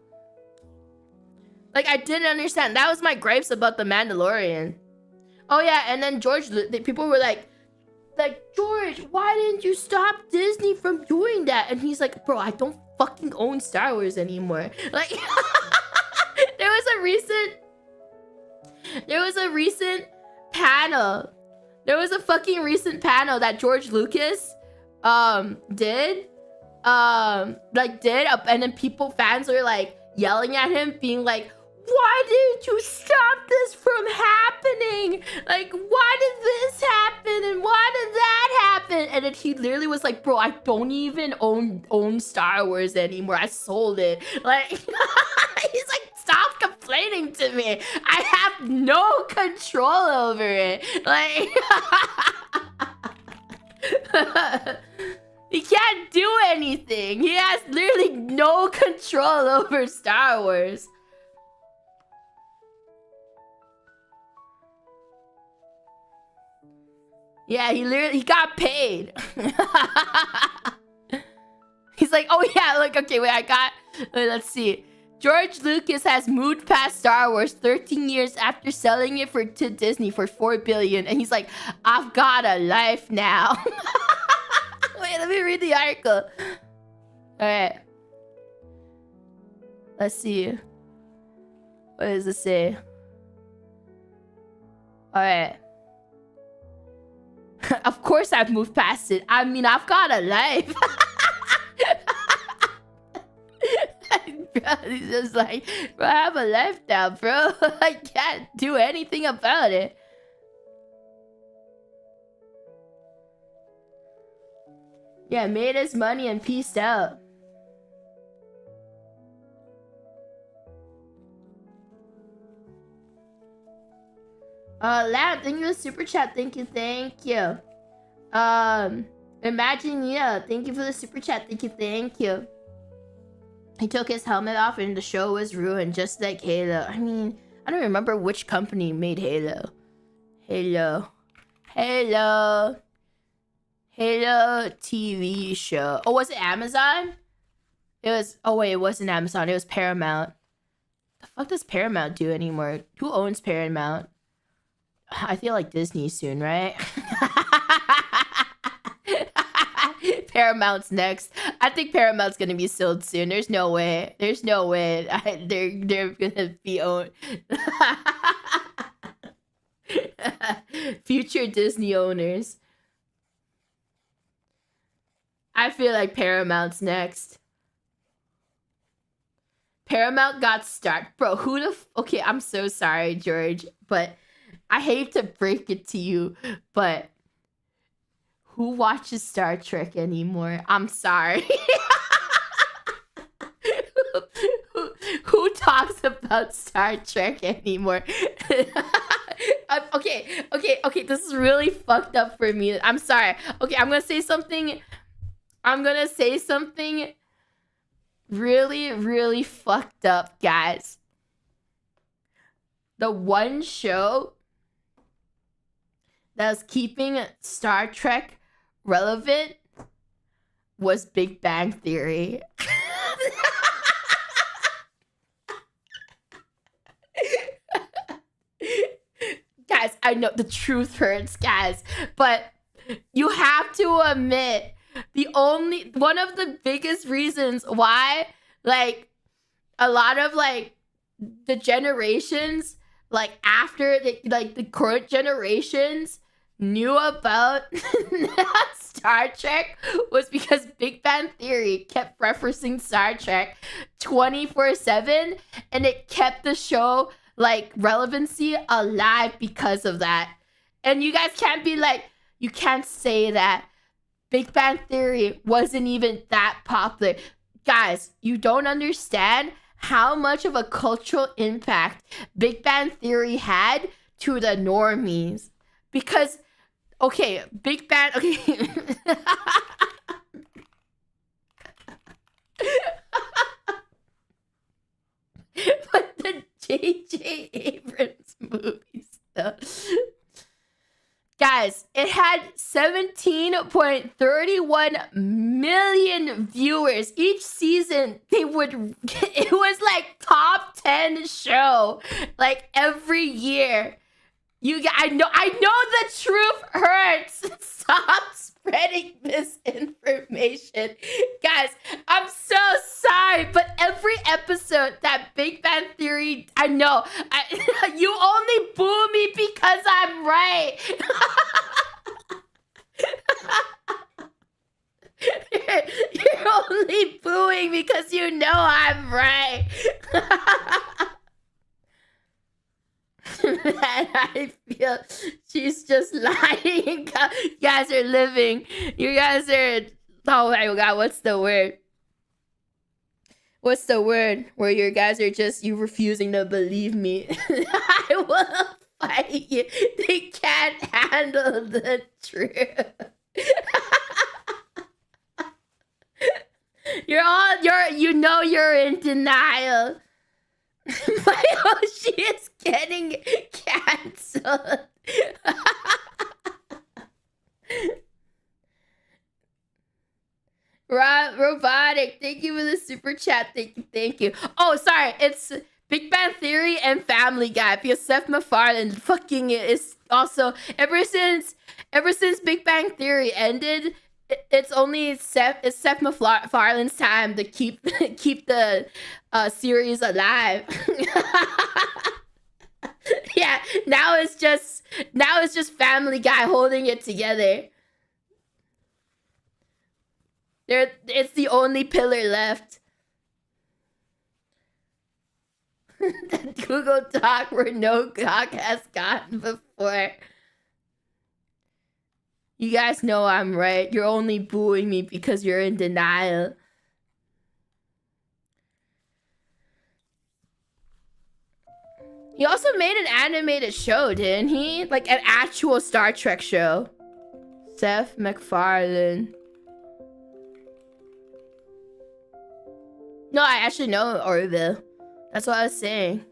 Like, I didn't understand. That was my gripes about The Mandalorian. Oh yeah, and then people were like, George, why didn't you stop Disney from doing that? And he's like, bro, I don't fucking own Star Wars anymore. Like, there was a recent panel. There was a fucking recent panel that George Lucas did. And then fans were like yelling at him, being like, why didn't you stop this from happening? Like, why did this happen? And why did that happen? And then he literally was like, bro, I don't even own Star Wars anymore. I sold it. Like, he's like, stop complaining to me. I have no control over it. Like, he can't do anything. He has literally no control over Star Wars. Yeah, he got paid. He's like, oh yeah, like, okay, wait, let's see. George Lucas has moved past Star Wars 13 years after selling it to Disney for $4 billion. And he's like, I've got a life now. Wait, let me read the article. Alright. Let's see. What does it say? Alright. Of course I've moved past it. I mean, I've got a life. Bro, he's just like, bro, I have a life now, bro. I can't do anything about it. Yeah, made his money and peaced out. Lab, thank you for the super chat. Thank you, thank you. Imagine, yeah, thank you for the super chat. Thank you, thank you. He took his helmet off and the show was ruined, just like Halo. I mean, I don't remember which company made Halo. Halo TV show. Oh, was it Amazon? It was, oh wait, it wasn't Amazon. It was Paramount. The fuck does Paramount do anymore? Who owns Paramount? I feel like Disney soon, right? Paramount's next. I think Paramount's gonna be sold soon. There's no way. There's no way they're gonna be owned. Future Disney owners. I feel like Paramount's next. Paramount got started. Bro, who the okay, I'm so sorry, George, but I hate to break it to you, but who watches Star Trek anymore? I'm sorry. who talks about Star Trek anymore? Okay, this is really fucked up for me. I'm sorry. Okay, I'm gonna say something really, really fucked up, guys. The one show that was keeping Star Trek relevant was Big Bang Theory. Guys, I know the truth hurts, guys, but you have to admit one of the biggest reasons why, like, a lot of, like, the generations, like, after the current generations knew about Star Trek was because Big Bang Theory kept referencing Star Trek 24/7, and it kept the show, like, relevancy alive because of that. And you guys can't be like, you can't say that Big Bang Theory wasn't even that popular. Guys, you don't understand how much of a cultural impact Big Bang Theory had to the normies. Because, okay, Big Bang, okay. But the J.J. Abrams movies, though. Guys, it had 17.31 million viewers each season. It was like top 10 show, like, every year. I know the truth hurts. Stop spreading misinformation. Guys, I'm so sorry, but every episode that Big Bang Theory, I know, you only boo me because I'm right. You're only booing because you know I'm right. Man, I feel she's just lying. You guys are living. You guys are. Oh my god, what's the word? What's the word where you guys are just you refusing to believe me? I will fight you. They can't handle the truth. You're in denial. My Yoshi is getting canceled. Robotic, thank you for the super chat. Thank you. Oh, sorry, it's Big Bang Theory and Family Guy because Seth MacFarlane fucking is also ever since Big Bang Theory ended. It's Seth MacFarlane's time to keep the series alive. Yeah, now it's just Family Guy holding it together. It's the only pillar left. The Google Doc where no Doc has gotten before. You guys know I'm right. You're only booing me because you're in denial. He also made an animated show, didn't he? Like an actual Star Trek show. Seth MacFarlane. No, I actually know Orville. That's what I was saying.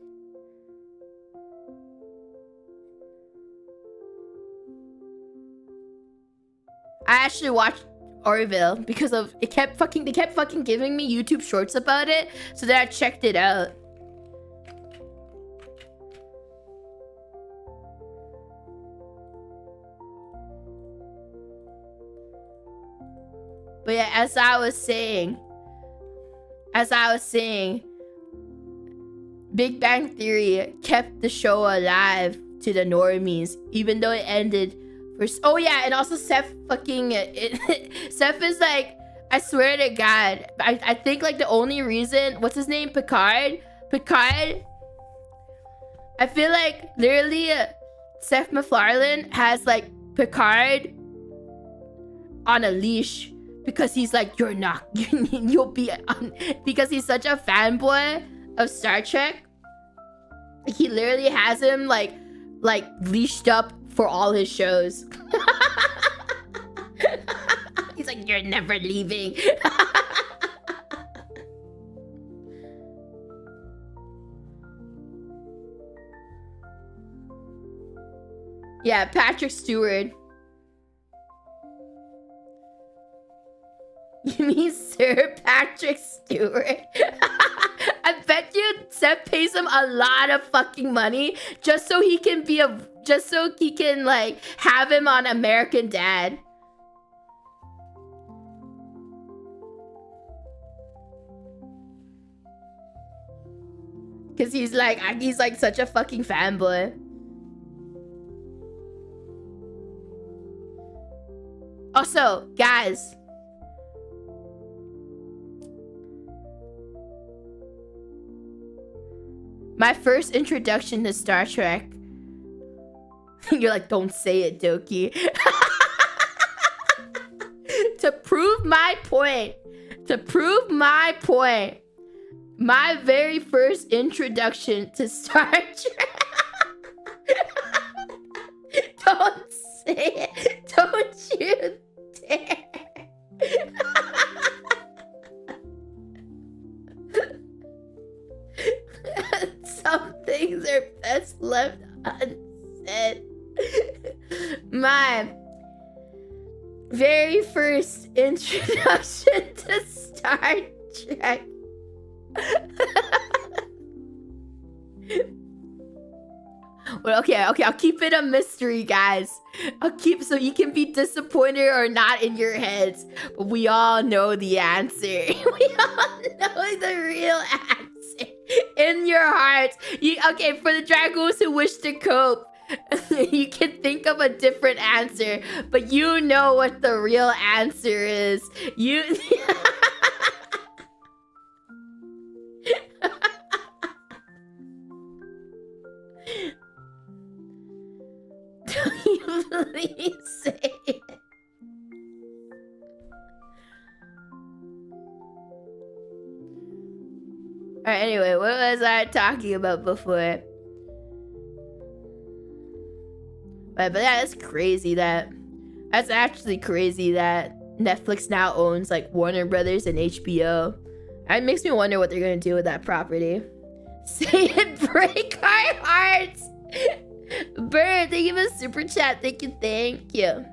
I actually watched Orville because of they kept fucking giving me YouTube shorts about it, so then I checked it out. But yeah, as I was saying, Big Bang Theory kept the show alive to the normies, even though it ended for... Oh yeah, and also Seth Seth is like, I swear to God, I think like the only reason... What's his name? Picard? I feel like literally Seth MacFarlane has like Picard on a leash. Because he's like, you'll be because he's such a fanboy of Star Trek. He literally has him like leashed up for all his shows. He's like, you're never leaving. Yeah, Patrick Stewart. You mean Sir Patrick Stewart? I bet you Seth pays him a lot of fucking money just so he can like have him on American Dad. Cause he's like such a fucking fanboy. Also, guys, my first introduction to Star Trek. You're like, don't say it, Doki. To prove my point, my very first introduction to Star Trek. Don't say it. Don't you dare. Some things are best left unsaid. My very first introduction to Star Trek. Well, okay, I'll keep it a mystery, guys. So you can be disappointed or not in your heads. But we all know the answer. We all know the real answer. In your hearts. Okay, for the dragoons who wish to cope, you can think of a different answer, but you know what the real answer is. You... Don't you please say it? Alright, anyway, what was I talking about before? But yeah, that's crazy that's actually crazy that Netflix now owns like Warner Brothers and HBO. It makes me wonder what they're gonna do with that property. Say it, break our hearts. Bird, thank you for the super chat. Thank you.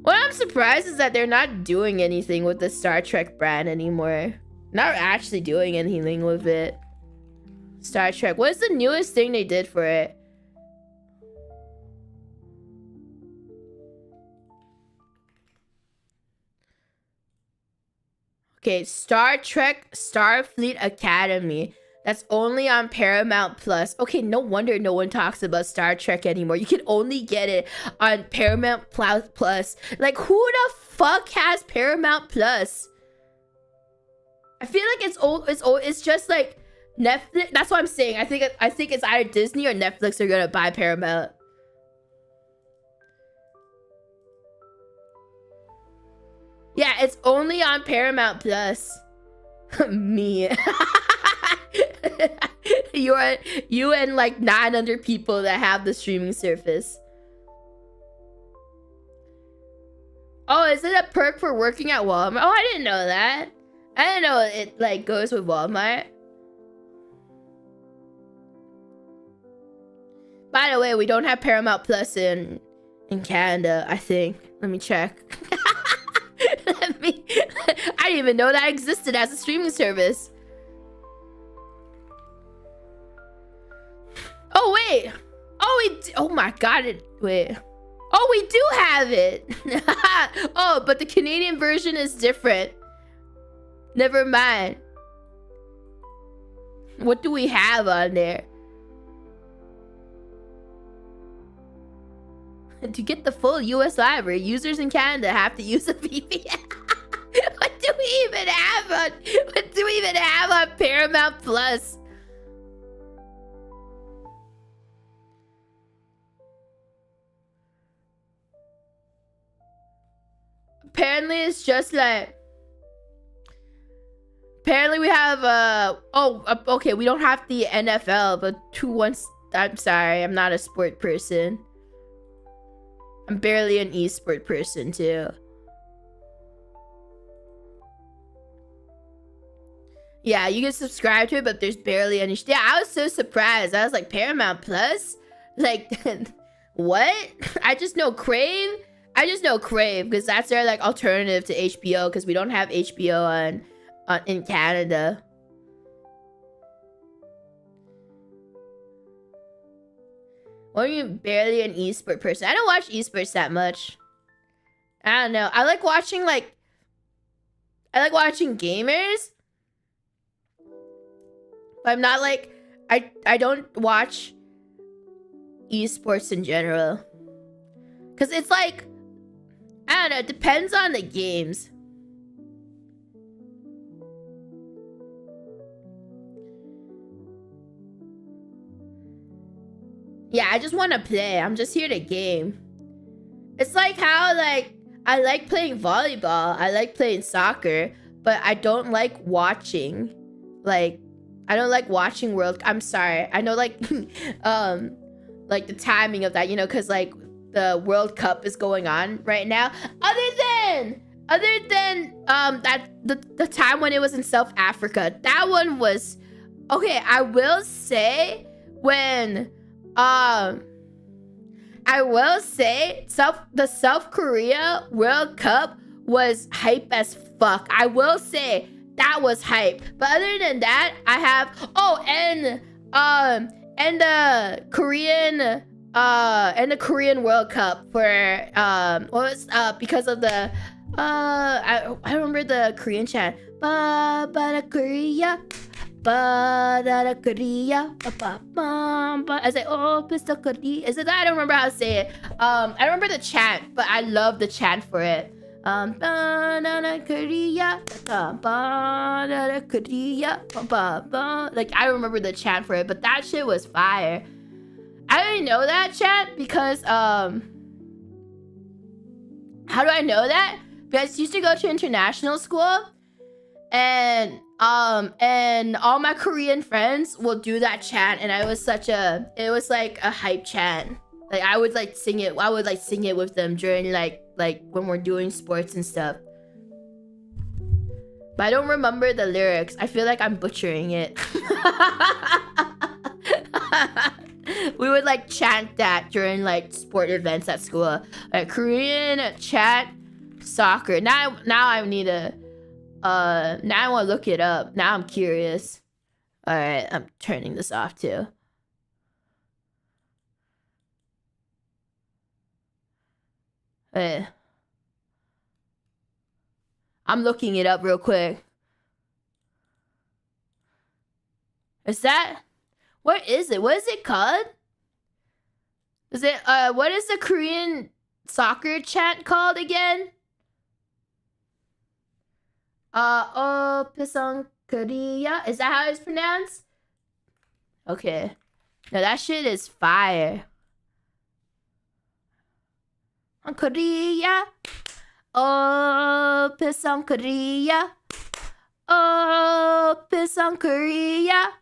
What I'm surprised is that they're not doing anything with the Star Trek brand anymore. Not actually doing anything with it. Star Trek. What's the newest thing they did for it? Okay, Star Trek Starfleet Academy. That's only on Paramount Plus. Okay, no wonder no one talks about Star Trek anymore. You can only get it on Paramount Plus. Like, who the fuck has Paramount Plus? I feel like it's old. It's just like Netflix. That's what I'm saying. I think it's either Disney or Netflix are gonna buy Paramount. Yeah, it's only on Paramount Plus. Me. You and like 900 people that have the streaming service. Oh, is it a perk for working at Walmart? Oh, I didn't know that. I didn't know it like goes with Walmart. By the way, we don't have Paramount Plus in Canada, I think. Let me check. I didn't even know that existed as a streaming service. Oh wait. Oh my god, wait. Oh, we do have it. Oh, but the Canadian version is different. Never mind. What do we have on there? To get the full US library, users in Canada have to use a VPN. What do we even have on Paramount Plus? Apparently it's just like, apparently we have okay, we don't have the NFL, but I'm sorry, I'm not a sport person. I'm barely an esport person too. Yeah, you can subscribe to it, but there's barely any. Yeah, I was so surprised. I was like, Paramount Plus? Like, what? I just know Crave because that's their like alternative to HBO, because we don't have HBO on in Canada. What are you, barely an esport person? I don't watch esports that much. I don't know. I like watching gamers. But I'm not like, I don't watch esports in general. Cause it's like, I don't know, it depends on the games. Yeah, I just want to play. I'm just here to game. It's like how, like, I like playing volleyball. I like playing soccer. But I don't like watching. Like, I don't like watching I'm sorry. I know, like, like, the timing of that, you know, because, like, the World Cup is going on right now. Other than the time when it was in South Africa. That one was... Okay, I will say when... I will say the South Korea World Cup was hype as fuck. I will say that was hype. But other than that, I have and the Korean World Cup for because of the I remember the Korean chant. Ba ba Korea. I say, oh, Mr. Korea. Is it that? I don't remember how to say it. I remember the chant, but I love the chant for it. Like, I remember the chant for it, but that shit was fire. I didn't know that chant because, how do I know that? Because I used to go to international school, and all my Korean friends will do that chant, and it was like a hype chant. Like, I would like sing it with them during like when we're doing sports and stuff. But I don't remember the lyrics. I feel like I'm butchering it. We would like chant that during like sport events at school. Like, Korean chant soccer. Now I need to now I want to look it up. Now I'm curious. All right, I'm turning this off too. Wait. I'm looking it up real quick. Is that... What is it? What is it called? Is it... What is the Korean soccer chant called again? Oh, Pisong Korea? Is that how it's pronounced? Okay. No, that shit is fire. On Korea. Oh, Pisong Korea. Oh, Pisong Korea.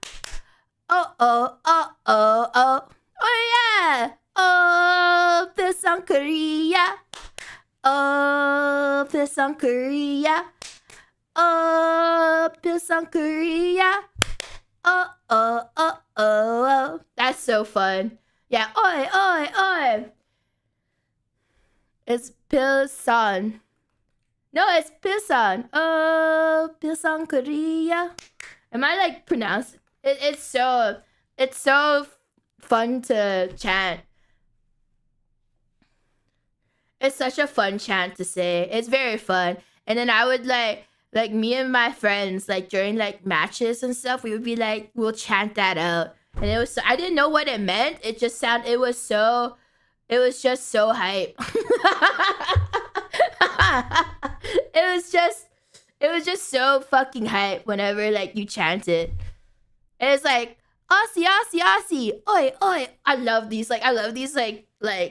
Oh, oh, oh, oh, oh. Oh, yeah. Oh, Pisong Korea. Oh, Pisong Korea. Oh, Pisong Korea. Oh, oh, oh, oh, oh. That's so fun. Yeah, oi, oi, oi. It's Pilsan. No, it's Pilsan. Oh, Pilsan Korea. Am I like pronounced? It's so fun to chant. It's such a fun chant to say. It's very fun. And then I would like me and my friends, like during like matches and stuff, we would be like, we'll chant that out. And it was, I didn't know what it meant. It just it was just so hype. It was just so fucking hype whenever like you chant it. And it's like, Aussie, Aussie, Aussie, oi, oi. I love these like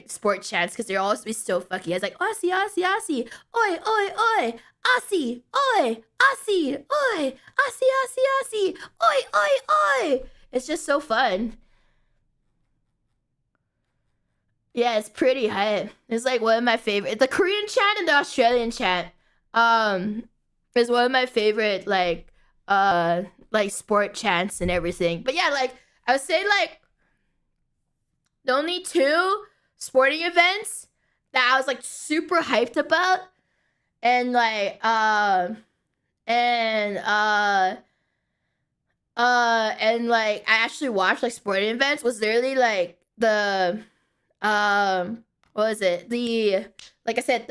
sport chants because they're always be so fucking. It's like Aussie, Aussie, Aussie, oi, oi, oi, Aussie, oi, Aussie, oi, Aussie, Aussie, Aussie, oi, oi, oi. It's just so fun. Yeah, it's pretty hype. It's like one of my favorite. The Korean chant and the Australian chant is one of my favorite like sport chants and everything. But yeah, like I would say like the only two sporting events that I was like super hyped about and like I actually watched like sporting events was literally like the what was it? Like I said,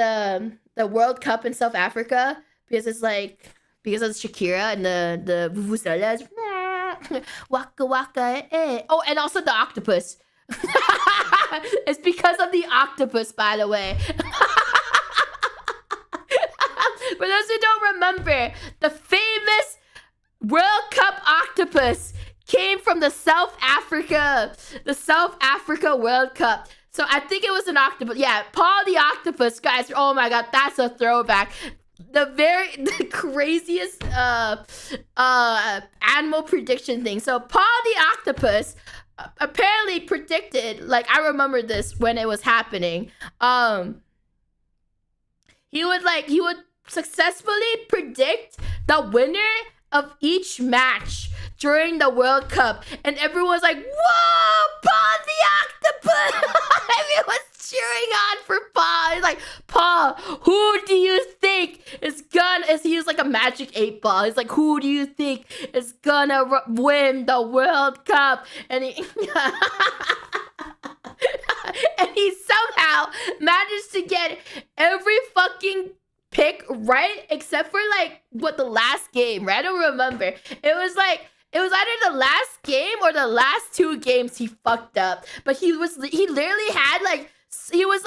the World Cup in South Africa because it's like because of Shakira and the vuvuzelas. Waka waka eh. Oh, and also the octopus. It's because of the octopus, by the way. For those who don't remember, the famous World Cup octopus came from the South Africa World Cup. So I think it was an octopus. Yeah, Paul the octopus, guys. Oh my god, that's a throwback. The craziest animal prediction thing. So Paul the octopus apparently predicted, like I remember this when it was happening. He would successfully predict the winner of each match during the World Cup, and everyone's like, "Whoa, Paul the octopus!" Everyone's cheering on for Paul. He's like, "Paul, who do you think is gonna?" He was like a magic 8 ball. He's like, "Who do you think is gonna win the World Cup?" And he and he somehow managed to get every fucking pick right except for like what the last game, right? I don't remember. It was either the last game or the last 2 games he fucked up. But he literally had like he was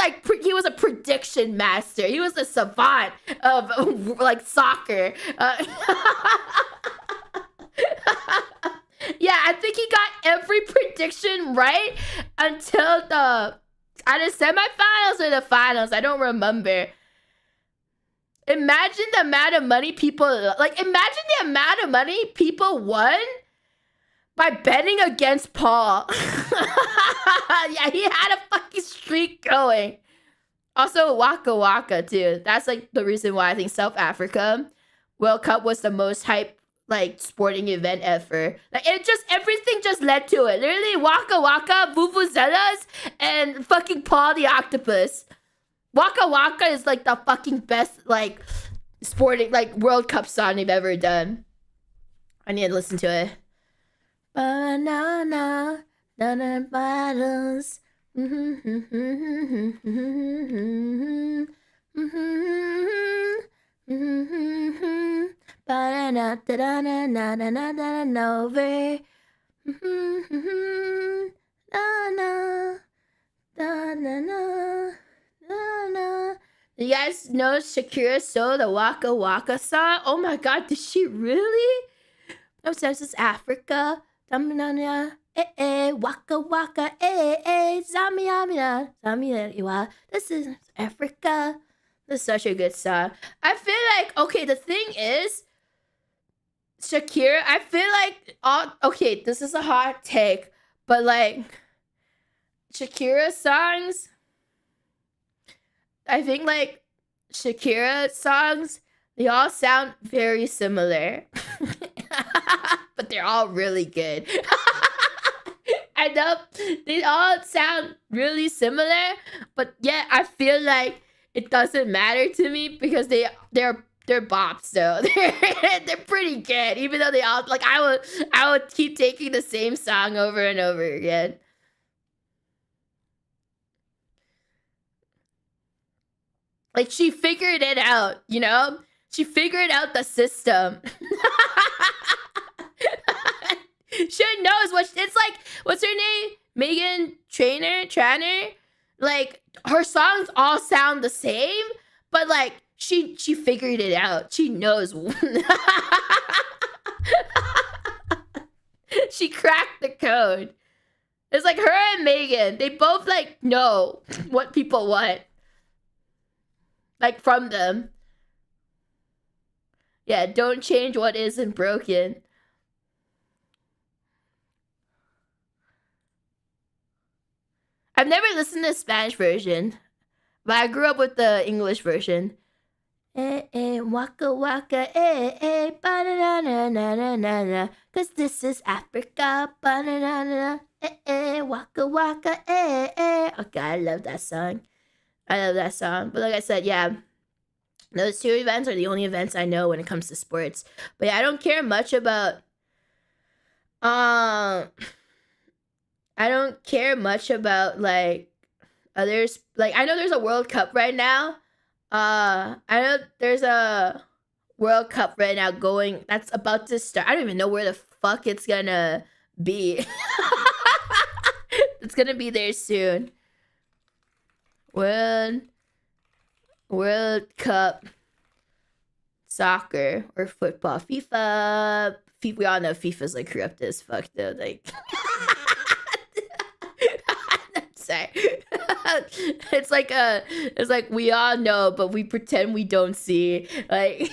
a prediction master. He was a savant of like soccer. Yeah, I think he got every prediction right until either semifinals or the finals. I don't remember. Imagine the amount of money people won by betting against Paul. Yeah, he had a fucking streak going. Also, Waka Waka too. That's like the reason why I think South Africa World Cup was the most hype like sporting event ever. Like everything just led to it. Literally Waka Waka, vuvuzelas, and fucking Paul the octopus. Waka Waka is like the fucking best like sporting like World Cup song they've ever done. I need to listen to it. Banana, banana bottles. Banana, da da da da da da da over. Na na na na na na. You guys know Shakira So, the Waka Waka song? Oh my god, did she really? No, this is Africa. Waka Waka, Zamia, Zamia, this is Africa. This is such a good song. I feel like, okay, the thing is, Shakira, I feel like, okay, this is a hot take, but like, Shakira songs, I think like, Shakira songs, they all sound very similar. But they're all really good. I know they all sound really similar, but yet I feel like it doesn't matter to me because they're bops though. They're pretty good, even though they all like I would keep taking the same song over and over again. Like she figured it out, you know? She figured out the system. She knows what it's like. What's her name? Megan Trainor. Like her songs all sound the same, but like she figured it out. She knows. She cracked the code. It's like her and Megan. They both like know what people want. Like from them. Yeah, don't change what isn't broken. I've never listened to the Spanish version, but I grew up with the English version. Waka waka, ba-na-na-na-na-na-na, cause this is Africa, ba-na-na-na-na, waka waka, Okay, I love that song. But like I said, yeah, those two events are the only events I know when it comes to sports. But yeah, I don't care much about, I don't care much about like others. Like I know there's a World Cup right now. I know there's a World Cup right now going. That's about to start. I don't even know where the fuck it's gonna be. It's gonna be there soon. World Cup soccer or football. FIFA. We all know FIFA's like corrupt as fuck though. Like. It's like we all know, but we pretend we don't see. Like,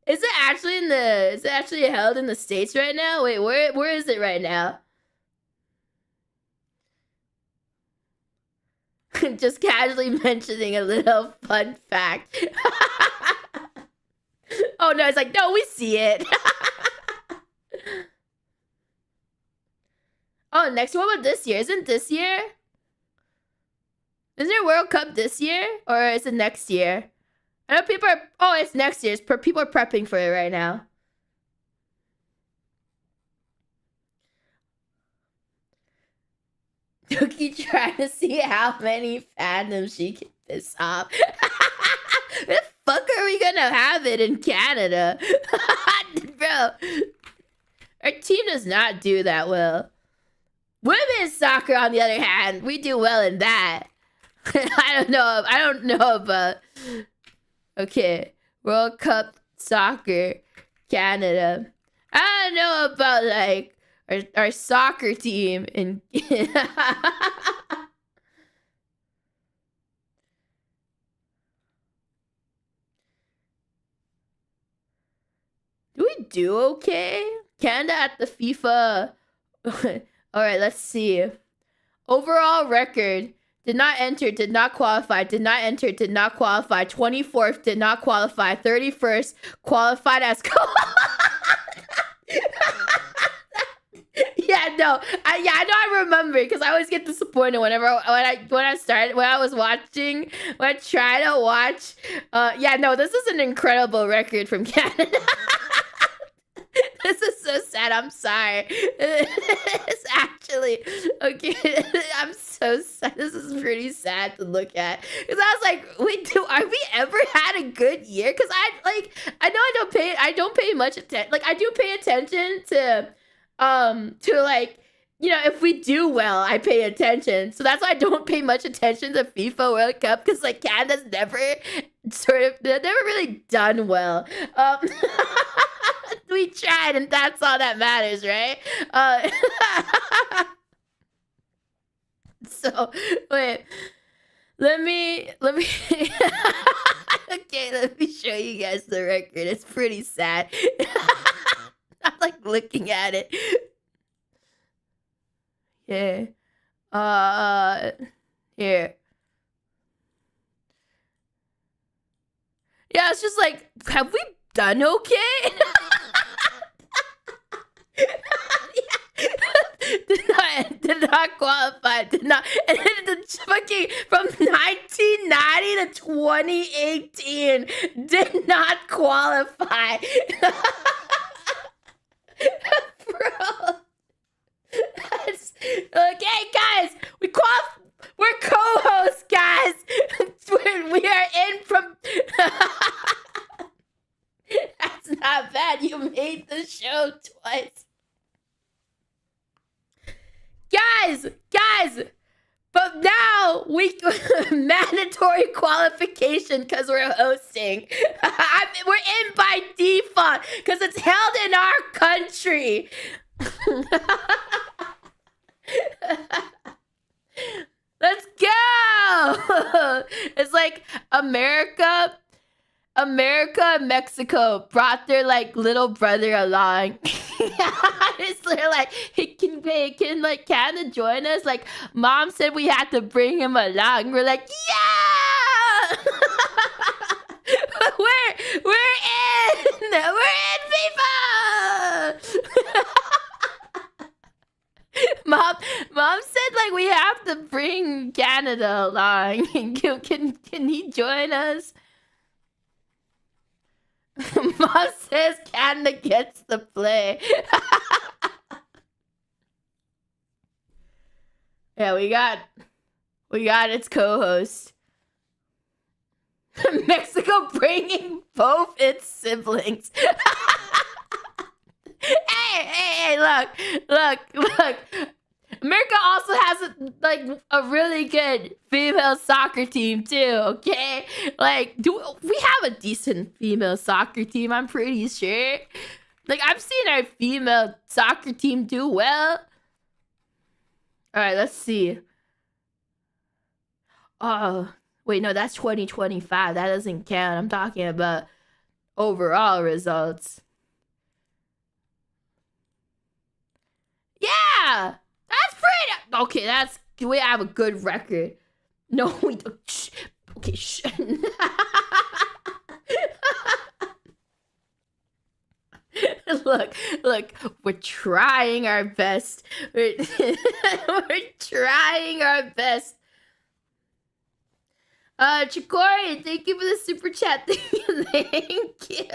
is it actually held in the States right now? Wait, where is it right now? Just casually mentioning a little fun fact. Oh no, it's like no, we see it. Oh, next, what about this year? Isn't this year? Isn't there World Cup this year? Or is it next year? I know people are... Oh, it's next year. People are prepping for it right now. Doki trying to see how many fandoms she can piss off. Where the fuck are we gonna have it in Canada? Bro, our team does not do that well. Women's soccer, on the other hand, we do well in that. I don't know about... Okay, World Cup soccer, Canada. I don't know about, like, our soccer team in... Do we do okay? Canada at the FIFA... Alright, let's see. Overall record. Did not enter, did not qualify, did not enter, did not qualify. 24th, did not qualify. 31st, qualified as... Yeah, no. I know I remember, because I always get disappointed when I try to watch. Yeah, no, this is an incredible record from Canada. This is so sad. I'm sorry. It's actually okay. I'm so sad. This is pretty sad to look at because I was like, wait, are we ever had a good year? Because I know I don't pay much attention. Like I do pay attention to like. You know, if we do well, I pay attention. So that's why I don't pay much attention to FIFA World Cup because like Canada's never really done well. We tried, and that's all that matters, right? So wait, let me. Okay, let me show you guys the record. It's pretty sad. I'm like looking at it. Yeah. Here. Yeah, it's just like, have we done okay? Yeah. Did not qualify. Did not. And then the fucking from 1990 to 2018 did not qualify. Bro. Okay, guys, we're co-hosts, guys. We are in from. That's not bad. You made the show twice, guys. But now we mandatory qualification because we're hosting. We're in by default because it's held in our country. Let's go. It's like America and Mexico brought their like little brother along. They're like, hey, can like Canada join us? Like mom said we had to bring him along. We're like, yeah. we're in FIFA. Mom said like we have to bring Canada along. Can he join us? Mom says Canada gets to play. Yeah, we got its co-host. Mexico bringing both its siblings. Hey, look. America also has a really good female soccer team too, okay? Like, we have a decent female soccer team, I'm pretty sure. Like, I've seen our female soccer team do well. Alright, let's see. Oh, wait, no, that's 2025. That doesn't count. I'm talking about overall results. Yeah! That's pretty... Okay, we have a good record. No, we don't... Shh. Okay, shh. Look, we're trying our best. We're trying our best. Chikori, thank you for the super chat. Thank you.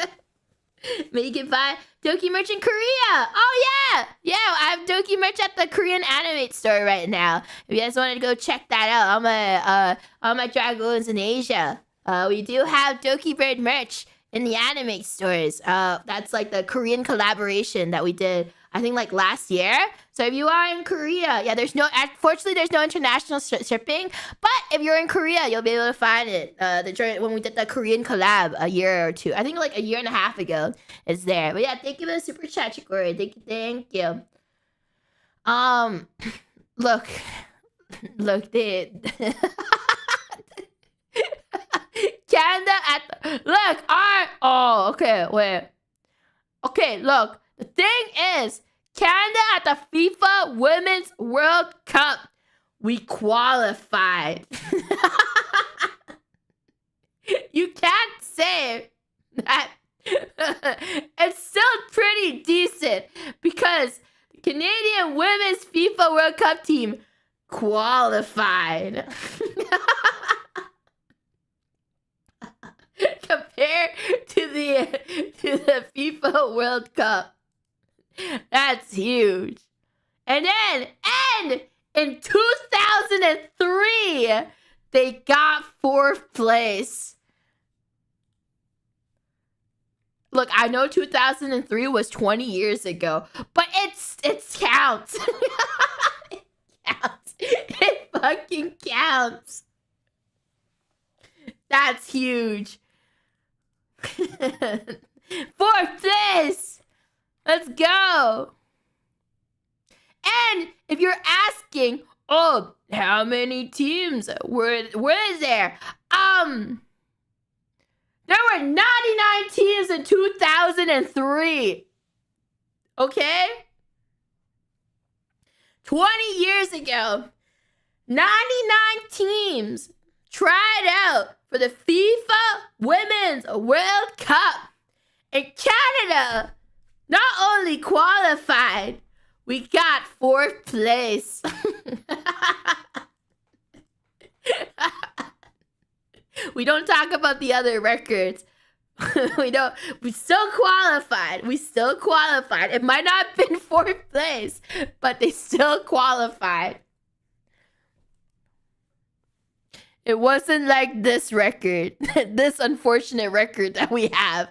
Make it buy Doki merch in Korea. Oh yeah, I have Doki merch at the Korean Animate store right now. If you guys wanted to go check that out, all my dragoons in Asia. We do have Doki Bird merch in the Animate stores. That's like the Korean collaboration that we did, I think like last year. So if you are in Korea, yeah, unfortunately there's no international shipping, but if you're in Korea, you'll be able to find it. When we did the Korean collab a year or two, I think like a year and a half ago, it's there. But yeah, thank you for the super chat, Chikori. Thank you. Look, dude. Canada okay, wait. Okay, look. The thing is, Canada at the FIFA Women's World Cup, we qualified. You can't say that. It's still pretty decent because the Canadian Women's FIFA World Cup team qualified. Compared to the FIFA World Cup. That's huge. And in 2003, they got 4th place. Look, I know 2003 was 20 years ago, but it counts. It counts. It fucking counts. That's huge. 4th place. Let's go. And if you're asking, oh, how many teams were there? There were 99 teams in 2003. Okay? 20 years ago, 99 teams tried out for the FIFA Women's World Cup. And Canada not only qualified, we got 4th place. We don't talk about the other records. We still qualified. It might not have been 4th place, but they still qualified. It wasn't like this record, this unfortunate record that we have.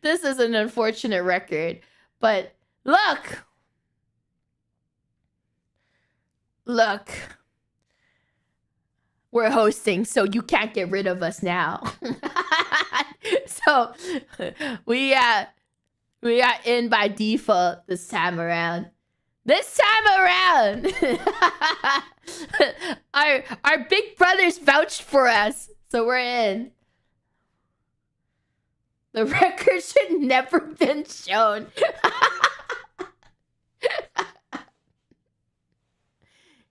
This is an unfortunate record, but look, we're hosting, so you can't get rid of us now. So we got in by default this time around. Our big brothers vouched for us, so we're in. The record should never been shown.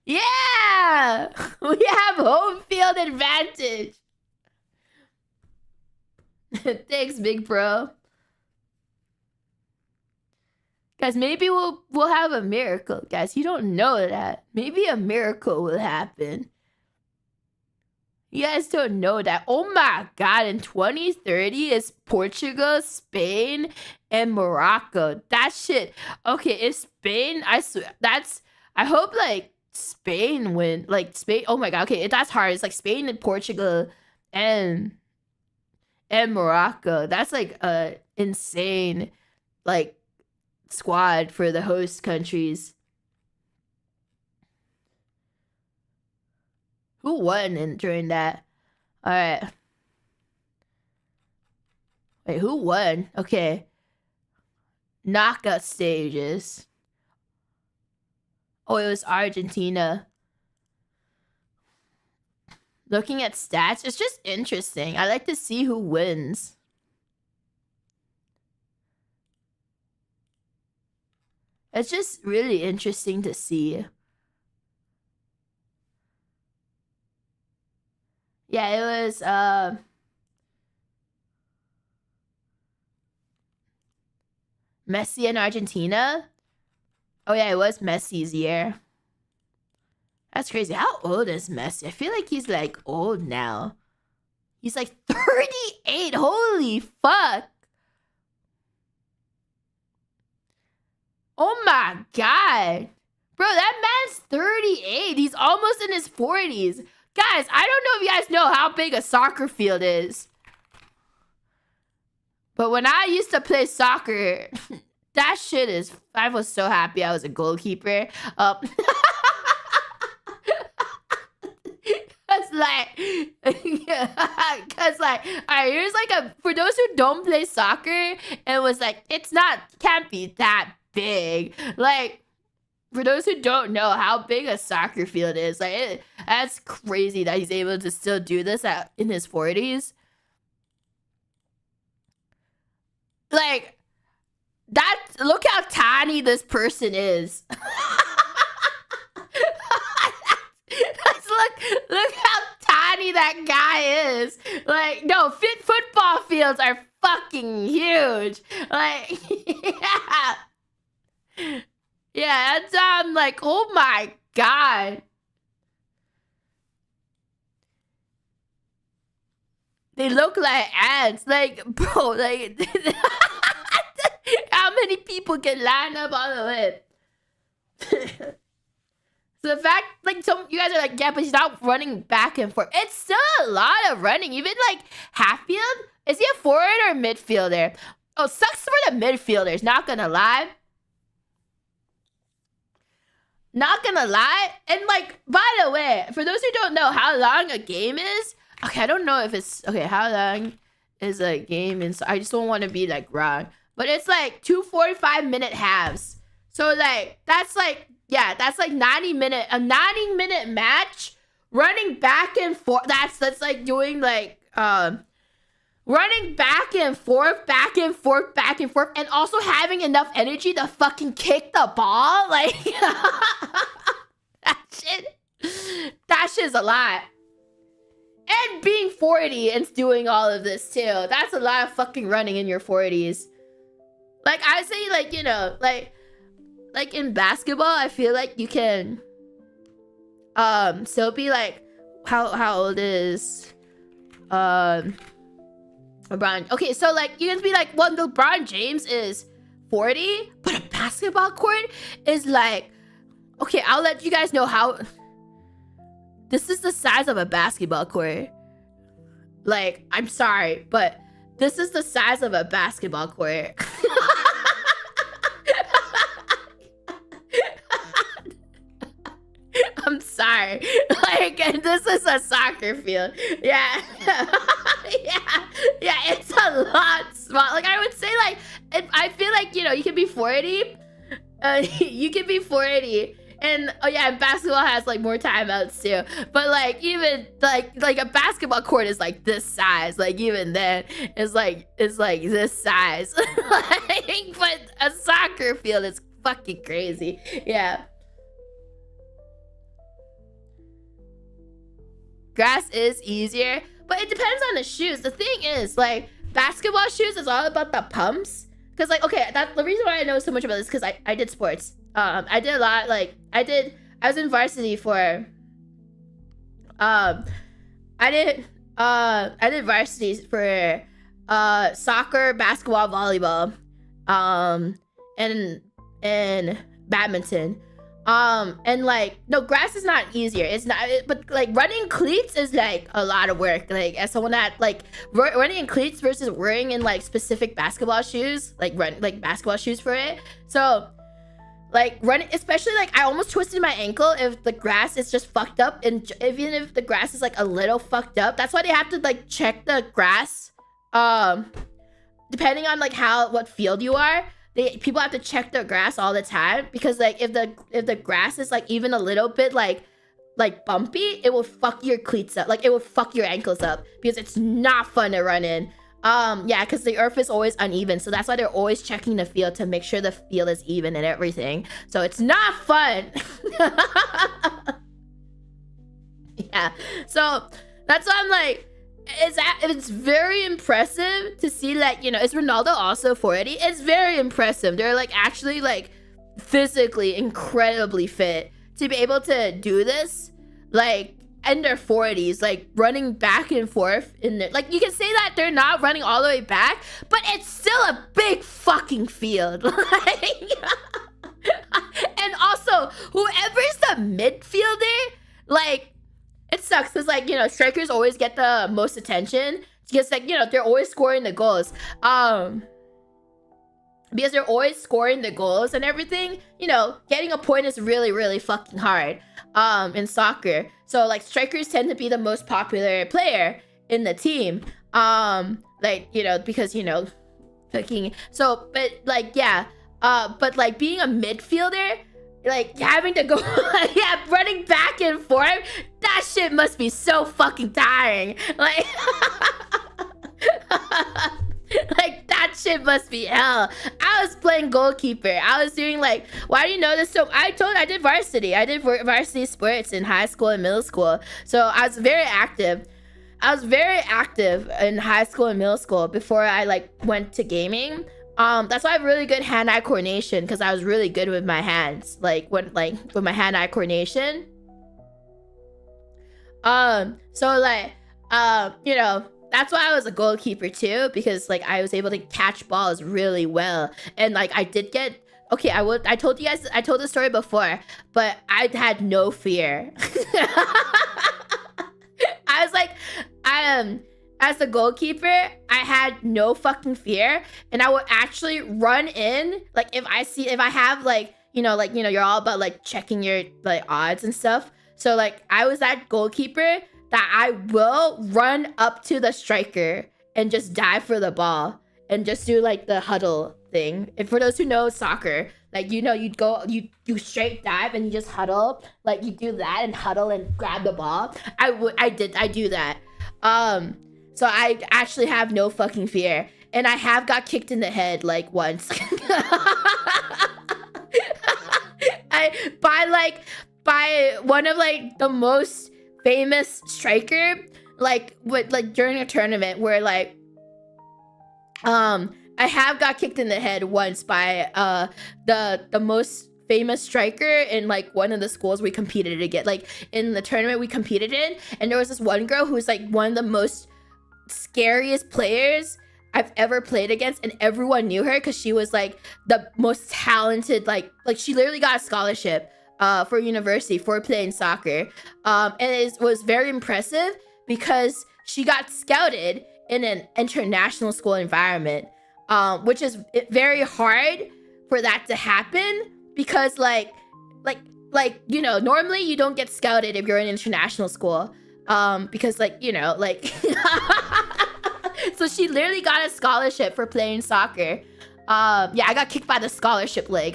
Yeah! We have home field advantage. Thanks, big bro. Guys, maybe we'll have a miracle. Guys, you don't know that. Maybe a miracle will happen. You guys don't know that. Oh my god, in 2030 it's Portugal, Spain, and Morocco. That shit. Okay, if Spain, I hope like Spain win. Like Spain, oh my god, okay, that's hard. It's like Spain and Portugal and Morocco. That's like a insane like squad for the host countries. Who won during that? All right. Wait, who won? Okay. Knockout stages. Oh, it was Argentina. Looking at stats, it's just interesting. I like to see who wins. It's just really interesting to see. Yeah, it was Messi and Argentina. Oh yeah, it was Messi's year. That's crazy. How old is Messi? I feel like he's like old now. He's like 38. Holy fuck. Oh my god. Bro, that man's 38. He's almost in his 40s. Guys, I don't know if you guys know how big a soccer field is. But when I used to play soccer, that shit is... I was so happy I was a goalkeeper. Cause like, alright, here's like a... For those who don't play soccer, it was like, can't be that big. Like... For those who don't know how big a soccer field is, like that's crazy that he's able to still do this in his 40s. Like, look how tiny this person is. Look how tiny that guy is. Like, no, football fields are fucking huge. Like, yeah. Yeah, that's like, oh my god. They look like ants. Like, bro, like, how many people can line up on the lip? So the fact, like, some you guys are like, yeah, but he's not running back and forth. It's still a lot of running. Even like half field. Is he a forward or a midfielder? Oh, sucks for the midfielders. Not gonna lie. Not gonna lie. And like, by the way, for those who don't know how long a game is, okay, I don't know if it's okay. How long is a game? And so I just don't want to be like wrong, but it's like 2 45-minute halves. So like that's like, yeah, that's like a 90-minute match running back and forth. That's like doing like running back and forth, back and forth, back and forth, and also having enough energy to fucking kick the ball. Like that shit's a lot. And being 40 and doing all of this too. That's a lot of fucking running in your 40s. Like I say, like, you know, like in basketball, I feel like you can still be like, how old is LeBron? Okay, so like you can be like, well, LeBron James is 40, but a basketball court is like, okay, I'll let you guys know how this is the size of a basketball court. Like, I'm sorry, but this is the size of a basketball court. I'm sorry. Like, this is a soccer field. Yeah. yeah, it's a lot small. Like, I would say, like, I feel like, you know, you can be 40. You can be 40. And, oh yeah, and basketball has, like, more timeouts, too. But, like, even, like a basketball court is, like, this size. Like, even then, it's like this size. Like, but a soccer field is fucking crazy. Yeah. Grass is easier, but it depends on the shoes. The thing is, like, basketball shoes is all about the pumps. Because, like, okay, that's the reason why I know so much about this, because I did sports. I did a lot, like, I was in varsity for, I did varsity for, soccer, basketball, volleyball, and badminton. And like, no, grass is not easier. It's not, but like running cleats is like a lot of work. Like as someone that like running in cleats versus wearing in like specific basketball shoes, like basketball shoes for it. So like running, especially like I almost twisted my ankle if the grass is just fucked up, and even if the grass is like a little fucked up, that's why they have to like check the grass. Depending on like what field you are. People have to check their grass all the time, because like if the grass is like even a little bit like bumpy, it will fuck your cleats up. Like it will fuck your ankles up, because it's not fun to run in. Yeah, because the earth is always uneven, so that's why they're always checking the field to make sure the field is even and everything. So it's not fun. Yeah, so that's why I'm like, it's very impressive to see, like, you know, is Ronaldo also 40? It's very impressive. They're like actually like physically incredibly fit to be able to do this, like in their 40s, like running back and forth in there. Like you can say that they're not running all the way back, but it's still a big fucking field. Like, and also whoever's the midfielder, like, it sucks because, like, you know, strikers always get the most attention because, like, you know, they're always scoring the goals. Because they're always scoring the goals and everything, you know, getting a point is really, really fucking hard in soccer. So, like, strikers tend to be the most popular player in the team. Like, you know, because, you know, fucking... So, but, like, yeah. But, like, being a midfielder... Like, having to go, yeah, running back and forth, that shit must be so fucking tiring. Like, like, that shit must be hell. I was playing goalkeeper. I was doing, like, why do you know this? So, I did varsity. I did varsity sports in high school and middle school. So, I was very active. I was very active in high school and middle school before I, like, went to gaming. That's why I have really good hand-eye coordination, because I was really good with my hands, like with my hand-eye coordination. So like, you know, that's why I was a goalkeeper too, because like I was able to catch balls really well, and like I did get. Okay, I told you guys, I told the story before, but I had no fear. I was like, as a goalkeeper, I had no fucking fear, and I would actually run in, like if I have like, you're all about like checking your like odds and stuff. So like I was that goalkeeper that I will run up to the striker and just dive for the ball and just do like the huddle thing. And for those who know soccer, like you'd go, you straight dive and you just huddle, like you do that and huddle and grab the ball. I do that. So I actually have no fucking fear, and I have got kicked in the head like once. by one of like the most famous striker, like during a tournament where like I have got kicked in the head once by the most famous striker in like one of the schools we competed against, like in the tournament we competed in. And there was this one girl who was like one of the most scariest players I've ever played against, and everyone knew her because she was like the most talented, like she literally got a scholarship for university for playing soccer, and it was very impressive because she got scouted in an international school environment, which is very hard for that to happen, because like normally you don't get scouted if you're in international school, because so she literally got a scholarship for playing soccer. Yeah, I got kicked by the scholarship leg.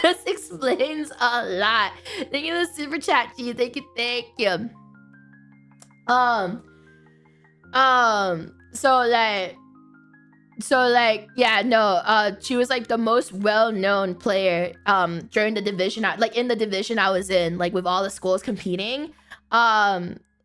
This explains a lot. Thank you for the super chat, G. Thank you. She was like the most well-known player during the division, in the division I was in, like with all the schools competing.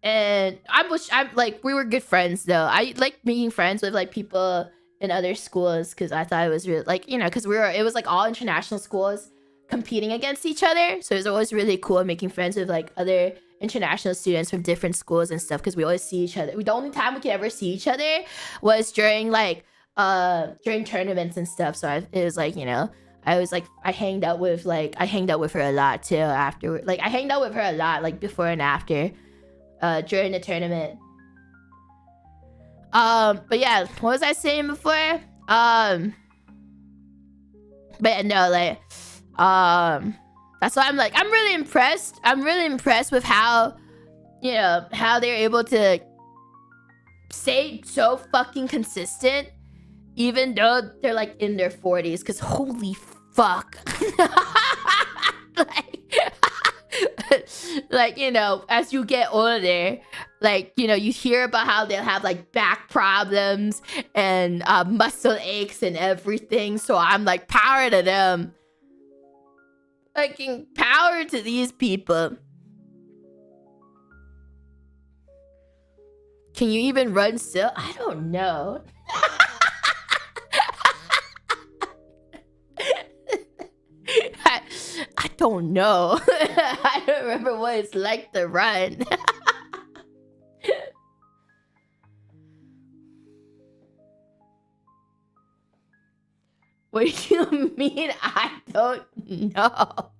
And I'm like, we were good friends though. I like making friends with like people in other schools because I thought it was really like, because it was like all international schools competing against each other. So it was always really cool making friends with like other international students from different schools and stuff, because we always see each other. The only time we could ever see each other was during during tournaments and stuff. So it was like, I was like, I hanged out with her a lot too after. Like I hanged out with her a lot, like before and after, during the tournament. But yeah, what was I saying before? But no, like, that's why I'm like, I'm really impressed. I'm really impressed with how, how they're able to stay so fucking consistent, even though they're like in their 40s, because holy fuck. like, as you get older, like, you hear about how they'll have like back problems and muscle aches and everything. So I'm like, power to them. Fucking power to these people. Can you even run still? I don't know. I don't know. I don't remember what it's like to run. What do you mean I don't know?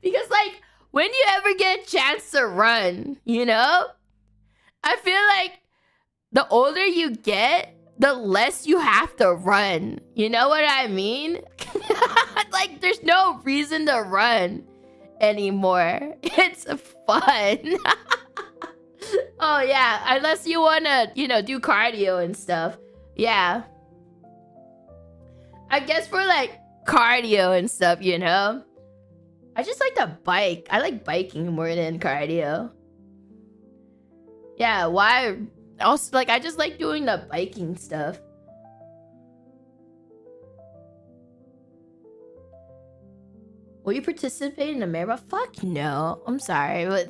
Because like, when do you ever get a chance to run, I feel like the older you get, the less you have to run. You know what I mean? Like, there's no reason to run anymore. It's fun. Oh, yeah. Unless you want to, do cardio and stuff. Yeah. I guess for, like, cardio and stuff, I just like to bike. I like biking more than cardio. Yeah, why? Also, like, I just like doing the biking stuff. Will you participate in the marathon? Fuck no. I'm sorry, but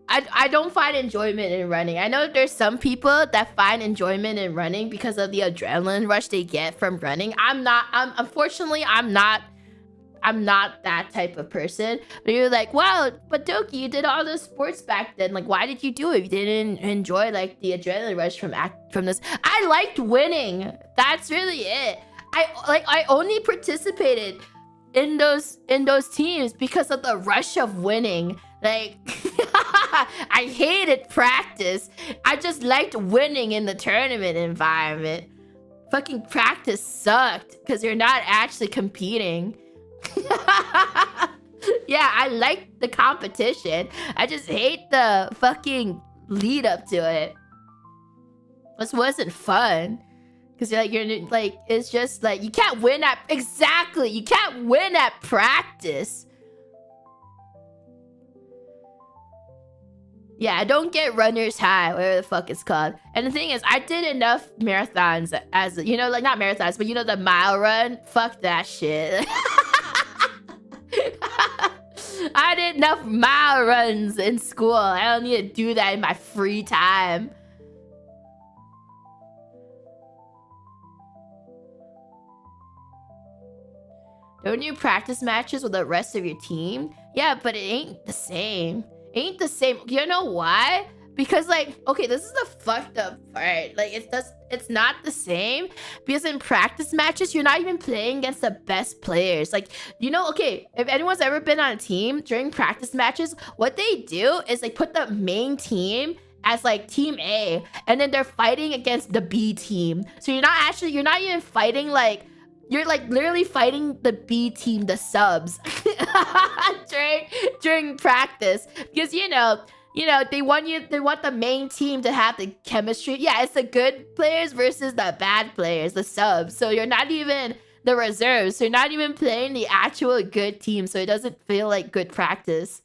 I don't find enjoyment in running. I know there's some people that find enjoyment in running because of the adrenaline rush they get from running. Unfortunately, I'm not that type of person. But you're like, wow, but Doki, you did all the sports back then. Like, why did you do it? You didn't enjoy like the adrenaline rush from this. I liked winning. That's really it. I only participated in those teams because of the rush of winning. Like, I hated practice. I just liked winning in the tournament environment. Fucking practice sucked because you're not actually competing. Yeah, I like the competition. I just hate the fucking lead up to it. This wasn't fun. Because you're like, it's just like, you can't win at, exactly, you can't win at practice. Yeah, don't get runner's high, whatever the fuck it's called. And the thing is, I did enough marathons as, you know, like not marathons, but you know, the mile run. Fuck that shit. I did enough mile runs in school. I don't need to do that in my free time. Don't you practice matches with the rest of your team? Yeah, but it ain't the same. Ain't the same. You know why? Because like, okay, this is the fucked up part. Like, it's not the same because in practice matches, you're not even playing against the best players. Like, you know, okay, if anyone's ever been on a team during practice matches, what they do is they put the main team as like team A, and then they're fighting against the B team. So you're not even fighting like, you're like literally fighting the B team, the subs, during practice, because you know they want the main team to have the chemistry. Yeah, it's the good players versus the bad players, the subs. So you're not even the reserves. So you're not even playing the actual good team. So it doesn't feel like good practice.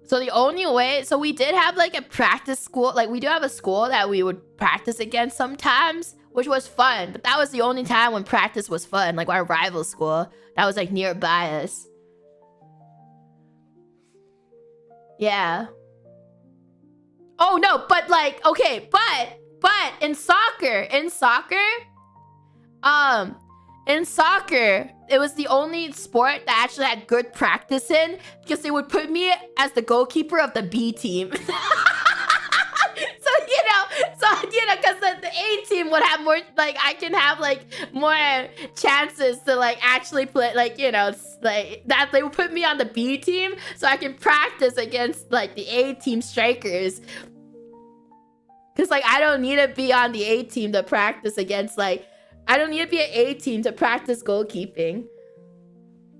So the only way, so we did have like a practice school, like we do have a school that we would practice against sometimes, which was fun. But that was the only time when practice was fun, like our rival school that was like nearby us. Yeah. Oh no, but like, okay, but in soccer, it was the only sport that actually had good practice in, because they would put me as the goalkeeper of the B team. So because the A team would have more, like, I can have like more chances to like actually play, like, you know, like that they would put me on the B team so I can practice against like the A team strikers. Because like I don't need to be on the A team to practice against, like, I don't need to be an A team to practice goalkeeping.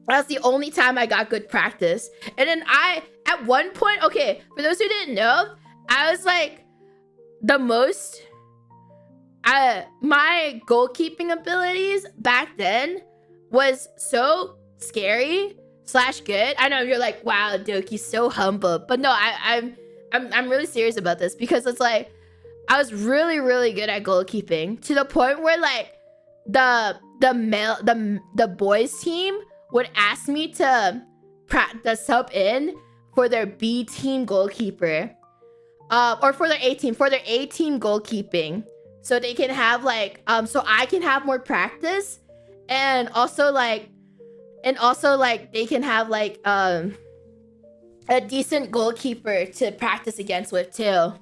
That's the only time I got good practice. And then at one point, okay, for those who didn't know, I was like the most, my goalkeeping abilities back then was so scary / good. I know you're like, wow, Doki's so humble. But no, I'm really serious about this, because it's like, I was really, really good at goalkeeping, to the point where like, the boys team would ask me to sub in for their B team goalkeeper, or for their A team goalkeeping, so they can have like so I can have more practice, and also like they can have like a decent goalkeeper to practice against with too.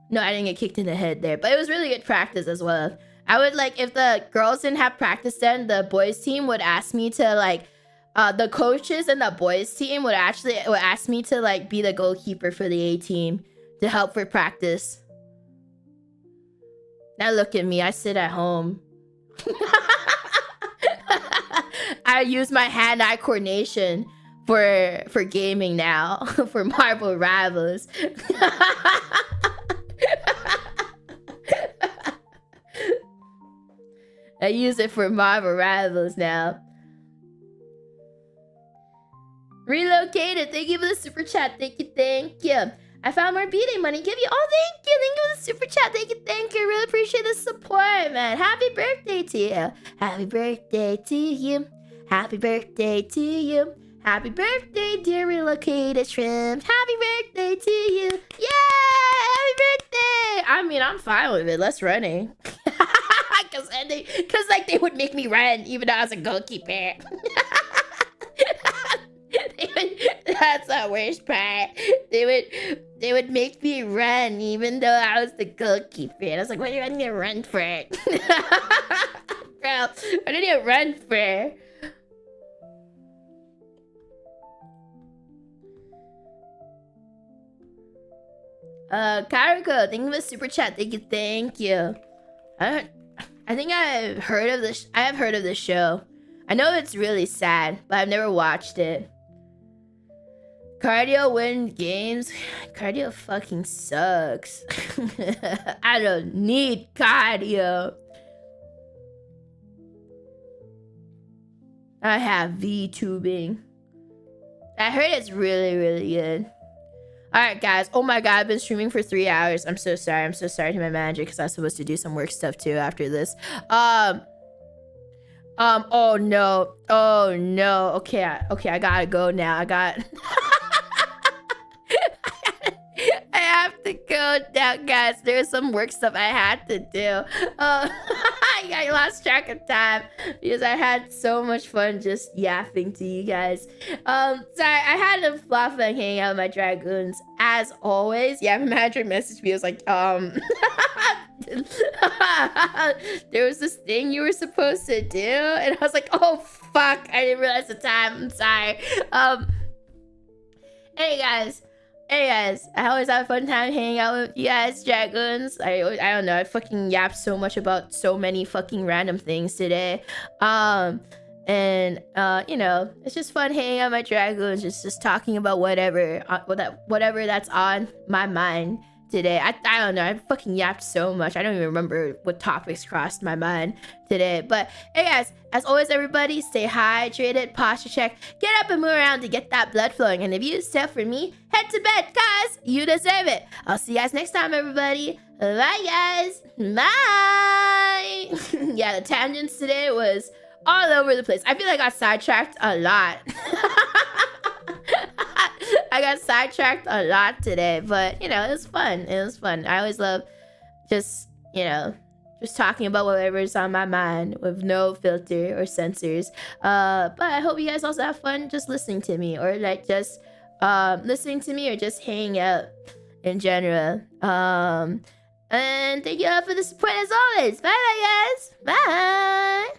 No, I didn't get kicked in the head there, but it was really good practice as well. I would like, if the girls didn't have practice, then the boys team would ask me to like, the coaches and the boys team would ask me to like be the goalkeeper for the A team to help for practice. Now look at me, I sit at home. I use my hand-eye coordination for gaming now, for Marvel Rivals. I use it for Marvel Rivals now. Relocated. Thank you for the super chat. Thank you. I found more beating money. Give you. Oh, thank you. Thank you for the super chat. Thank you. Really appreciate the support, man. Happy birthday to you. Happy birthday to you. Happy birthday to you. Happy birthday, dear relocated shrimp. Happy birthday to you. Yeah! Happy birthday! I mean, I'm fine with it. Let's run it. Cause like they would make me run even though I was a goalkeeper. That's the worst part. They would make me run even though I was the goalkeeper. And I was like, what are you gonna run for? Bro, what did you run for? Kariko, thank you for the super chat. Thank you. I think I've heard of this. I have heard of this show. I know it's really sad, but I've never watched it. Cardio win games. Cardio fucking sucks. I don't need cardio. I have VTubing. I heard it's really, really good. Alright, guys. Oh my god, I've been streaming for 3 hours. I'm so sorry. I'm so sorry to my manager because I was supposed to do some work stuff too after this. Oh no. Oh no. Okay, I gotta go now. I have to go now, guys. There's some work stuff I had to do. I lost track of time because I had so much fun just yapping to you guys. Sorry, I had a lot of fun hanging out with my dragoons as always. Yeah, my manager messaged me. It was like, there was this thing you were supposed to do, and I was like, oh fuck, I didn't realize the time. I'm sorry. Hey guys, I always have a fun time hanging out with you guys, dragoons. I don't know, I fucking yapped so much about so many fucking random things today. You know, it's just fun hanging out with my dragoons, just talking about whatever that's on my mind today. I don't know, I fucking yapped so much. I don't even remember what topics crossed my mind today. But hey guys, as always, everybody, stay hydrated, posture check, get up and move around to get that blood flowing. And if you step for me, head to bed, cause you deserve it. I'll see you guys next time, everybody. Bye, guys. Bye. Yeah, the tangents today was all over the place. I feel like I got sidetracked a lot. I got sidetracked a lot today, but you know, it was fun. It was fun. I always love just, you know, just talking about whatever's on my mind with no filter or censors. But I hope you guys also have fun just listening to me, or like just listening to me, or just hanging out in general. And thank you all for the support as always. Bye, guys. Bye.